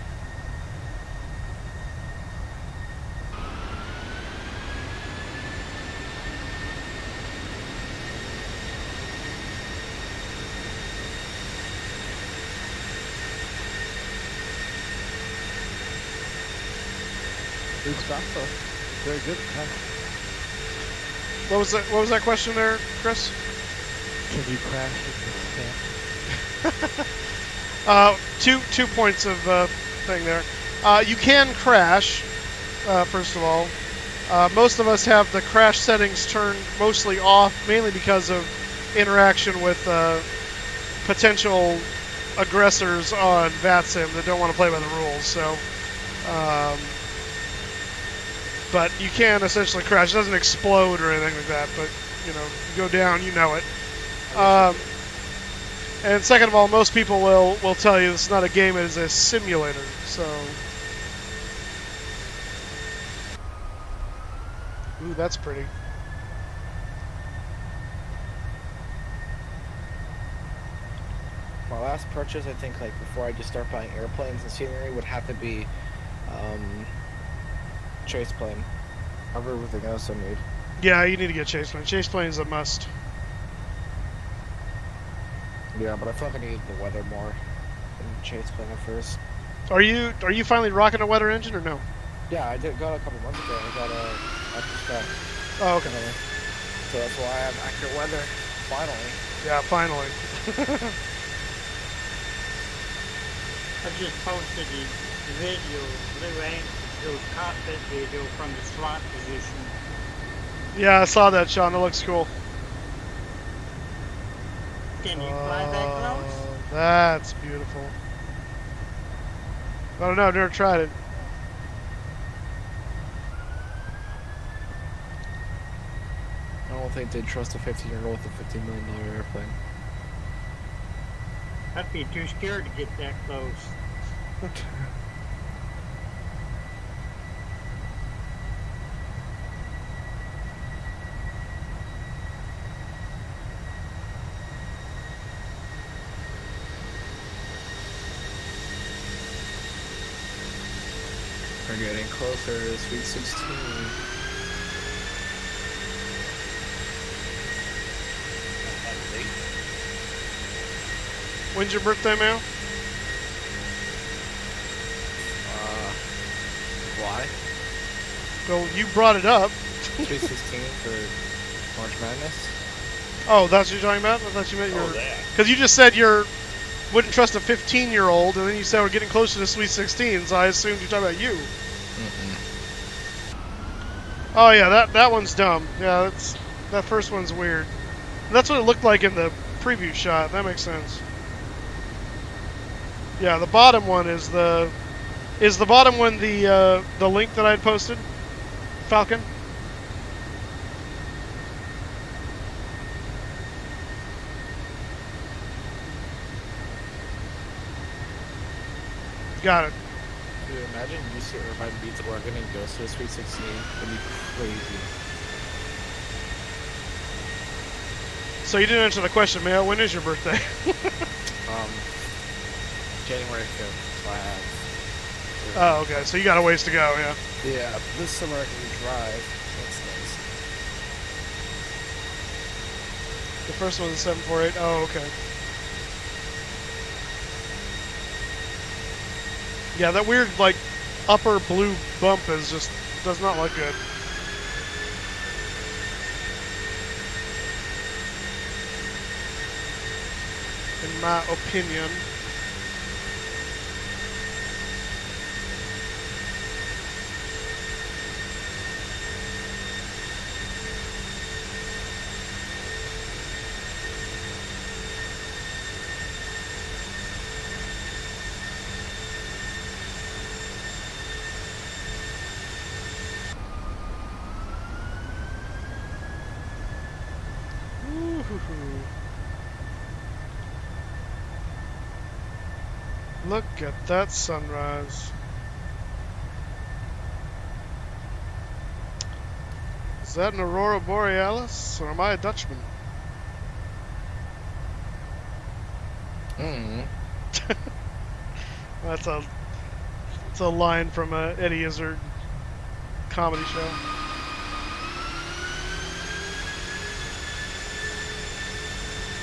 Speaker 6: Moosestaffa, very good.
Speaker 1: What was that question there, Chris?
Speaker 6: Can you crash in this
Speaker 1: 2 points of thing there. You can crash, first of all. Most of us have the crash settings turned mostly off, mainly because of interaction with potential aggressors on VATSIM that don't want to play by the rules. So, but you can essentially crash. It doesn't explode or anything like that, but you know, you go down, you know it. And second of all, most people will tell you this is not a game; it is a simulator. So, ooh, that's pretty.
Speaker 10: My last purchase, I think, like before I just start buying airplanes and scenery, would have to be chase plane. Of everything else I need.
Speaker 1: Yeah, you need to get chase plane. Chase plane is a must.
Speaker 10: Yeah, but I feel like I need the weather more than chase plane at first.
Speaker 1: Are you finally rocking a weather engine or no?
Speaker 10: Yeah, I got a couple months ago. I got a spec.
Speaker 1: Oh, okay.
Speaker 10: So that's why I have accurate weather. Finally.
Speaker 1: Yeah, finally.
Speaker 9: I just posted the video, Blue Angel's cockpit video from the slot position.
Speaker 1: Yeah, I saw that, Sean. It looks cool.
Speaker 9: Can you fly that close?
Speaker 1: That's beautiful. I don't know. I've never tried it.
Speaker 10: I don't think they'd trust a 15-year-old with a $15 million airplane.
Speaker 9: I'd be too scared to get that close.
Speaker 10: We're getting closer to Sweet 16.
Speaker 1: When's your birthday, Mal?
Speaker 10: Why?
Speaker 1: Well, you brought it up.
Speaker 10: Sweet 16 for March Madness.
Speaker 1: Oh, that's what you're talking about? I thought you meant your...
Speaker 2: that.
Speaker 1: Because you just said you wouldn't trust a 15-year-old, and then you said we're getting closer to Sweet 16, so I assumed you're talking about you. Oh, yeah, that one's dumb. Yeah, that first one's weird. That's what it looked like in the preview shot. That makes sense. Yeah, the bottom one is the... Is the bottom one the link that I had posted? Falcon? Got it.
Speaker 10: Dude, imagine UC Irvine beats Oregon and goes to a Sweet 16. It'd be crazy.
Speaker 1: So you didn't answer the question, Mayo. When is your birthday?
Speaker 10: January 5th. So I have...
Speaker 1: Oh, okay. So you got a ways to go, yeah.
Speaker 10: Yeah, this summer I can drive. That's nice.
Speaker 1: The first one's a 748. Oh, okay. Yeah, that weird, like, upper blue bump is just, does not look good. In my opinion. Look at that sunrise. Is that an Aurora Borealis, or am I a Dutchman? That's a line from a Eddie Izzard comedy show.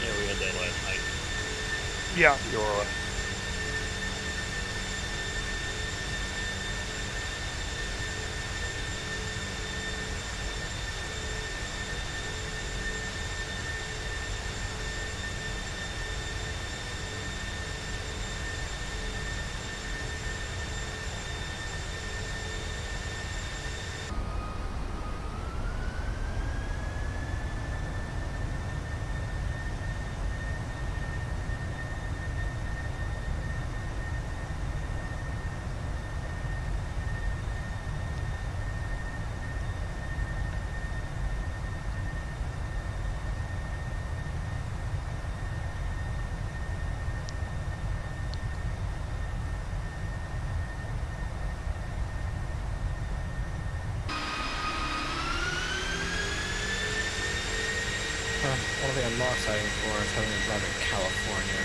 Speaker 2: Yeah, we had that last night.
Speaker 1: Yeah.
Speaker 2: The Aurora.
Speaker 4: only thing I'm not excited for is having to drive in California.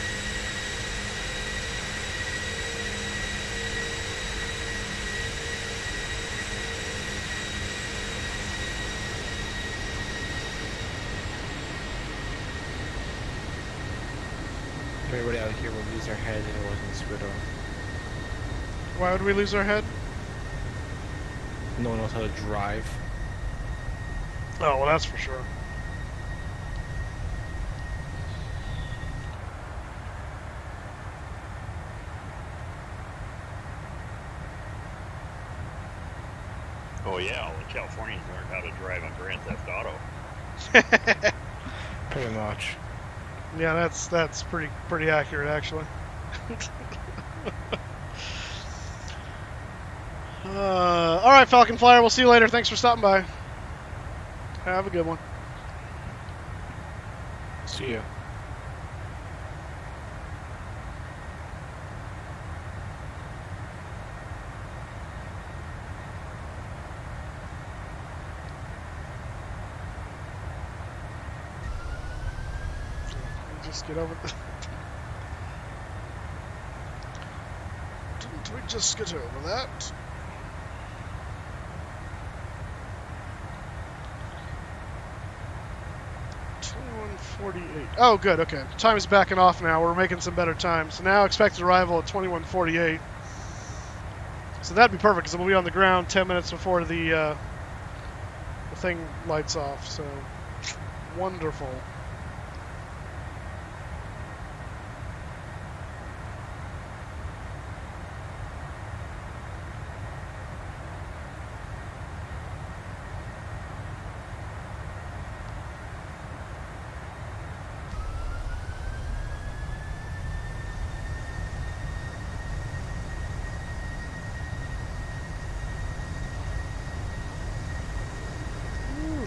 Speaker 4: Everybody out here would lose their head if it wasn't Squiddo.
Speaker 1: Why would we lose our head?
Speaker 4: No one knows how to drive.
Speaker 1: Oh, well, that's for sure.
Speaker 2: Oh yeah, all the Californians learned how to drive on Grand Theft Auto.
Speaker 4: Pretty much.
Speaker 1: Yeah, that's pretty accurate, actually. All right, Falcon Flyer. We'll see you later. Thanks for stopping by. Have a good one.
Speaker 4: See ya.
Speaker 1: Just get over. Didn't we just get over that? Oh, good. Okay, time is backing off now. We're making some better time. So now expected arrival at 21:48. So that'd be perfect because we'll be on the ground 10 minutes before the thing lights off. So wonderful.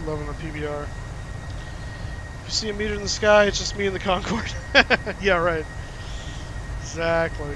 Speaker 1: Loving the PBR. If you see a meter in the sky, it's just me in the Concorde. Yeah, right. Exactly.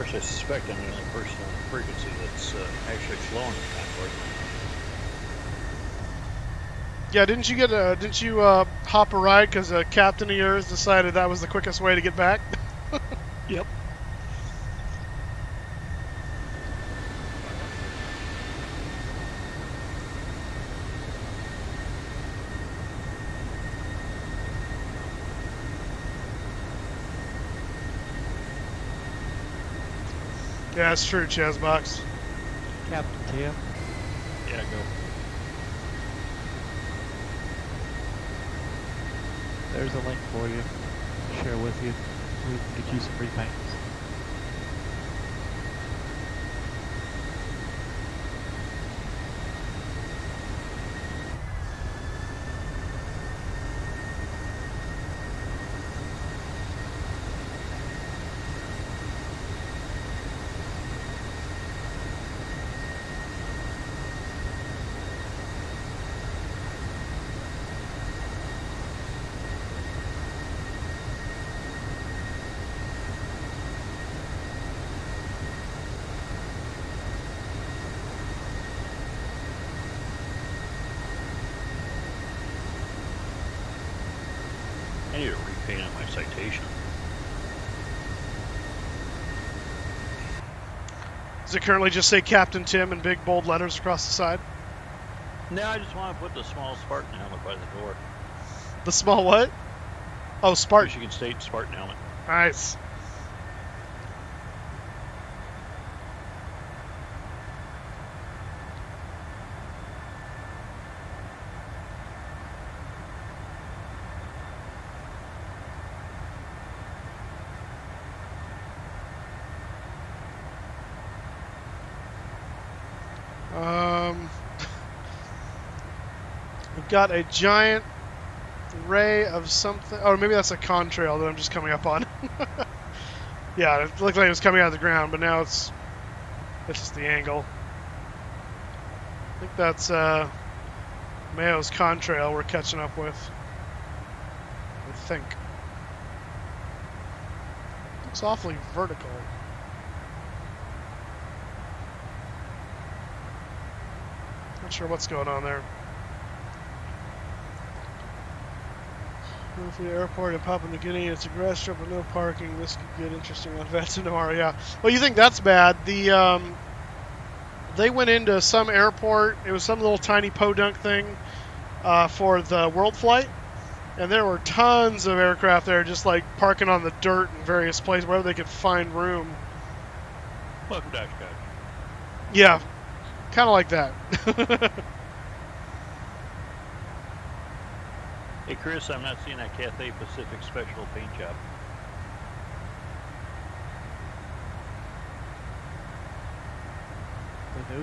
Speaker 2: I suspect I'm the only person on the frequency that's actually flown in Concorde.
Speaker 1: Yeah, didn't you hop a ride because a captain of yours decided that was the quickest way to get back?
Speaker 2: Yep.
Speaker 1: Yeah, that's true, Chazbox.
Speaker 6: Captain Tim.
Speaker 2: Yeah, go.
Speaker 6: There's a link for you. Share with you. We can get you some repaints.
Speaker 2: I need to repaint on my citation.
Speaker 1: Does it currently just say Captain Tim in big bold letters across the side?
Speaker 2: No, I just want to put the small Spartan helmet by the door.
Speaker 1: The small what? Oh, Spartan.
Speaker 2: Michigan State Spartan helmet.
Speaker 1: Nice. We've got a giant ray of something. Oh, maybe that's a contrail that I'm just coming up on. Yeah, it looked like it was coming out of the ground, but now it's just the angle. think that's Mayo's contrail we're catching up with. I think. Looks awfully vertical. Not sure what's going on there. If the airport in Papua New Guinea, it's a grass strip with no parking. This could get interesting on Vats tomorrow. Yeah. Well, you think that's bad? The they went into some airport. It was some little tiny podunk thing for the World Flight, and there were tons of aircraft there, just like parking on the dirt in various places wherever they could find room.
Speaker 2: Welcome to Oshkosh.
Speaker 1: Yeah, kind of like that.
Speaker 2: Hey Chris, I'm not seeing that Cathay Pacific Special paint job. The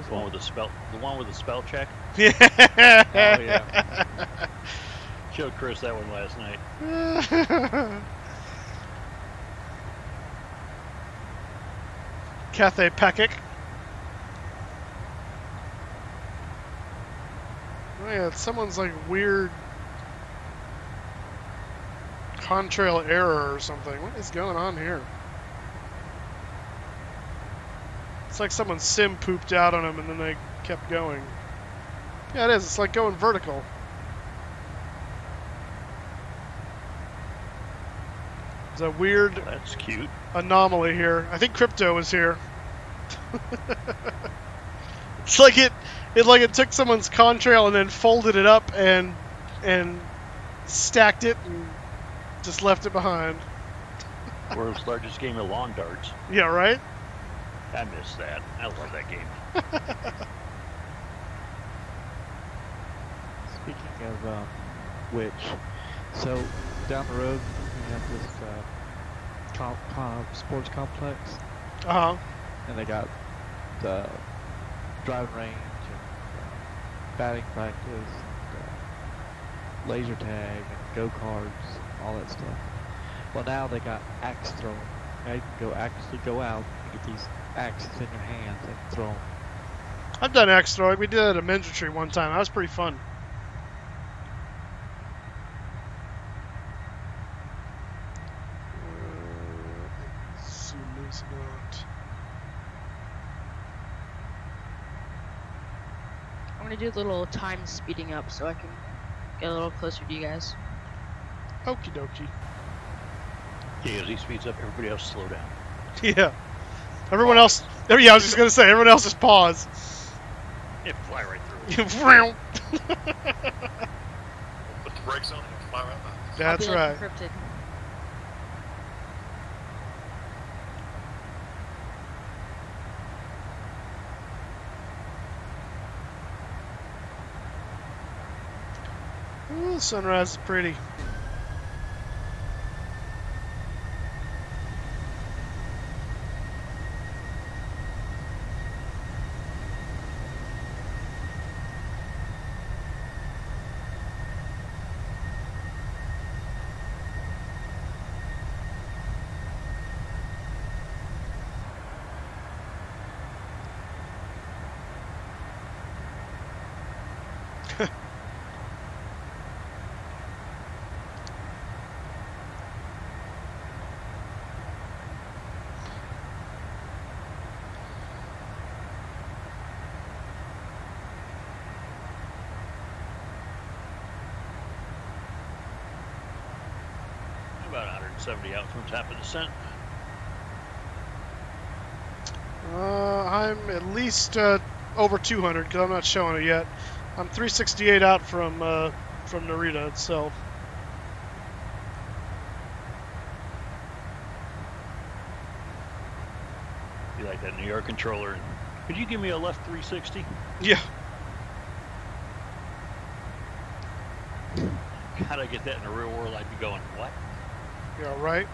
Speaker 2: one with the spell check.
Speaker 1: Yeah.
Speaker 2: Oh yeah. Showed Chris that one last night.
Speaker 1: Cathay Pacific. Oh yeah, someone's like weird contrail error or something. What is going on here? It's like someone's sim pooped out on them and then they kept going. Yeah, it is. It's like going vertical. It's a weird
Speaker 2: That's cute.
Speaker 1: anomaly here. I think Crypto is here. It's like it took someone's contrail and then folded it up and stacked it and just left it behind.
Speaker 2: World's largest game of lawn darts.
Speaker 1: Yeah, right?
Speaker 2: I miss that. I love that game.
Speaker 6: Speaking of which, so down the road we have this sports complex.
Speaker 1: Uh-huh.
Speaker 6: And they got the driving range and batting practice, and, laser tag, and go-karts, all that stuff. Well, now they got axe throwing. Now you can actually go out and get these axes in your hands and throw them.
Speaker 1: I've done axe throwing. We did it at a Tree one time. That was pretty fun.
Speaker 3: I'm gonna do a little time speeding up so I can get a little closer to you guys.
Speaker 1: Okie dokie.
Speaker 2: Yeah, as he speeds up, everybody else slow down.
Speaker 1: Yeah. Everyone else. Yeah, I was just gonna say everyone else just pause.
Speaker 2: Yeah, fly right through.
Speaker 5: Put the brakes on and fly right by.
Speaker 1: That's
Speaker 3: I'll be,
Speaker 1: right.
Speaker 3: like, encrypted.
Speaker 1: Ooh, the sunrise is pretty.
Speaker 2: About 170 out from top of descent.
Speaker 1: I'm at least over 200 because I'm not showing it yet. I'm 368 out from Narita itself.
Speaker 2: Be like that New York controller. Could you give me a left 360?
Speaker 1: Yeah.
Speaker 2: How'd I get that in the real world? I'd be going, what?
Speaker 1: Yeah, right.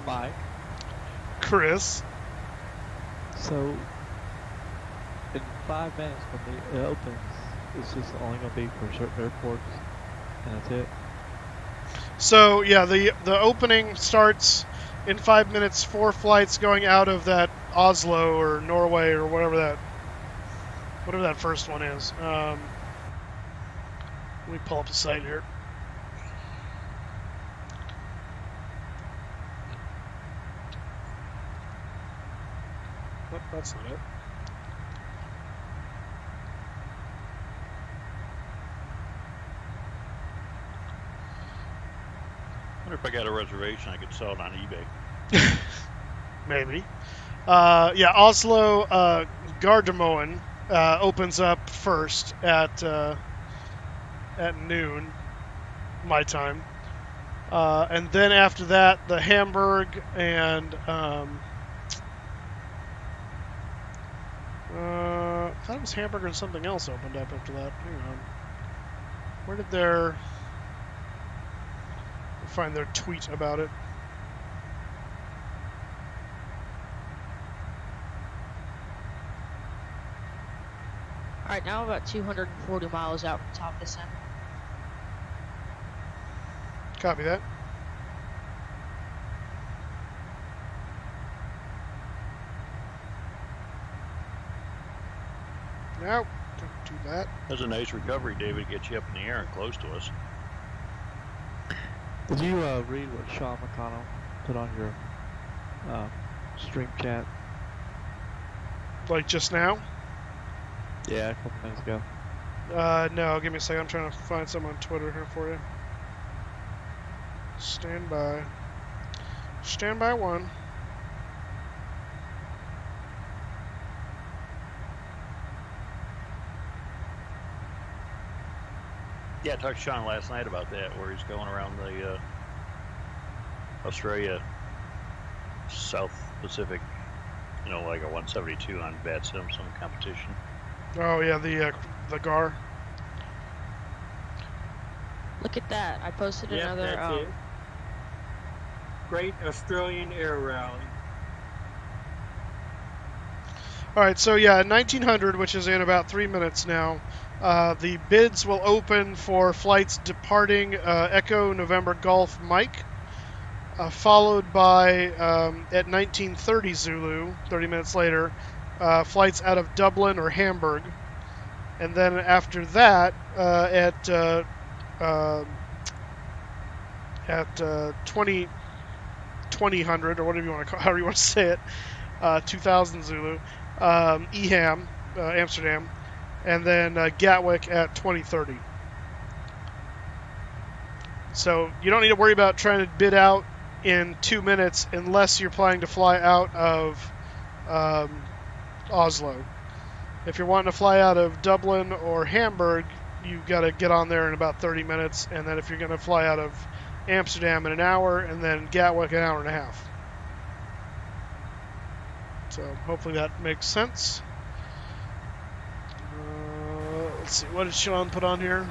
Speaker 6: Mike.
Speaker 1: Chris.
Speaker 6: So, in 5 minutes when it opens, it's just only going to be for certain airports, and that's it?
Speaker 1: So, yeah, the opening starts in 5 minutes, 4 flights going out of that Oslo or Norway or whatever that first one is. Let me pull up the site here. Oh, that's not it.
Speaker 2: I wonder if I got a reservation, I could sell it on eBay.
Speaker 1: Maybe. Yeah, Oslo Gardermoen opens up first at noon, my time. And then after that, the Hamburg and I thought it was Hamburg and something else opened up after that. Hang on. Where did their... find their tweet about it.
Speaker 3: Alright, now about 240 miles out from top of the center.
Speaker 1: Copy that. No, don't do that.
Speaker 2: That's a nice recovery, David, to get you up in the air and close to us.
Speaker 6: Did you read what Sean McConnell put on your stream chat?
Speaker 1: Like just now?
Speaker 6: Yeah, a couple minutes ago.
Speaker 1: No, give me a second. I'm trying to find some on Twitter here for you. Stand by. Stand by one.
Speaker 2: Yeah, I talked to Sean last night about that, where he's going around the Australia South Pacific, you know, like a 172 on Bad Sim, some competition.
Speaker 1: Oh yeah, the GAR.
Speaker 3: Look at that! I posted another.
Speaker 9: That's it. Great Australian Air Rally.
Speaker 1: All right, so yeah, 1900, which is in about 3 minutes now. The bids will open for flights departing Echo November Golf Mike, followed by at 1930 Zulu, 30 minutes later, flights out of Dublin or Hamburg, and then after that at 2000 or whatever you want to call, however you want to say it, 2000 Zulu, Eham, Amsterdam. And then Gatwick at 2030. So you don't need to worry about trying to bid out in 2 minutes unless you're planning to fly out of Oslo. If you're wanting to fly out of Dublin or Hamburg, you've got to get on there in about 30 minutes. And then if you're going to fly out of Amsterdam in an hour, and then Gatwick an hour and a half. So hopefully that makes sense. Let's see, what did Sean put on here?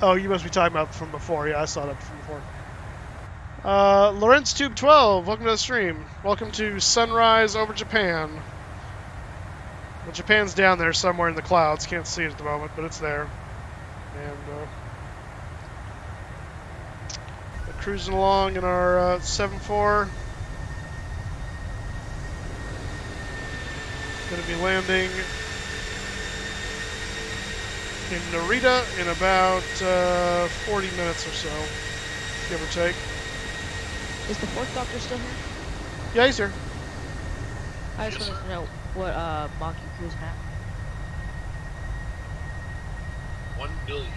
Speaker 1: Oh, you must be talking about from before. Yeah, I saw that from before. Lorenz Tube 12, welcome to the stream. Welcome to Sunrise over Japan. Well, Japan's down there somewhere in the clouds. Can't see it at the moment, but it's there. And we're cruising along in our 7-4. Going to be landing in Narita in about 40 minutes or so, give or take.
Speaker 3: Is the fourth doctor still here?
Speaker 1: Yeah, he's here.
Speaker 3: I just wanted to know what Mach you cruising at.
Speaker 5: 1 billion.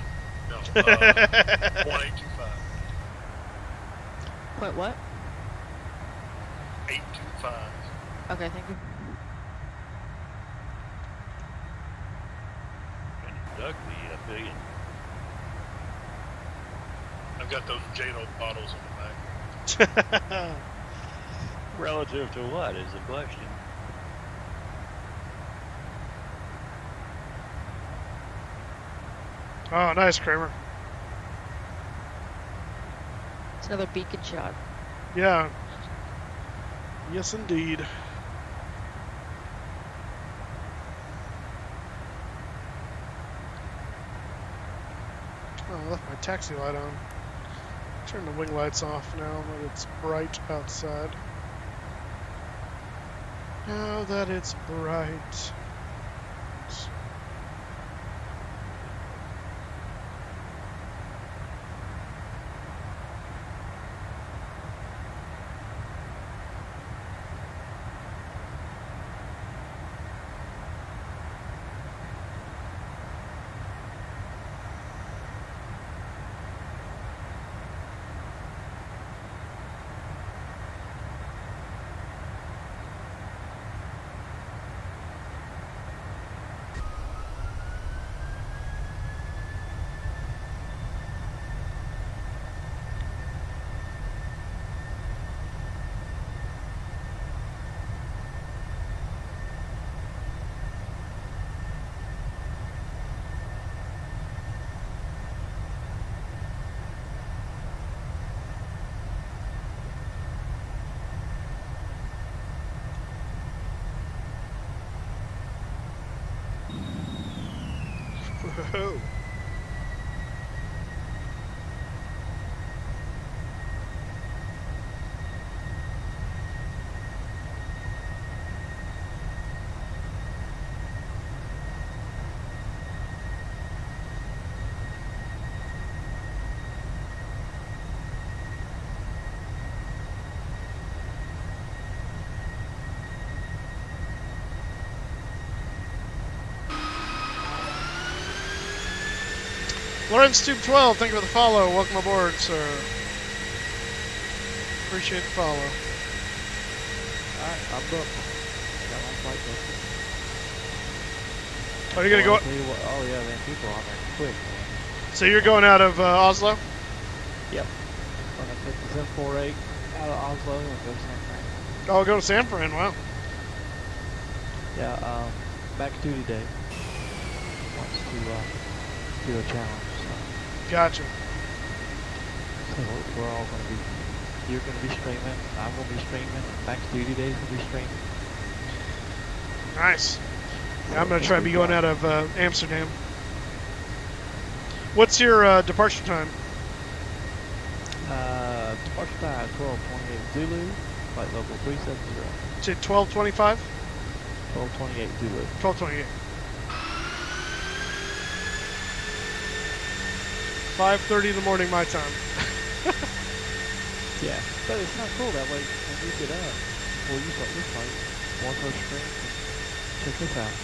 Speaker 5: No, 1825.
Speaker 3: Point what?
Speaker 5: 825.
Speaker 3: Okay, thank you.
Speaker 2: Duck the billion.
Speaker 5: I've got those J-Lo bottles on the back.
Speaker 2: Relative to what is the question?
Speaker 1: Oh, nice, Kramer.
Speaker 3: another beacon shot.
Speaker 1: Yeah. Yes, indeed. Oh, I left my taxi light on. Turn the wing lights off now that it's bright outside. Now that it's bright. Whoa. Lawrence Tube 12, thank you for the follow. Welcome aboard, sir. Appreciate the follow.
Speaker 6: Alright, I'm booked. Got my flight booked.
Speaker 1: Oh, you're gonna go?
Speaker 6: Oh yeah, man, people on there quick. Man.
Speaker 1: So you're going out of Oslo?
Speaker 6: Yep. I'm gonna take the 748 out of Oslo and go to San Fran.
Speaker 1: Oh, go to San Fran, wow.
Speaker 6: Yeah, back duty day. Wants to do a challenge.
Speaker 1: Gotcha.
Speaker 6: So we're all going to be, you're going to be streaming, I'm going to be streaming, Max Duty Day's going to be streaming.
Speaker 1: Nice. Yeah, I'm going to try and be going out of Amsterdam. What's your departure time?
Speaker 6: Departure time 12:28 Zulu, flight level 370.
Speaker 1: Say 12:25?
Speaker 6: 12:28 Zulu.
Speaker 1: 12:28. 5:30 in the morning, my time.
Speaker 6: Yeah, but it's not cool that way. When you get up, before you start your flight, walk our screen and check this out.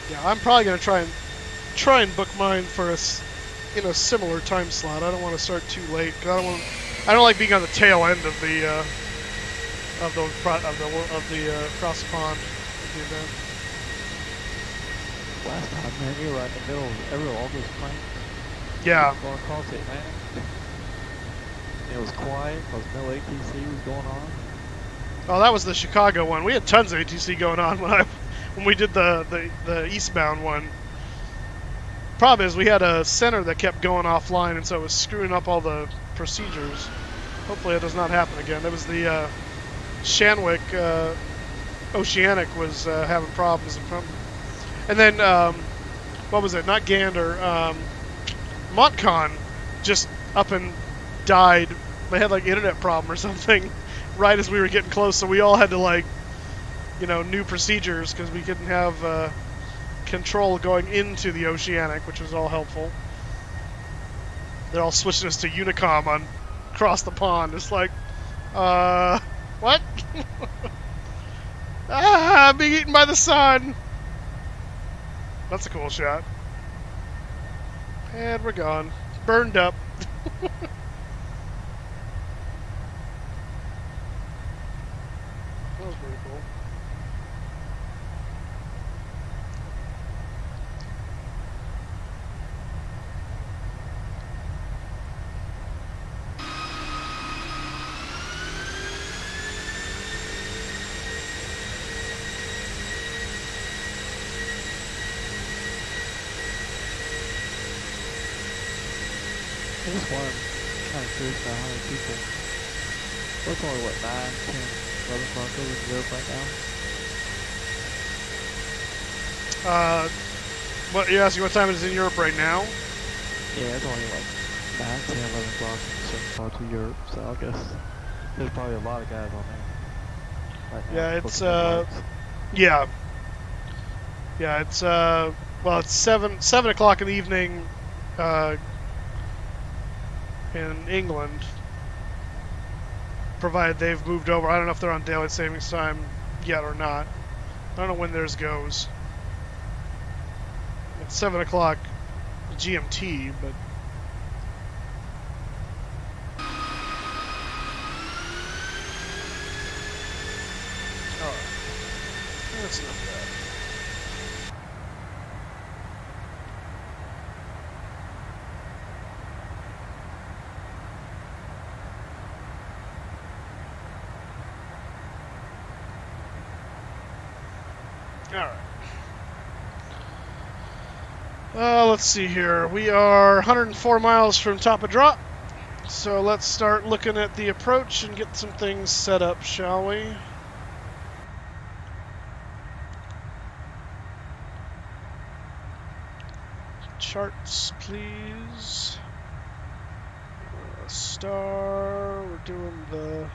Speaker 1: Yeah, I'm probably gonna try and book mine for us in a similar time slot. I don't want to start too late because I don't like being on the tail end of the. Of the across the pond of the event.
Speaker 6: Last time, man, you were right in the middle of all those planes.
Speaker 1: Yeah.
Speaker 6: Going across it, man. It was quiet because no ATC was going on.
Speaker 1: Oh, that was the Chicago one. We had tons of ATC going on when we did the eastbound one. Problem is, we had a center that kept going offline, and so it was screwing up all the procedures. Hopefully, it does not happen again. It was the Shanwick Oceanic was having problems. And then, what was it? Not Gander. Montcon just up and died. They had like internet problem or something right as we were getting close. So we all had to like, new procedures because we couldn't have control going into the Oceanic, which was all helpful. They're all switching us to Unicom on across the pond. It's like, what? I'm being eaten by the sun. That's a cool shot. And we're gone. Burned up. That was pretty cool.
Speaker 6: just wondering, kind of curious about how many people. What's only, what, 9, 10, 11 Broncos in Europe right now?
Speaker 1: What you're asking? What time it is in Europe right now?
Speaker 6: Yeah, it's only like 9, 10, 11 Broncos in certain parts of Europe, so I guess there's probably a lot of guys on there. Right now,
Speaker 1: Yeah, it's yeah, it's well, it's 7 o'clock in the evening in England. Provided they've moved over. I don't know if they're on daylight savings time yet or not. I don't know when theirs goes. It's 7 o'clock GMT, but oh, that's not bad. Alright. Let's see here. We are 104 miles from top of drop. So let's start looking at the approach and get some things set up, shall we? Charts, please. Star. We're doing the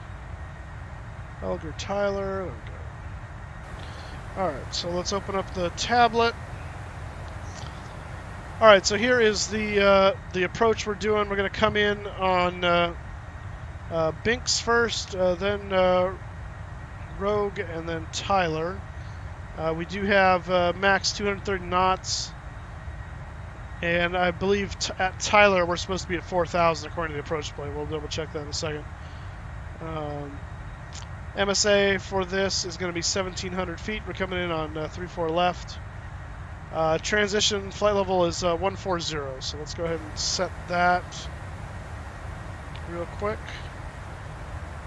Speaker 1: Elgar Tyler. There we go. Alright, so let's open up the tablet. Alright, so here is the approach we're doing. We're going to come in on Binks first, then Rogue, and then Tyler. We do have max 230 knots, and I believe at Tyler we're supposed to be at 4,000 according to the approach plane. We'll double check that in a second. MSA for this is going to be 1,700 feet. We're coming in on 3-4 left. Transition flight level is 140, so let's go ahead and set that real quick.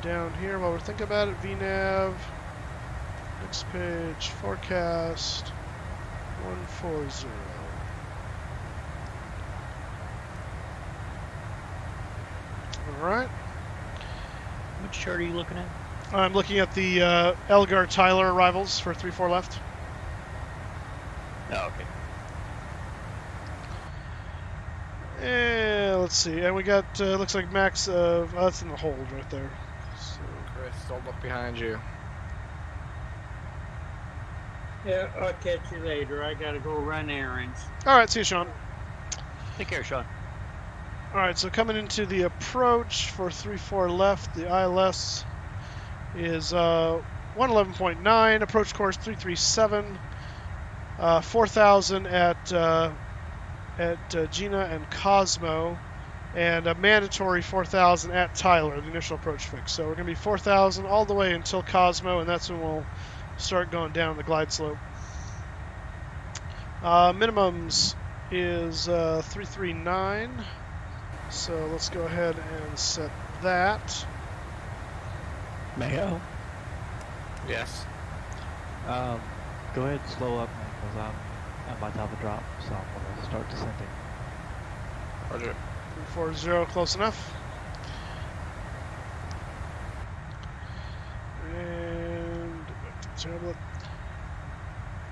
Speaker 1: Down here while we're thinking about it, VNAV, next page, forecast, 140. Alright.
Speaker 2: Which chart are you looking at?
Speaker 1: I'm looking at the Elgar Tyler arrivals for 3-4 left.
Speaker 2: Oh, okay.
Speaker 1: And let's see, and we got, looks like max of, oh, that's in the hold right there. So.
Speaker 4: Chris, don't look behind you.
Speaker 9: Yeah, I'll catch you later. I gotta go run errands.
Speaker 1: Alright, see you, Sean.
Speaker 2: Take care, Sean.
Speaker 1: Alright, so coming into the approach for 3-4 left, the ILS is 111.9, approach course 337, 4,000 at Gina and Cosmo, and a mandatory 4,000 at Tyler, the initial approach fix. So we're going to be 4,000 all the way until Cosmo, and that's when we'll start going down the glide slope. Minimums is 339, so let's go ahead and set that.
Speaker 6: Mayo?
Speaker 4: Yes.
Speaker 6: Go ahead and slow up, man, because I'm at my top of drop, so I'm going to start descending.
Speaker 4: Roger.
Speaker 1: 340, close enough. And back to the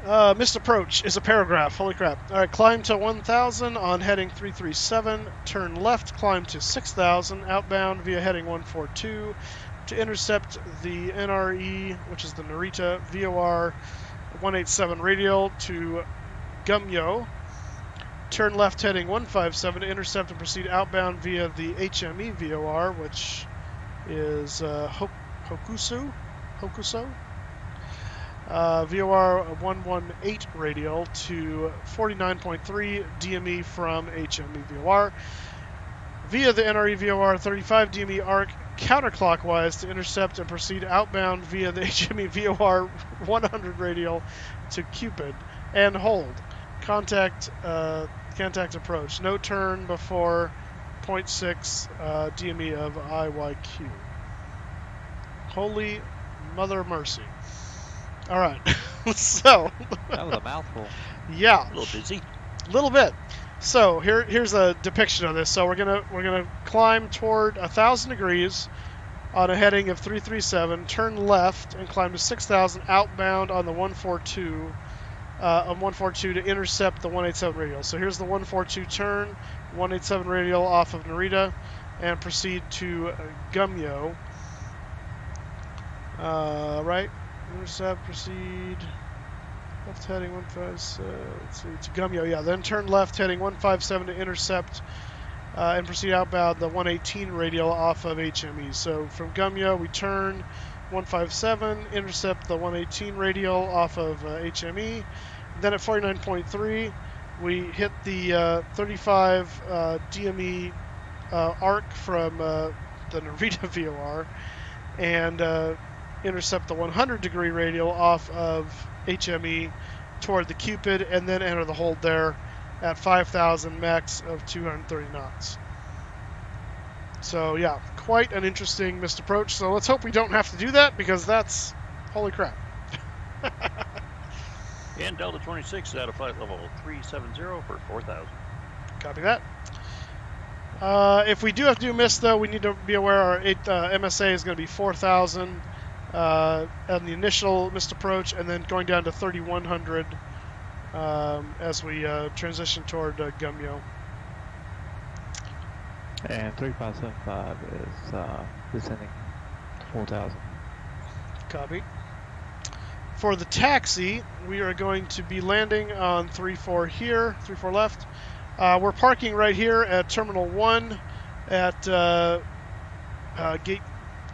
Speaker 1: tablet. Missed approach is a paragraph. Holy crap. Alright, climb to 1,000 on heading 337. Turn left, climb to 6,000. Outbound via heading 142 to intercept the NRE, which is the Narita VOR 187 radial to Gumyo. Turn left heading 157 to intercept and proceed outbound via the HME VOR, which is Hokuso. VOR 118 radial to 49.3 DME from HME VOR. Via the NRE VOR 35 DME arc counterclockwise to intercept and proceed outbound via the HME VOR 100 radial to Cupid and hold. Contact approach. No turn before 0.6 DME of IYQ. Holy Mother Mercy. Alright, so.
Speaker 6: That was a mouthful.
Speaker 1: Yeah.
Speaker 2: A little busy.
Speaker 1: A little bit. So here's a depiction of this. So we're gonna climb toward 1,000 degrees on a heading of 337, turn left and climb to 6,000 outbound on the 142 to intercept the 187 radial. So here's the 142 turn, 187 radial off of Narita, and proceed to Gumyo. Right, intercept, proceed. Left heading 157, let's see, to Gumyo, yeah. Then turn left heading 157 to intercept and proceed outbound the 118 radial off of HME. So from Gumyo, we turn 157, intercept the 118 radial off of HME. Then at 49.3, we hit the 35 DME arc from the Narita VOR and intercept the 100 degree radial off of HME toward the Cupid, and then enter the hold there at 5,000 max of 230 knots. So yeah, quite an interesting missed approach. So let's hope we don't have to do that, because that's holy crap.
Speaker 2: And Delta 26 is at a flight level 370 for 4,000.
Speaker 1: Copy that. If we do have to do miss, though, we need to be aware our MSA is going to be 4,000 on the initial missed approach, and then going down to 3,100 as we transition toward Gumyo.
Speaker 6: And 3575 is descending 4,000.
Speaker 1: Copy. For the taxi, we are going to be landing on 34 here, 34 left. We're parking right here at Terminal 1 at Gate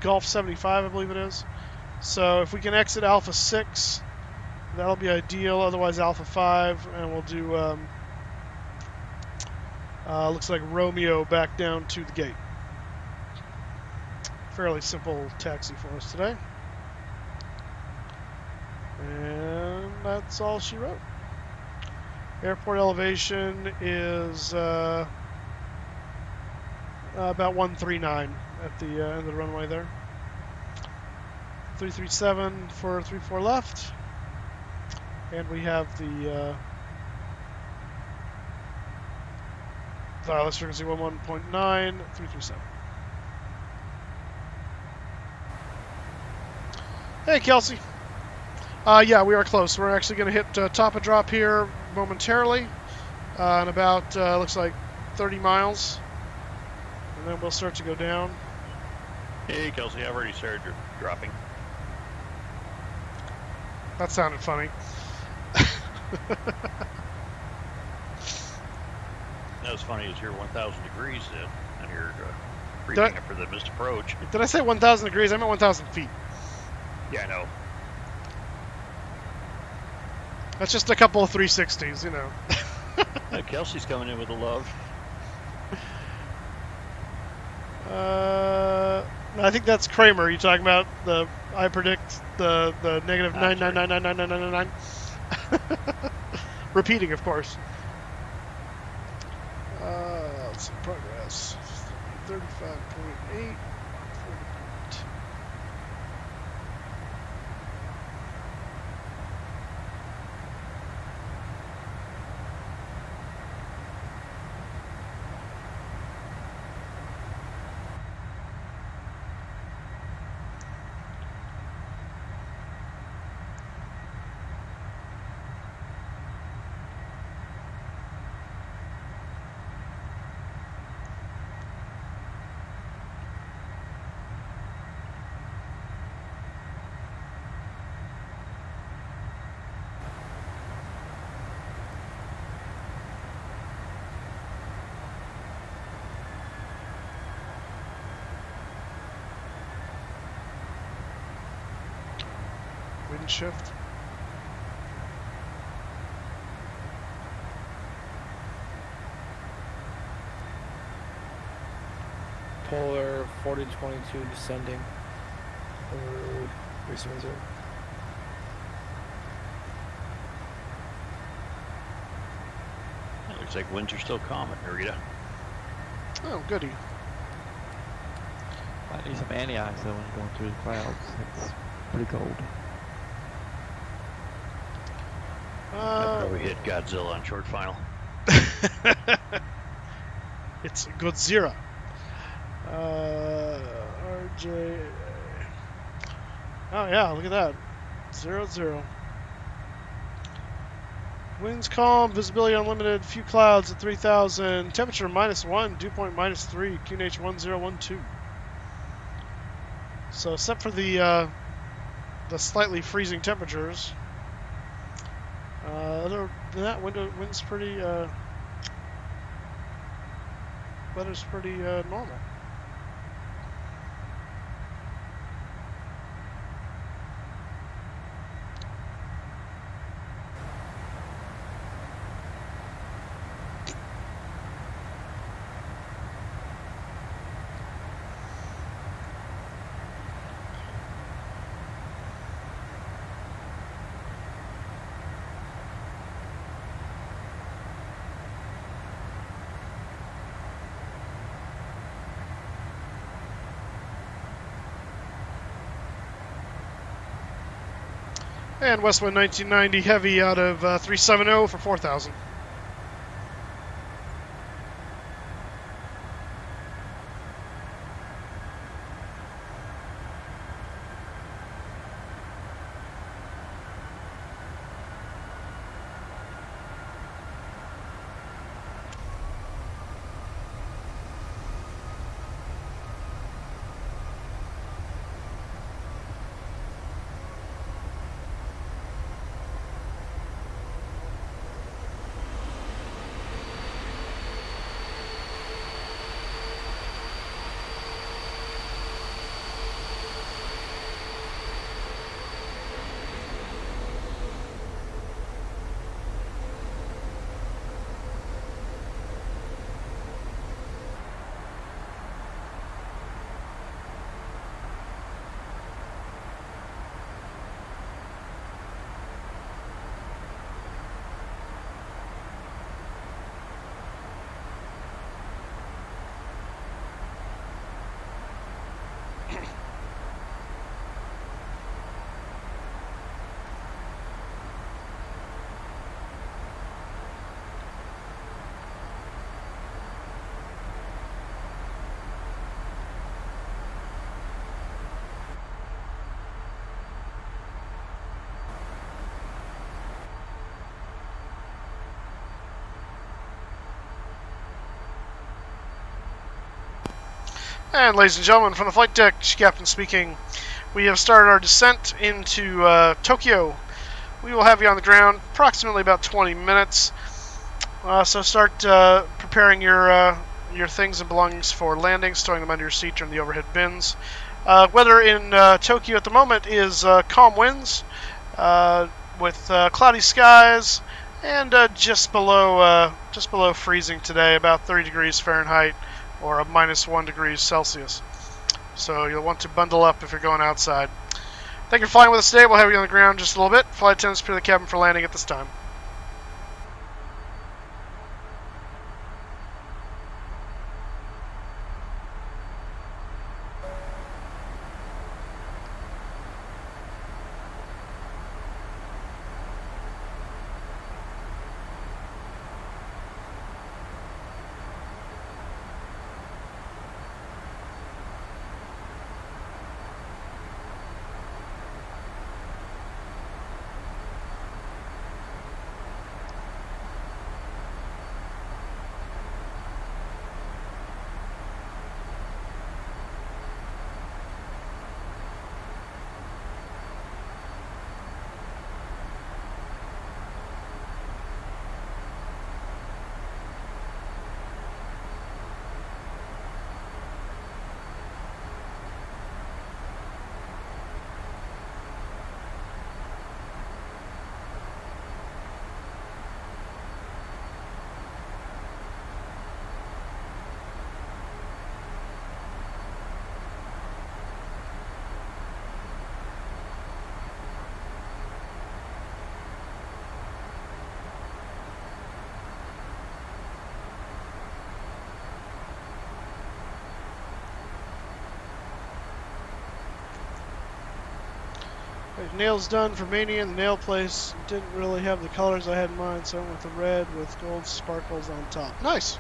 Speaker 1: Golf 75, I believe it is. So if we can exit Alpha 6, that'll be ideal. Otherwise, Alpha 5, and we'll do, looks like Romeo back down to the gate. Fairly simple taxi for us today. And that's all she wrote. Airport elevation is about 139 at the end of the runway there. 337 for 34 left. And we have the wireless frequency 11.9, 337. Hey, Kelsey. Yeah, we are close. We're actually going to hit top of drop here momentarily in about, looks like 30 miles. And then we'll start to go down.
Speaker 2: Hey, Kelsey, I've already started dropping.
Speaker 1: That sounded funny.
Speaker 2: That was funny as you're 1,000 degrees in, and you're briefing up for the missed approach.
Speaker 1: Did I say 1,000 degrees? I meant 1,000 feet.
Speaker 2: Yeah, I know.
Speaker 1: That's just a couple of 360s, you know.
Speaker 2: Yeah, Kelsey's coming in with a love.
Speaker 1: I think that's Kramer. You talking about the? I predict the negative 999999999. Repeating, of course. Let's see, progress 35.8. Wind shift.
Speaker 10: Polar 4022 descending. Road 370.
Speaker 2: It looks like winds are still calm at Narita.
Speaker 1: Oh, goody.
Speaker 6: Might need some anti-ice though when you're going through the clouds. It's pretty cold.
Speaker 2: I'd probably hit Godzilla on short final.
Speaker 1: It's Godzilla. RJAA. Oh yeah, look at that. 0-0. Winds calm, visibility unlimited, few clouds at 3,000, temperature -1, dew point -3, QNH 1012. So except for the slightly freezing temperatures, other than that, wind's pretty weather's pretty normal. And Westwind 1990 heavy out of 370 for 4,000. And ladies and gentlemen, from the flight deck, Captain speaking, we have started our descent into Tokyo. We will have you on the ground approximately about 20 minutes. So start preparing your things and belongings for landing, storing them under your seat or in the overhead bins. Weather in Tokyo at the moment is calm winds with cloudy skies and just below freezing today, about 30 degrees Fahrenheit. Or a -1 degrees Celsius. So you'll want to bundle up if you're going outside. Thank you for flying with us today. We'll have you on the ground just a little bit. Flight attendants prepare the cabin for landing at this time. Nails done for Mania, and the nail place didn't really have the colors I had in mind, so I went with the red with gold sparkles on top. Nice!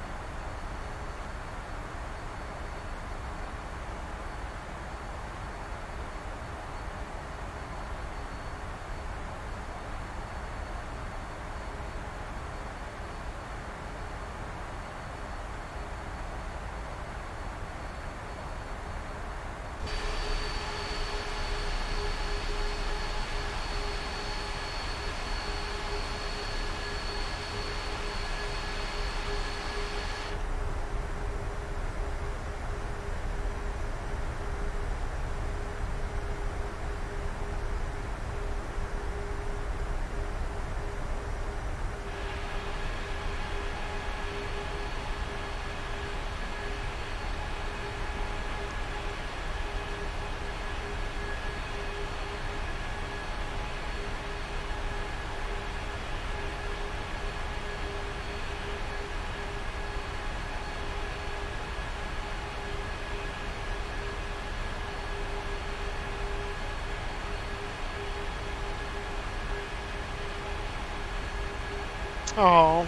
Speaker 1: Oh,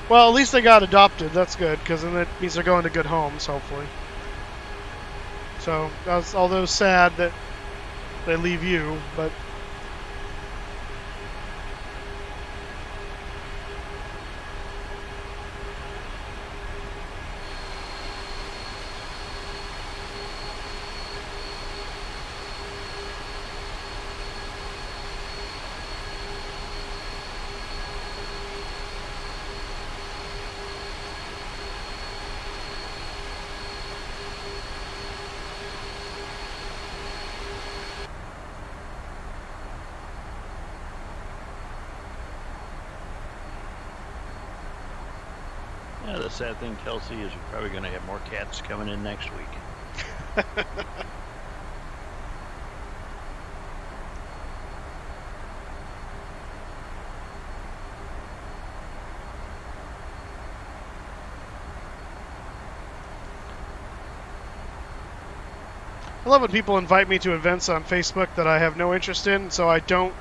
Speaker 1: well, at least they got adopted. That's good, because then that means they're going to good homes, hopefully. So, that's, although sad that they leave you, but...
Speaker 2: Yeah, the sad thing, Kelsey, is you're probably going to have more cats coming in next week.
Speaker 1: 'I love when people invite me to events on Facebook that I have no interest in, so I don't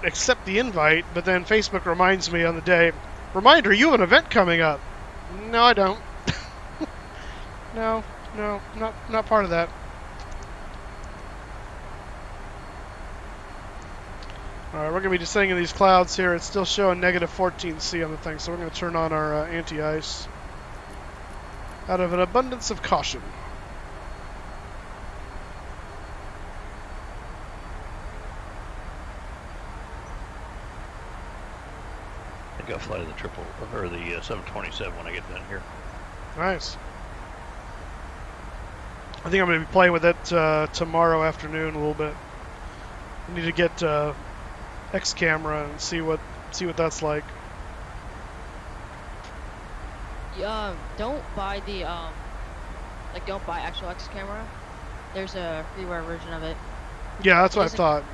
Speaker 1: accept the invite, but then Facebook reminds me on the day, reminder, you have an event coming up. No, I don't. No, not part of that. Alright, we're going to be descending in these clouds here. It's still showing negative 14C on the thing, so we're going to turn on our anti-ice out of an abundance of caution.
Speaker 2: I think I'll fly the the 727 when I get down here.
Speaker 1: Nice. I think I'm going to be playing with it tomorrow afternoon a little bit. I need to get X camera and see what that's like.
Speaker 3: Don't buy the don't buy actual X camera. There's a freeware version of it.
Speaker 1: Yeah, that's what I thought.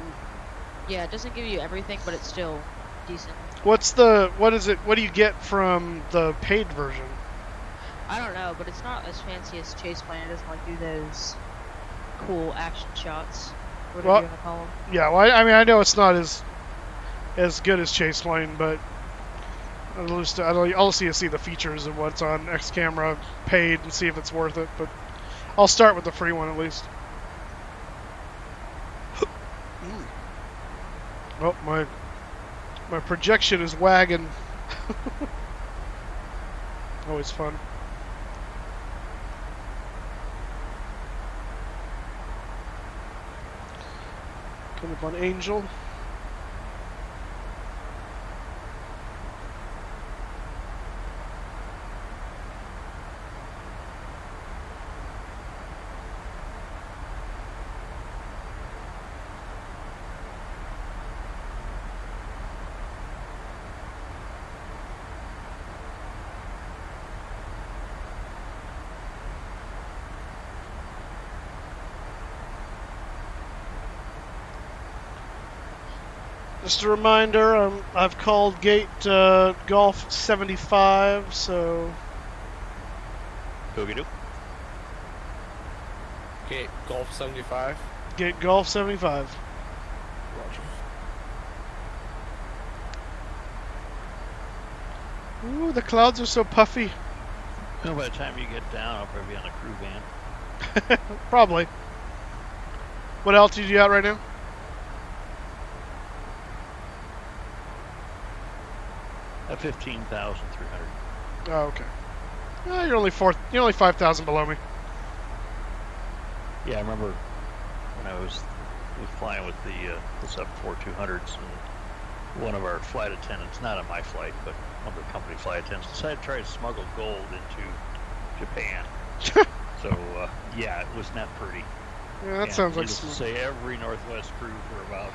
Speaker 3: Yeah, it doesn't give you everything, but it's still decent.
Speaker 1: What do you get from the paid version?
Speaker 3: I don't know, but it's not as fancy as Chase Plane. It doesn't do those cool action shots. Whatever you want to call them.
Speaker 1: Yeah, well, I mean, I know it's not as good as Chase Plane, but I'll see the features of what's on X camera paid and see if it's worth it. But I'll start with the free one at least. Oh, my projection is wagging. Always fun. Coming up on Angel. Just a reminder, I've called gate Golf 75, so...
Speaker 2: Boogie-doo.
Speaker 4: Gate Golf 75?
Speaker 1: Gate Golf 75. Ooh, the clouds are so puffy.
Speaker 2: Well, by the time you get down, I'll probably be on a crew van.
Speaker 1: Probably. What altitude are you at right now?
Speaker 2: At 15,300.
Speaker 1: Oh, okay. You're only 5,000 below me.
Speaker 2: Yeah, I remember when I was flying with the sub 4200s, and one of our flight attendants, not on my flight, but one of the company flight attendants, decided to try to smuggle gold into Japan. So yeah, it was not pretty.
Speaker 1: Yeah, that sounds like.
Speaker 2: To say, every Northwest crew for about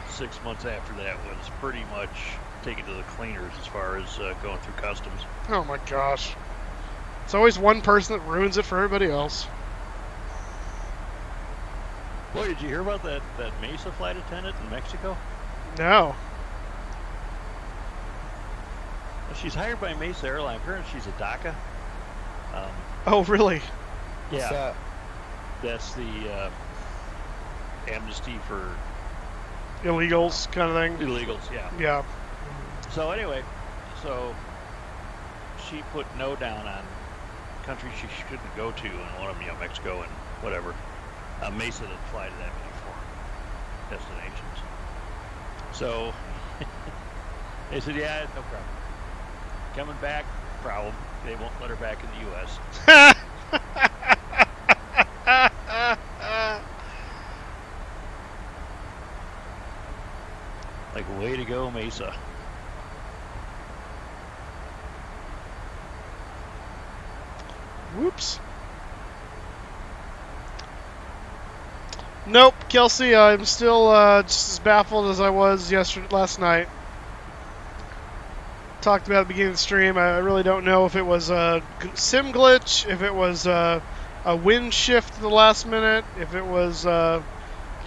Speaker 2: 6 months after that was pretty much taken to the cleaners as far as going through customs.
Speaker 1: Oh my gosh. It's always one person that ruins it for everybody else.
Speaker 2: Boy, did you hear about that Mesa flight attendant in Mexico?
Speaker 1: No.
Speaker 2: Well, she's hired by Mesa Airline. Apparently she's a DACA.
Speaker 1: Oh, really?
Speaker 2: Yeah. That's the amnesty for
Speaker 1: illegals kind of thing.
Speaker 2: Illegals, yeah.
Speaker 1: Yeah.
Speaker 2: So anyway, she put no down on countries she shouldn't go to, and one of them, Mexico and whatever. Mesa didn't fly to that many foreign destinations. So they said, yeah, no problem. Coming back, problem. They won't let her back in the U.S. Like, way to go, Mesa.
Speaker 1: Whoops. Nope, Kelsey, I'm still just as baffled as I was last night. Talked about at the beginning of the stream. I really don't know if it was a sim glitch, if it was a wind shift at the last minute, if it was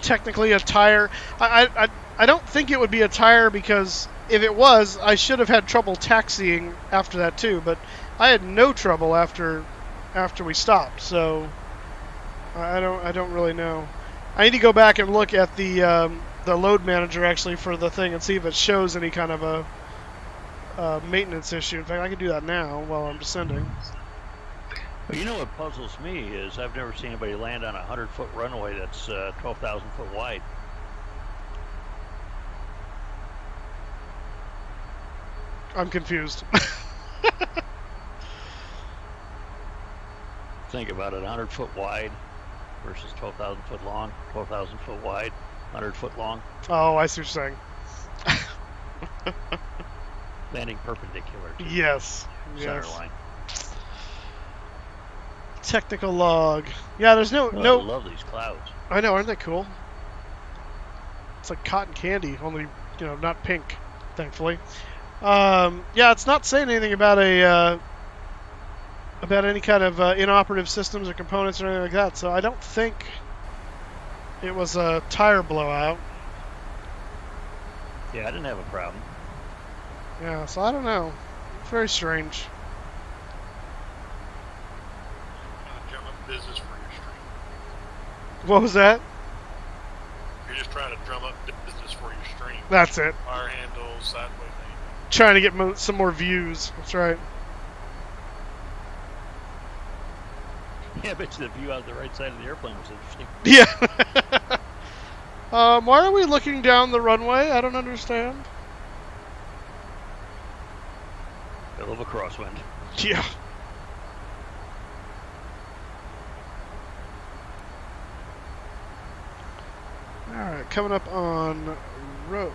Speaker 1: technically a tire. I don't think it would be a tire, because if it was, I should have had trouble taxiing after that too. But I had no trouble after we stopped, so I don't really know. I need to go back and look at the load manager actually for the thing and see if it shows any kind of a maintenance issue. In fact, I can do that now while I'm descending.
Speaker 2: Well, you know what puzzles me is I've never seen anybody land on a 100-foot runway that's 12,000 foot wide.
Speaker 1: I'm confused.
Speaker 2: Think about it, 100 foot wide versus 12,000 foot long, 12,000 foot wide, 100 foot long.
Speaker 1: Oh, I see what you're saying.
Speaker 2: Landing perpendicular to
Speaker 1: yes.
Speaker 2: center line.
Speaker 1: Technical log. Yeah, there's no.
Speaker 2: I love these clouds.
Speaker 1: I know, aren't they cool? It's like cotton candy, only not pink, thankfully. Yeah, it's not saying anything about about any kind of inoperative systems or components or anything like that. So I don't think it was a tire blowout.
Speaker 2: Yeah, I didn't have a problem.
Speaker 1: Yeah, so I don't know. It's very strange.
Speaker 5: Drum up business for your stream.
Speaker 1: What was that?
Speaker 5: You're just trying to drum up business for your stream.
Speaker 1: That's it.
Speaker 5: Fire handles, sideways thing.
Speaker 1: Trying to get some more views. That's right.
Speaker 2: Yeah, I bet you the view out the right side of the airplane was interesting.
Speaker 1: Yeah. Why are we looking down the runway? I don't understand.
Speaker 2: Middle of a crosswind.
Speaker 1: Yeah. Alright, coming up on road.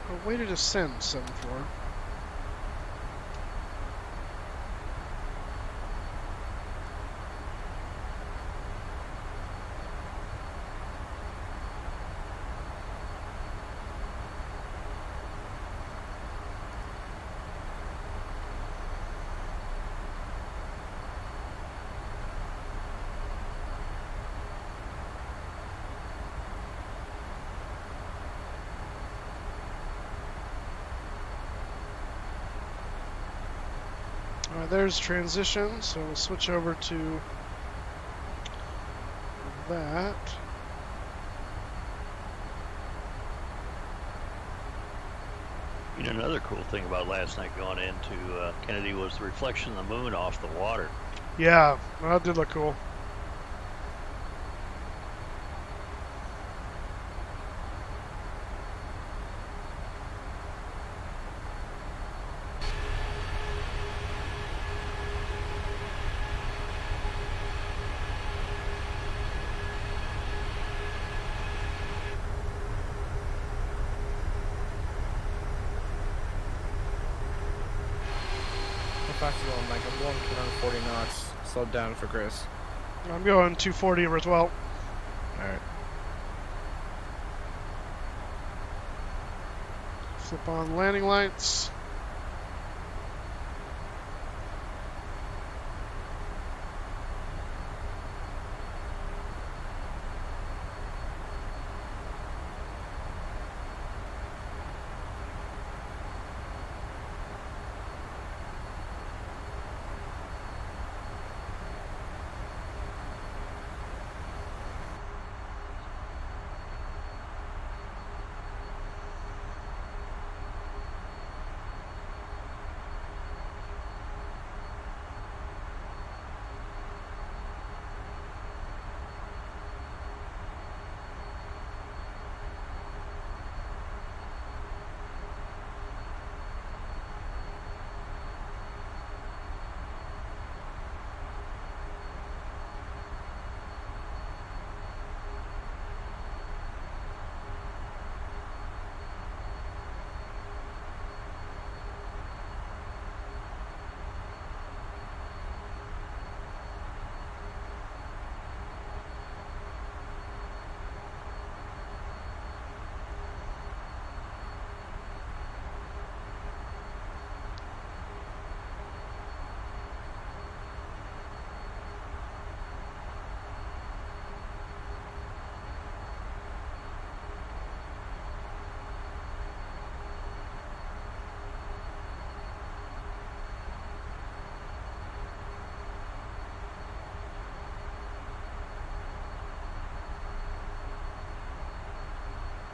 Speaker 1: A way to descend, 7-4. There's transition, so we'll switch over to that.
Speaker 2: You know, another cool thing about last night going into Kennedy was the reflection of the moon off the water.
Speaker 1: Yeah, that did look cool.
Speaker 10: How fast are you going, Mike? I'm going 240 knots. Slow down for Chris.
Speaker 1: I'm going 240 as well.
Speaker 10: Alright.
Speaker 1: Flip on landing lights.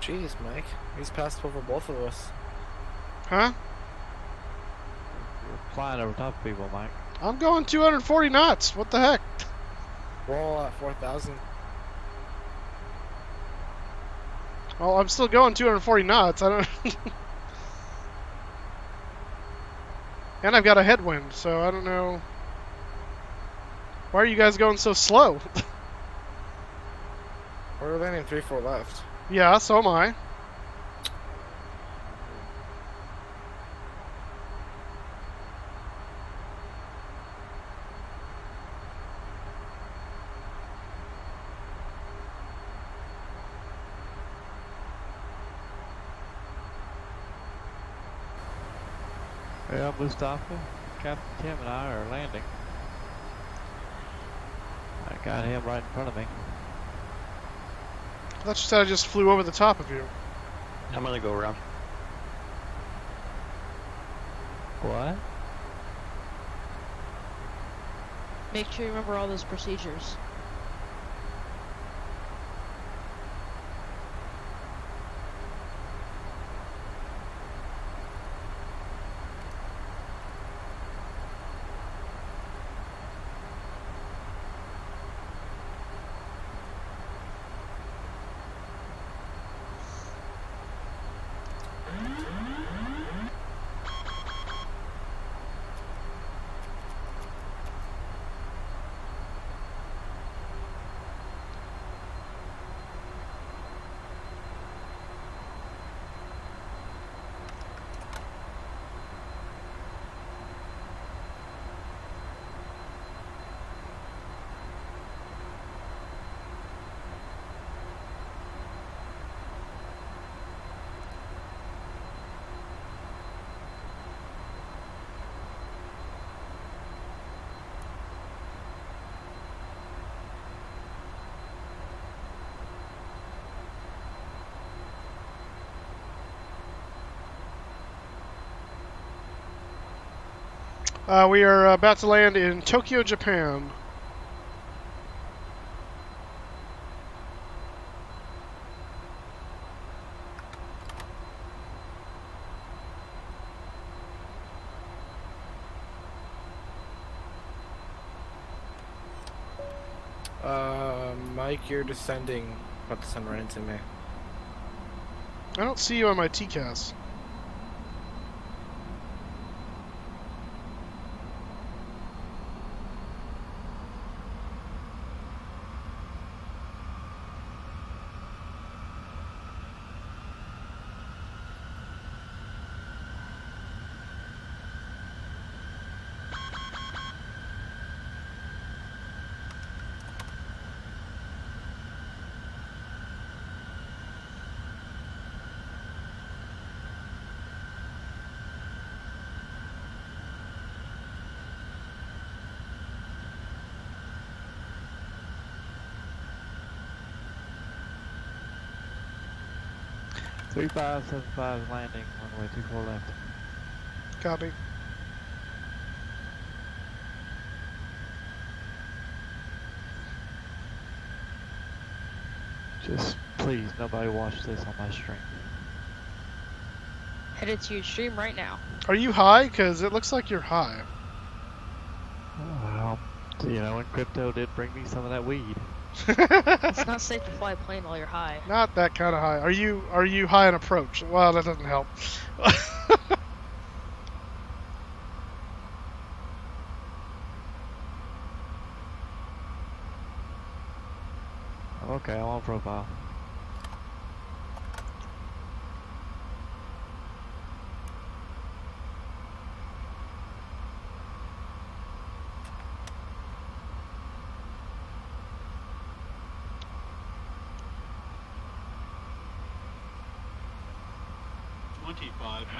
Speaker 10: Jeez, Mike. He's passed over both of us.
Speaker 1: Huh?
Speaker 6: You're flying over top of people, Mike.
Speaker 1: I'm going 240 knots. What the heck?
Speaker 10: We're all at 4,000.
Speaker 1: Well, I'm still going 240 knots. I don't. And I've got a headwind, so I don't know. Why are you guys going so slow?
Speaker 10: We're landing 3-4 left.
Speaker 1: Yeah, so am I.
Speaker 6: Yeah, Moosestaffa, Captain Tim and I are landing. I got him right in front of me.
Speaker 1: I thought you said I just flew over the top of you.
Speaker 2: I'm gonna go around.
Speaker 6: What?
Speaker 3: Make sure you remember all those procedures.
Speaker 1: We are about to land in Tokyo, Japan.
Speaker 10: Mike, you're descending. About to send right into me.
Speaker 1: I don't see you on my TCAS.
Speaker 6: Three 575 landing, runway 24 left.
Speaker 1: Copy.
Speaker 6: Just please, nobody watch this on my stream.
Speaker 3: Headed to your stream right now.
Speaker 1: Are you high? Because it looks like you're high.
Speaker 6: Well, you know, and crypto did bring me some of that weed.
Speaker 3: It's not safe to fly a plane while you're high.
Speaker 1: Not that kind of high. Are you high in approach? Well, that doesn't help.
Speaker 6: Okay, I'm on profile.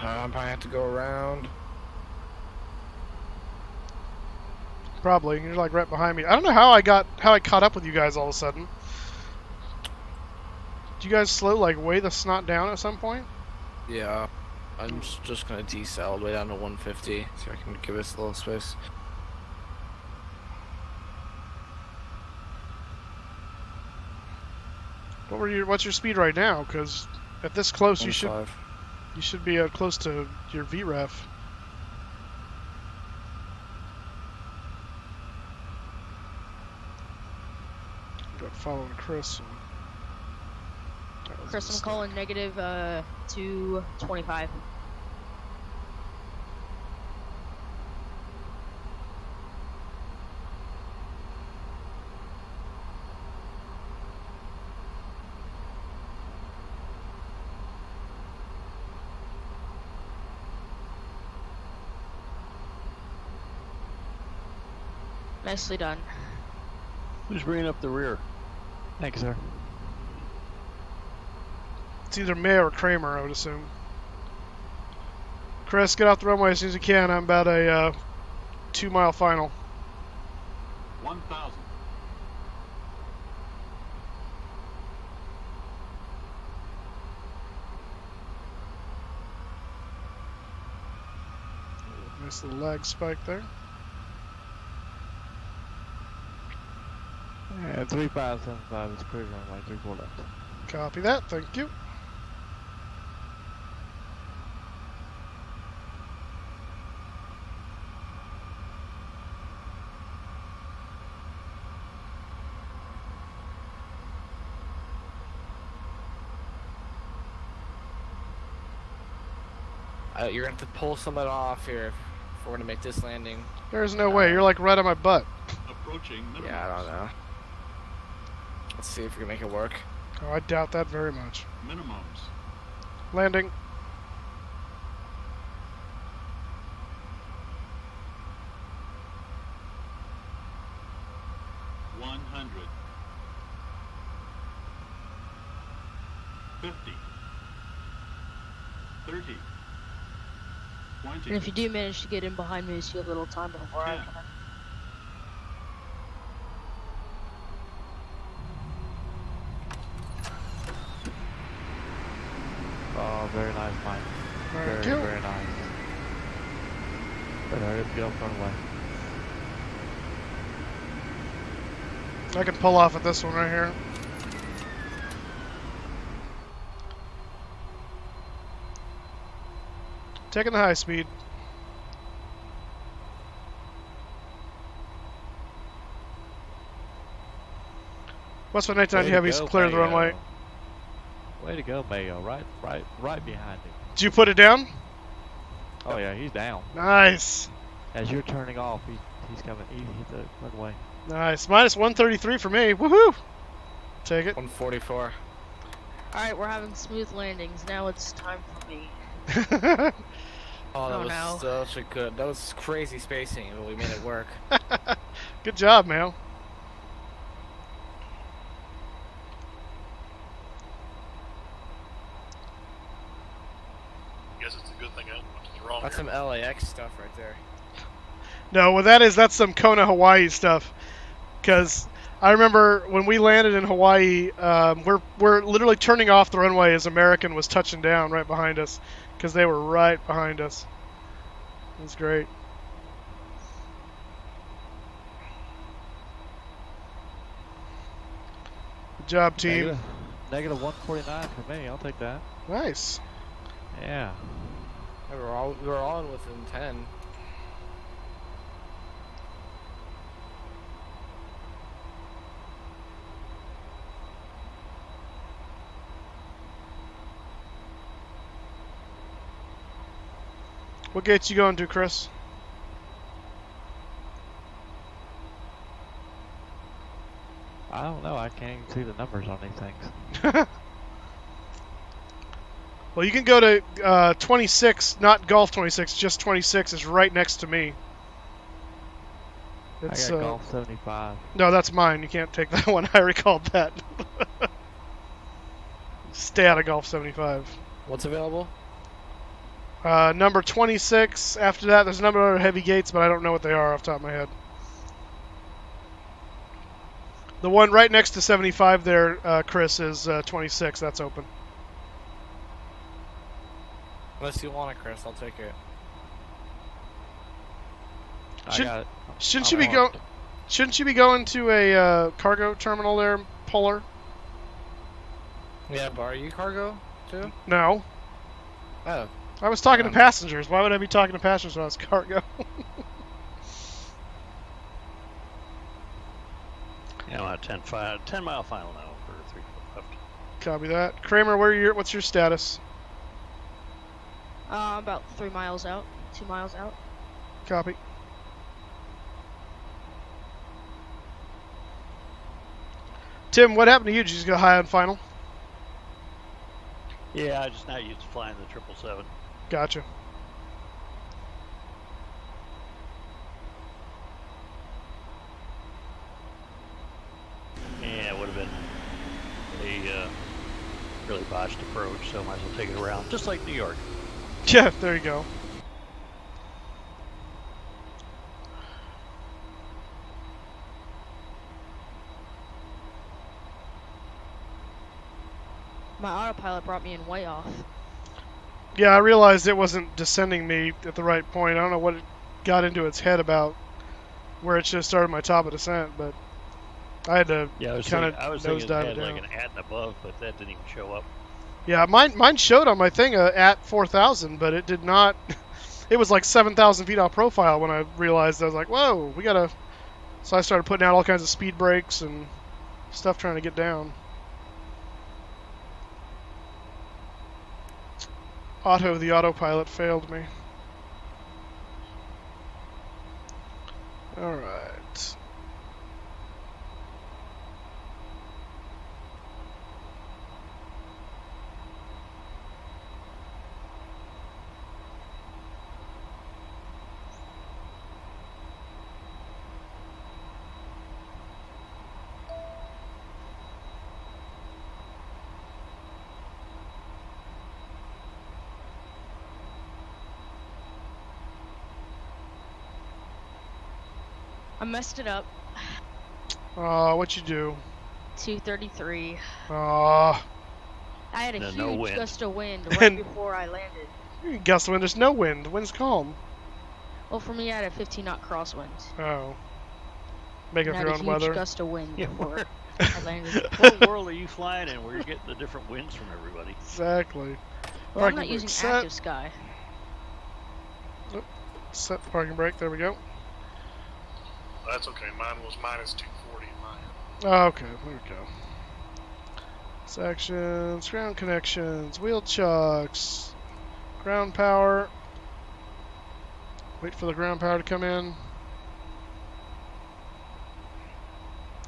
Speaker 10: I'm probably have to go around.
Speaker 1: Probably. You're like right behind me. I don't know how I caught up with you guys all of a sudden. Did you guys slow like way the snot down at some point?
Speaker 10: Yeah. I'm just gonna decel all the way down to 150 so I can give us a little space.
Speaker 1: What's your speed right now? Because at this close, you should
Speaker 10: 1.5.
Speaker 1: You should be close to your VREF. Got following Chris.
Speaker 3: Chris, I'm calling negative 225. Nicely done.
Speaker 2: Who's bringing up the rear?
Speaker 6: Thank you, sir.
Speaker 1: It's either May or Kramer, I would assume. Chris, get off the runway as soon as you can. I'm about a 2-mile final.
Speaker 8: 1,000.
Speaker 1: Nice little lag spike there.
Speaker 6: Yeah, 3575 is clear runway 34 left.
Speaker 1: Copy that, thank you.
Speaker 10: You're gonna have to pull someone off here if we're gonna make this landing.
Speaker 1: There's no way, you're like right on my butt.
Speaker 8: Approaching minimums.
Speaker 10: Yeah, I don't know. Let's see if we can make it work.
Speaker 1: Oh, I doubt that very much.
Speaker 8: Minimums.
Speaker 1: Landing.
Speaker 8: $100. 50. 30. 20.
Speaker 3: And if you do manage to get in behind me, just give a little time before I
Speaker 8: 10.
Speaker 3: can.
Speaker 6: Oh, very nice, Mike.
Speaker 1: Thank
Speaker 6: Very,
Speaker 1: you.
Speaker 6: very nice. Better hurry up, get off runway.
Speaker 1: I can pull off at this one right here. Taking the high speed. Plus, by nighttime, you have he's clear the runway.
Speaker 6: Way to go, Mayo. Right behind him.
Speaker 1: Did you put it down?
Speaker 6: Oh, yeah, he's down.
Speaker 1: Nice.
Speaker 6: As you're turning off, he's coming. He hit the runway.
Speaker 1: Nice. Minus 133 for me. Woohoo! Take it.
Speaker 4: 144.
Speaker 3: Alright, we're having smooth landings. Now it's time for me.
Speaker 4: Oh, that was such a good. That was crazy spacing, but we made it work.
Speaker 1: Good job, Mayo.
Speaker 5: Guess it's a good thing I went to the wrong.
Speaker 4: That's some LAX stuff right there.
Speaker 1: No, what that is, that's some Kona, Hawaii stuff. Because I remember when we landed in Hawaii, we're literally turning off the runway as American was touching down right behind us, because they were right behind us. It was great. Good job, team.
Speaker 6: Negative 149 for me. I'll take that.
Speaker 1: Nice.
Speaker 6: Yeah.
Speaker 4: We were all within 10.
Speaker 1: What gates you going to, Chris?
Speaker 6: I don't know. I can't even see the numbers on these things.
Speaker 1: Well, you can go to 26, not Golf 26, just 26 is right next to me. It's,
Speaker 6: I got Golf 75.
Speaker 1: No, that's mine. You can't take that one. I recalled that. Stay out of Golf 75.
Speaker 4: What's available?
Speaker 1: Number 26. After that, there's a number of other heavy gates, but I don't know what they are off the top of my head. The one right next to 75 there, Chris, is 26. That's open.
Speaker 4: Unless you want it, Chris, I'll take it.
Speaker 6: I got it.
Speaker 1: Shouldn't you be going to a cargo terminal there, Polar?
Speaker 4: Yeah, but are you cargo too?
Speaker 1: No.
Speaker 4: Oh.
Speaker 1: I was talking to passengers. Why would I be talking to passengers when I was cargo?
Speaker 2: Yeah, 10 mile final now for 3 left.
Speaker 1: Copy that. Kramer, what's your status?
Speaker 3: About 3 miles out, 2 miles out.
Speaker 1: Copy. Tim, what happened to you? Did you just go high on final?
Speaker 2: Yeah, I just not used to flying the 777.
Speaker 1: Gotcha.
Speaker 2: Yeah, it would have been a really botched approach, so might as well take it around, just like New York.
Speaker 1: Yeah, there you go.
Speaker 3: My autopilot brought me in way off.
Speaker 1: Yeah, I realized it wasn't descending me at the right point. I don't know what it got into its head about where it should have started my top of descent, but I had to kind of nosedive it down.
Speaker 2: Like an at and above, but that didn't even show up.
Speaker 1: Yeah, mine showed on my thing at 4,000, but it did not. It was like 7,000 feet off profile when I realized. I was like, whoa, we gotta. So I started putting out all kinds of speed brakes and stuff trying to get down. The autopilot failed me. Alright.
Speaker 3: I messed it up.
Speaker 1: What'd you do?
Speaker 3: 233.
Speaker 1: I
Speaker 3: had a huge gust of wind right before I landed.
Speaker 1: Gust of wind? There's no wind. The wind's calm.
Speaker 3: Well, for me, I had a 15-knot crosswind.
Speaker 1: Oh. Make up your own weather.
Speaker 3: I had a huge gust of wind before I landed.
Speaker 2: What world are you flying in where you're getting the different winds from everybody?
Speaker 1: Exactly.
Speaker 3: Well, I'm not using active sky.
Speaker 1: Oh, set parking brake. There we go.
Speaker 5: That's okay. Mine was minus 240 in mine.
Speaker 1: Oh, okay. There we go. Sections, ground connections, wheel chucks, ground power. Wait for the ground power to come in.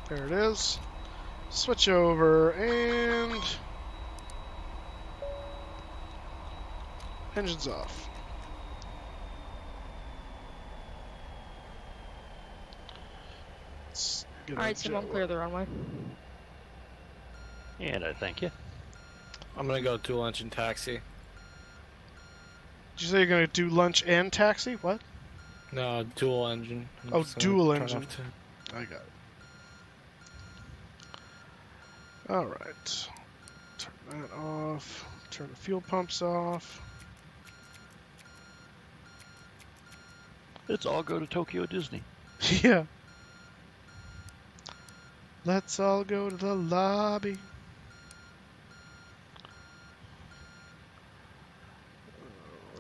Speaker 1: There it is. Switch over and engines off.
Speaker 3: Alright, Simon, clear the runway.
Speaker 2: And I thank you.
Speaker 4: I'm gonna go dual engine taxi.
Speaker 1: Did you say you're going to do lunch and taxi? What?
Speaker 4: No, dual engine.
Speaker 1: Oh, dual engine. I got it. Alright. Turn that off. Turn the fuel pumps off.
Speaker 2: Let's all go to Tokyo Disney.
Speaker 1: Yeah. Let's all go to the lobby.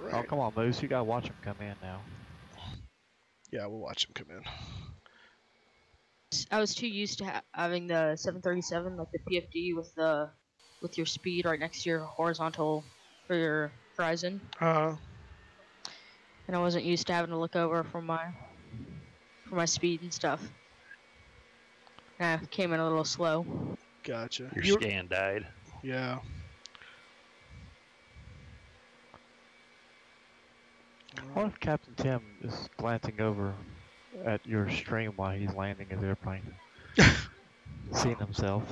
Speaker 1: Right.
Speaker 6: Oh, come on, Moose. You gotta watch him come in now.
Speaker 1: Yeah, we'll watch him come in.
Speaker 3: I was too used to having the 737, like the PFD, with your speed right next to your horizontal for your horizon.
Speaker 1: And
Speaker 3: I wasn't used to having to look over for my speed and stuff. I came in a little slow.
Speaker 1: Gotcha.
Speaker 2: Your scan died.
Speaker 1: Yeah.
Speaker 6: What if Captain Tim is glancing over at your stream while he's landing his airplane? Seeing himself.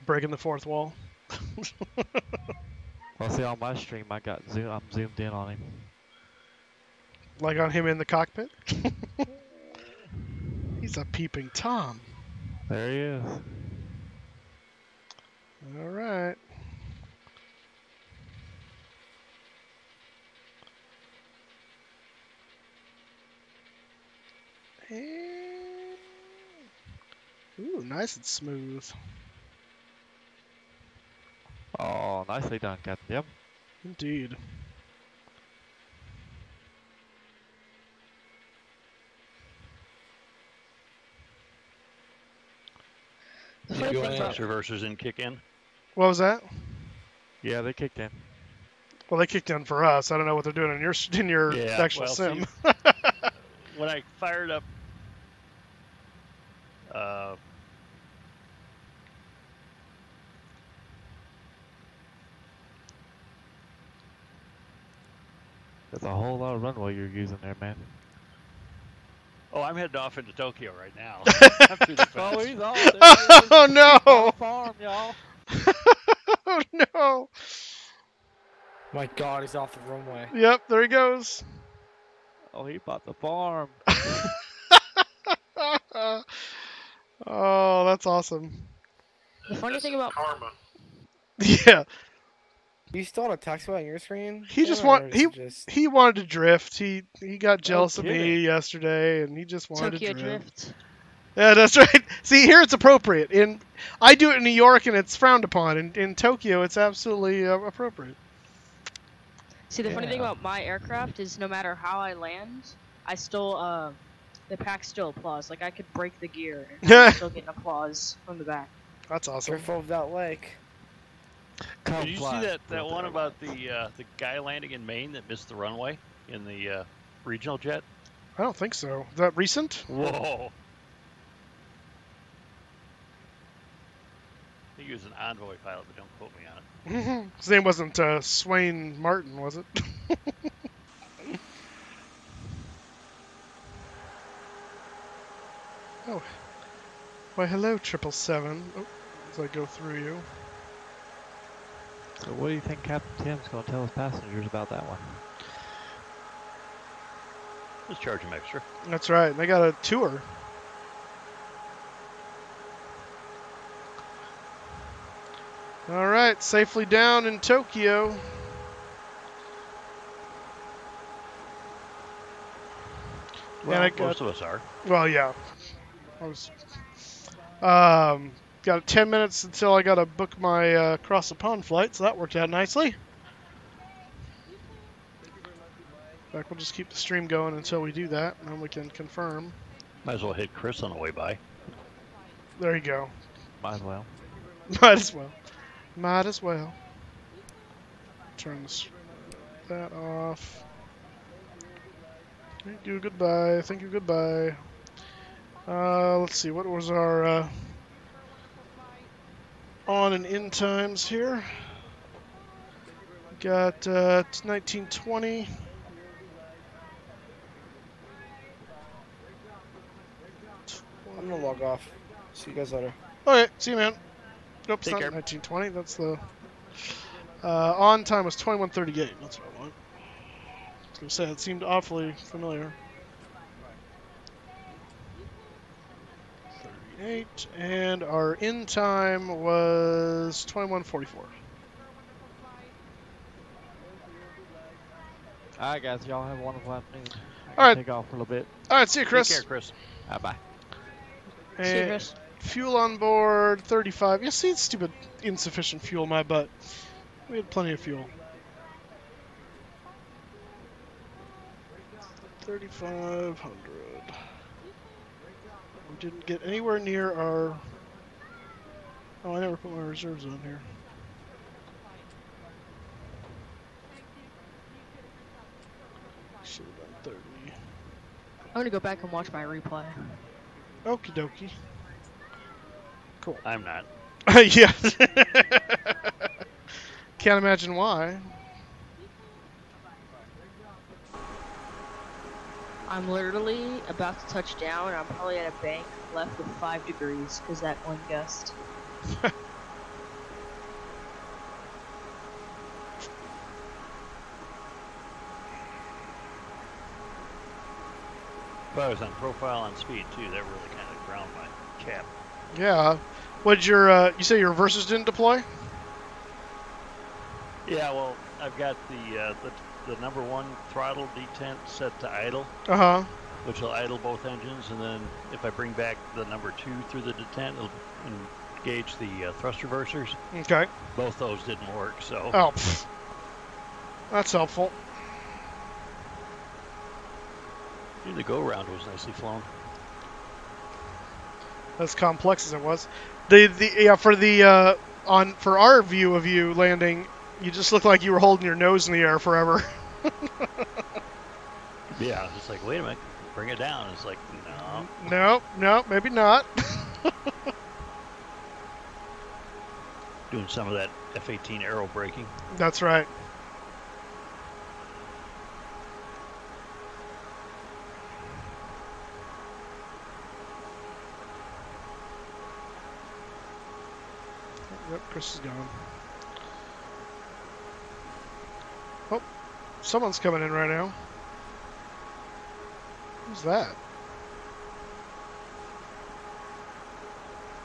Speaker 1: Breaking the fourth wall.
Speaker 6: Well, see, on my stream, I'm zoomed in on him.
Speaker 1: Like on him in the cockpit? He's a peeping Tom.
Speaker 6: There he is.
Speaker 1: Alright. Ooh, nice and smooth.
Speaker 6: Oh, nicely done, Captain Tim.
Speaker 1: Indeed.
Speaker 2: Reversers didn't kick in.
Speaker 1: What was that?
Speaker 6: Yeah, they kicked in.
Speaker 1: Well, they kicked in for us. I don't know what they're doing in your actual sim.
Speaker 2: See, when I fired up
Speaker 6: There's a whole lot of runway you're using there, man.
Speaker 2: Oh, I'm heading off into Tokyo right now.
Speaker 6: Oh, he's off.
Speaker 1: Oh, no!
Speaker 6: Farm, y'all.
Speaker 1: Oh, no!
Speaker 10: My God, he's off the runway.
Speaker 1: Yep, there he goes.
Speaker 6: Oh, he bought the farm.
Speaker 1: Oh, that's awesome.
Speaker 3: The funny thing about
Speaker 5: karma.
Speaker 1: Yeah.
Speaker 10: You still on a taxiway on your screen?
Speaker 1: He just he wanted to drift. He got jealous of me yesterday, and he just wanted
Speaker 3: Tokyo
Speaker 1: to drift.
Speaker 3: drift.
Speaker 1: Yeah, that's right. See, here it's appropriate. I do it in New York, and it's frowned upon. In Tokyo, it's absolutely appropriate.
Speaker 3: See, the funny thing about my aircraft is no matter how I land, I still the pack still applause. Like I could break the gear, and I'm still getting applause from the back.
Speaker 1: That's awesome.
Speaker 10: Careful of that lake.
Speaker 2: Did you see that one about the guy landing in Maine that missed the runway in the regional jet?
Speaker 1: I don't think so. Is that recent?
Speaker 2: Whoa. I think he was an envoy pilot, but don't quote me on it.
Speaker 1: His name wasn't Swain Martin, was it? Oh. Why, hello, 777. Oh, as I go through you.
Speaker 6: So what do you think Captain Tim's going to tell his passengers about that one?
Speaker 2: Just charge him extra.
Speaker 1: That's right. They got a tour. All right, safely down in Tokyo.
Speaker 2: Well, most of us are.
Speaker 1: Well, yeah. Got 10 minutes until I got to book my across the pond flight, so that worked out nicely. In fact, we'll just keep the stream going until we do that, and then we can confirm.
Speaker 2: Might as well hit Chris on the way by.
Speaker 1: There you go.
Speaker 6: Might as well.
Speaker 1: Might as well. Might as well. Turn that off. Thank you, goodbye. Thank you, goodbye. Let's see, what was our on and in times here? Got 1920.
Speaker 10: I'm gonna log off. See you guys later.
Speaker 1: Okay, see you, man. Nope, it's
Speaker 2: Take
Speaker 1: not
Speaker 2: care.
Speaker 1: 1920. That's the on time was 21:38. That's what I want. I was gonna say it seemed awfully familiar. 38, and our in time was 21:44.
Speaker 6: Alright, guys. Y'all have a wonderful afternoon.
Speaker 1: All right.
Speaker 6: Take off for a little bit.
Speaker 1: All right, see you, Chris.
Speaker 2: Take care, Chris.
Speaker 6: Bye.
Speaker 3: See you,
Speaker 1: And
Speaker 3: Chris.
Speaker 1: fuel on board 35. You see, stupid insufficient fuel, my butt. We had plenty of fuel. 3,500. We didn't get anywhere near our... Oh, I never put my reserves on here. Should have done 30.
Speaker 3: I'm gonna go back and watch my replay.
Speaker 1: Okie dokie. Cool.
Speaker 2: I'm not.
Speaker 1: Yeah. Can't imagine why.
Speaker 3: I'm literally about to touch down. I'm probably at a bank left with 5 degrees because that one gust.
Speaker 2: If I was on profile on speed too, that really kind of ground my cap.
Speaker 1: Yeah. What'd your, you say your reversers didn't deploy?
Speaker 2: Yeah, well, I've got the number 1 throttle detent set to idle,
Speaker 1: Uh-huh.
Speaker 2: which will idle both engines, and then if I bring back the number 2 through the detent, it'll engage the thrust reversers.
Speaker 1: Okay.
Speaker 2: Both those didn't work, so.
Speaker 1: Oh, pfft. That's helpful.
Speaker 2: The go-round was nicely flown.
Speaker 1: As complex as it was. Yeah, for our view of you landing, you just looked like you were holding your nose in the air forever.
Speaker 2: Yeah, it's just like, wait a minute, bring it down. It's like, no.
Speaker 1: No, maybe not.
Speaker 2: Doing some of that F-18 aero braking.
Speaker 1: That's right. Yep, Chris is gone. Oh, someone's coming in right now. Who's that?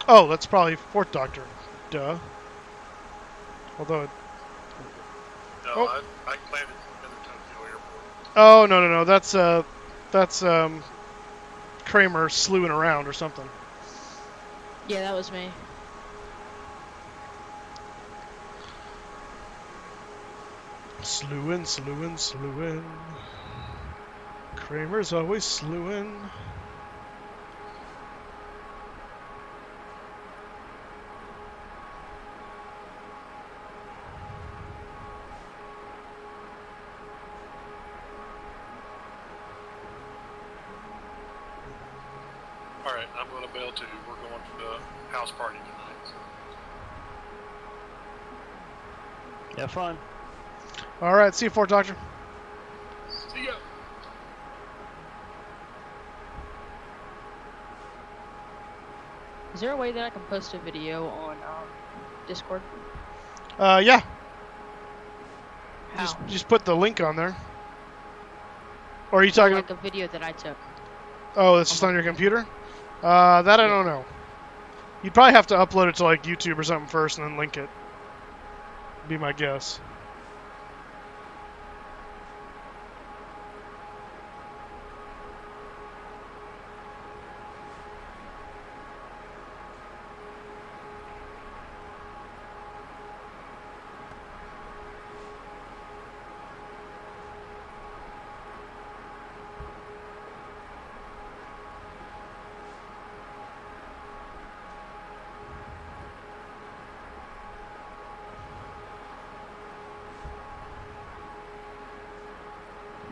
Speaker 1: Oh, that's probably 4th Doctor. Duh. Although...
Speaker 5: No,
Speaker 1: Oh.
Speaker 5: I landed in the Tokyo airport.
Speaker 1: Oh, no. That's Kramer slewing around or something.
Speaker 3: Yeah, that was me.
Speaker 1: Slewing. Kramer's always slewing.
Speaker 5: Alright, I'm going to bail too. We're going to the house party tonight. So.
Speaker 2: Have fun.
Speaker 1: All right, see you, 4th Doctor.
Speaker 5: See ya!
Speaker 3: Is there a way that I can post a video on Discord?
Speaker 1: Yeah.
Speaker 3: How?
Speaker 1: Just put the link on there. Or are you talking?
Speaker 3: Like a video that I took.
Speaker 1: Oh, it's just on your computer. That I don't know. You'd probably have to upload it to like YouTube or something first, and then link it. Be my guess.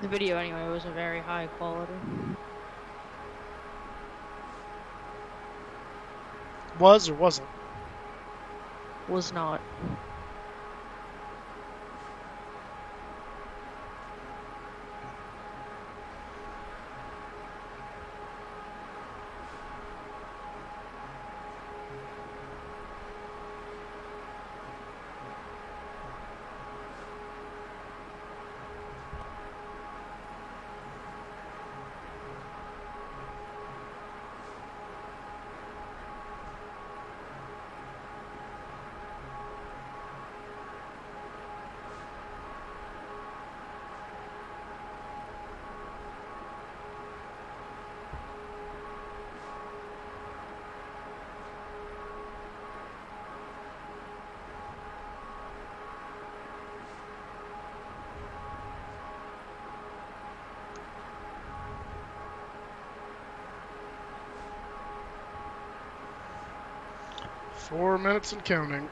Speaker 3: The video anyway was a very high quality.
Speaker 1: Was or wasn't?
Speaker 3: Was not.
Speaker 1: Four minutes and counting.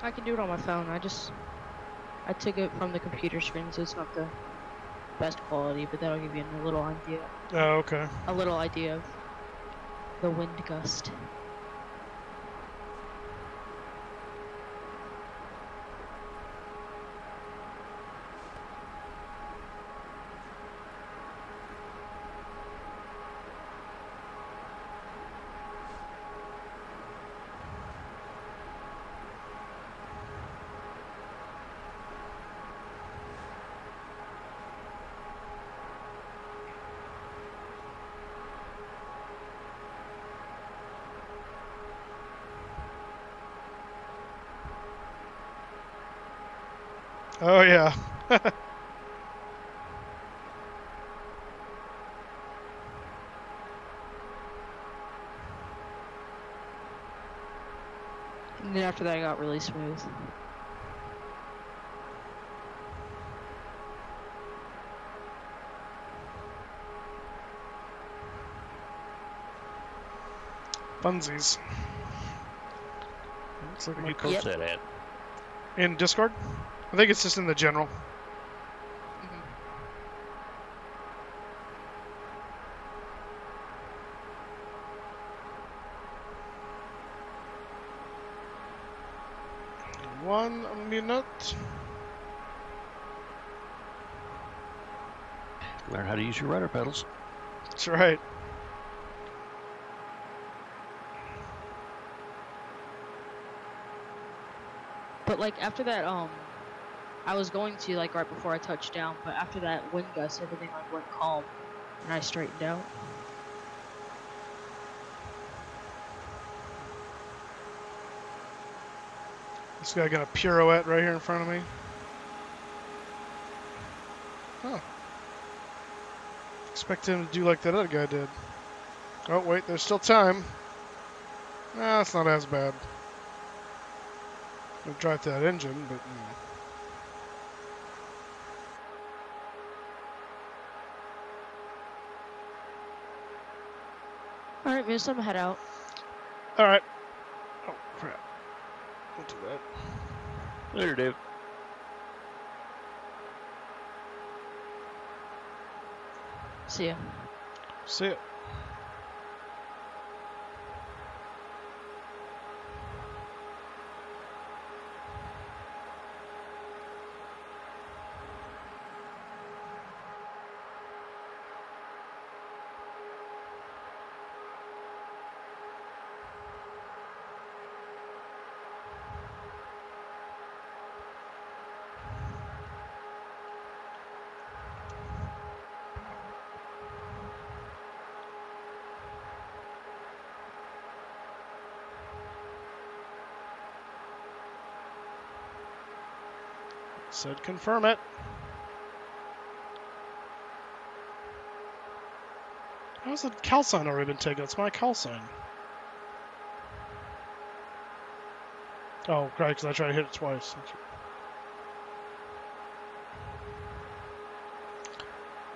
Speaker 3: I can do it on my phone. I took it from the computer screen, so it's not the best quality, but that'll give you a little idea.
Speaker 1: Oh, okay.
Speaker 3: A little idea of the wind gust.
Speaker 1: Oh, yeah.
Speaker 3: And then after that, I got really smooth.
Speaker 1: Funsies. Looks like
Speaker 2: What code's that at?
Speaker 1: in Discord. I think it's just in the general. One minute.
Speaker 2: Learn how to use your rudder pedals.
Speaker 1: That's right.
Speaker 3: But like after that, I was going to like right before I touched down, but after that wind gust, everything like went calm, and I straightened out.
Speaker 1: This guy got a pirouette right here in front of me. Huh. Expect him to do like that other guy did. Oh, wait, there's still time. Nah, it's not as bad. I'll drive that engine, but...
Speaker 3: Alright, Moose, I'm gonna head out.
Speaker 1: Alright. Oh, crap. Don't do that.
Speaker 2: Later, Dave.
Speaker 3: See ya.
Speaker 1: See ya. Said confirm it. How's the call sign already been taken? It's my call sign. Oh, right, because I tried to hit it twice.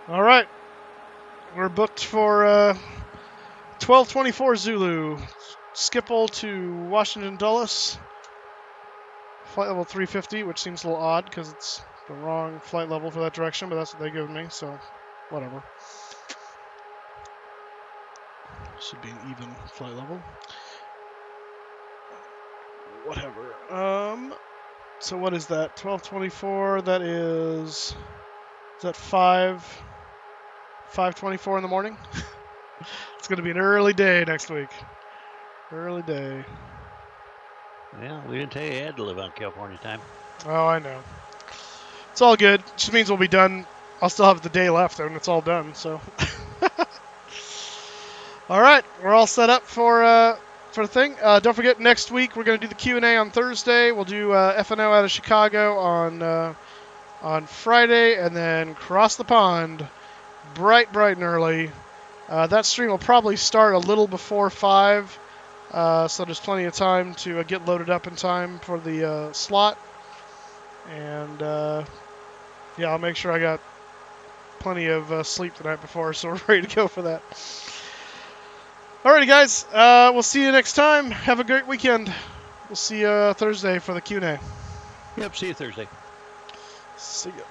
Speaker 1: All right. We're booked for 1224 Zulu. Schiphol to Washington Dulles. Flight level 350, which seems a little odd because it's the wrong flight level for that direction, but that's what they give me, so whatever. Should be an even flight level. Whatever. So what is that? 1224, that is that 5:24 in the morning? It's going to be an early day next week. Early day.
Speaker 2: Well, we didn't tell you had to live on California time.
Speaker 1: Oh, I know. It's all good. It just means we'll be done. I'll still have the day left when it's all done, so. All right, we're all set up for the thing. Don't forget, next week we're going to do the Q&A on Thursday. We'll do F&O out of Chicago on Friday, and then cross the pond bright and early. That stream will probably start a little before 5, so there's plenty of time to get loaded up in time for the slot. And yeah, I'll make sure I got plenty of sleep the night before, so we're ready to go for that. Alrighty, guys. We'll see you next time. Have a great weekend. We'll see you Thursday for the Q&A.
Speaker 2: Yep, see you Thursday.
Speaker 1: See ya.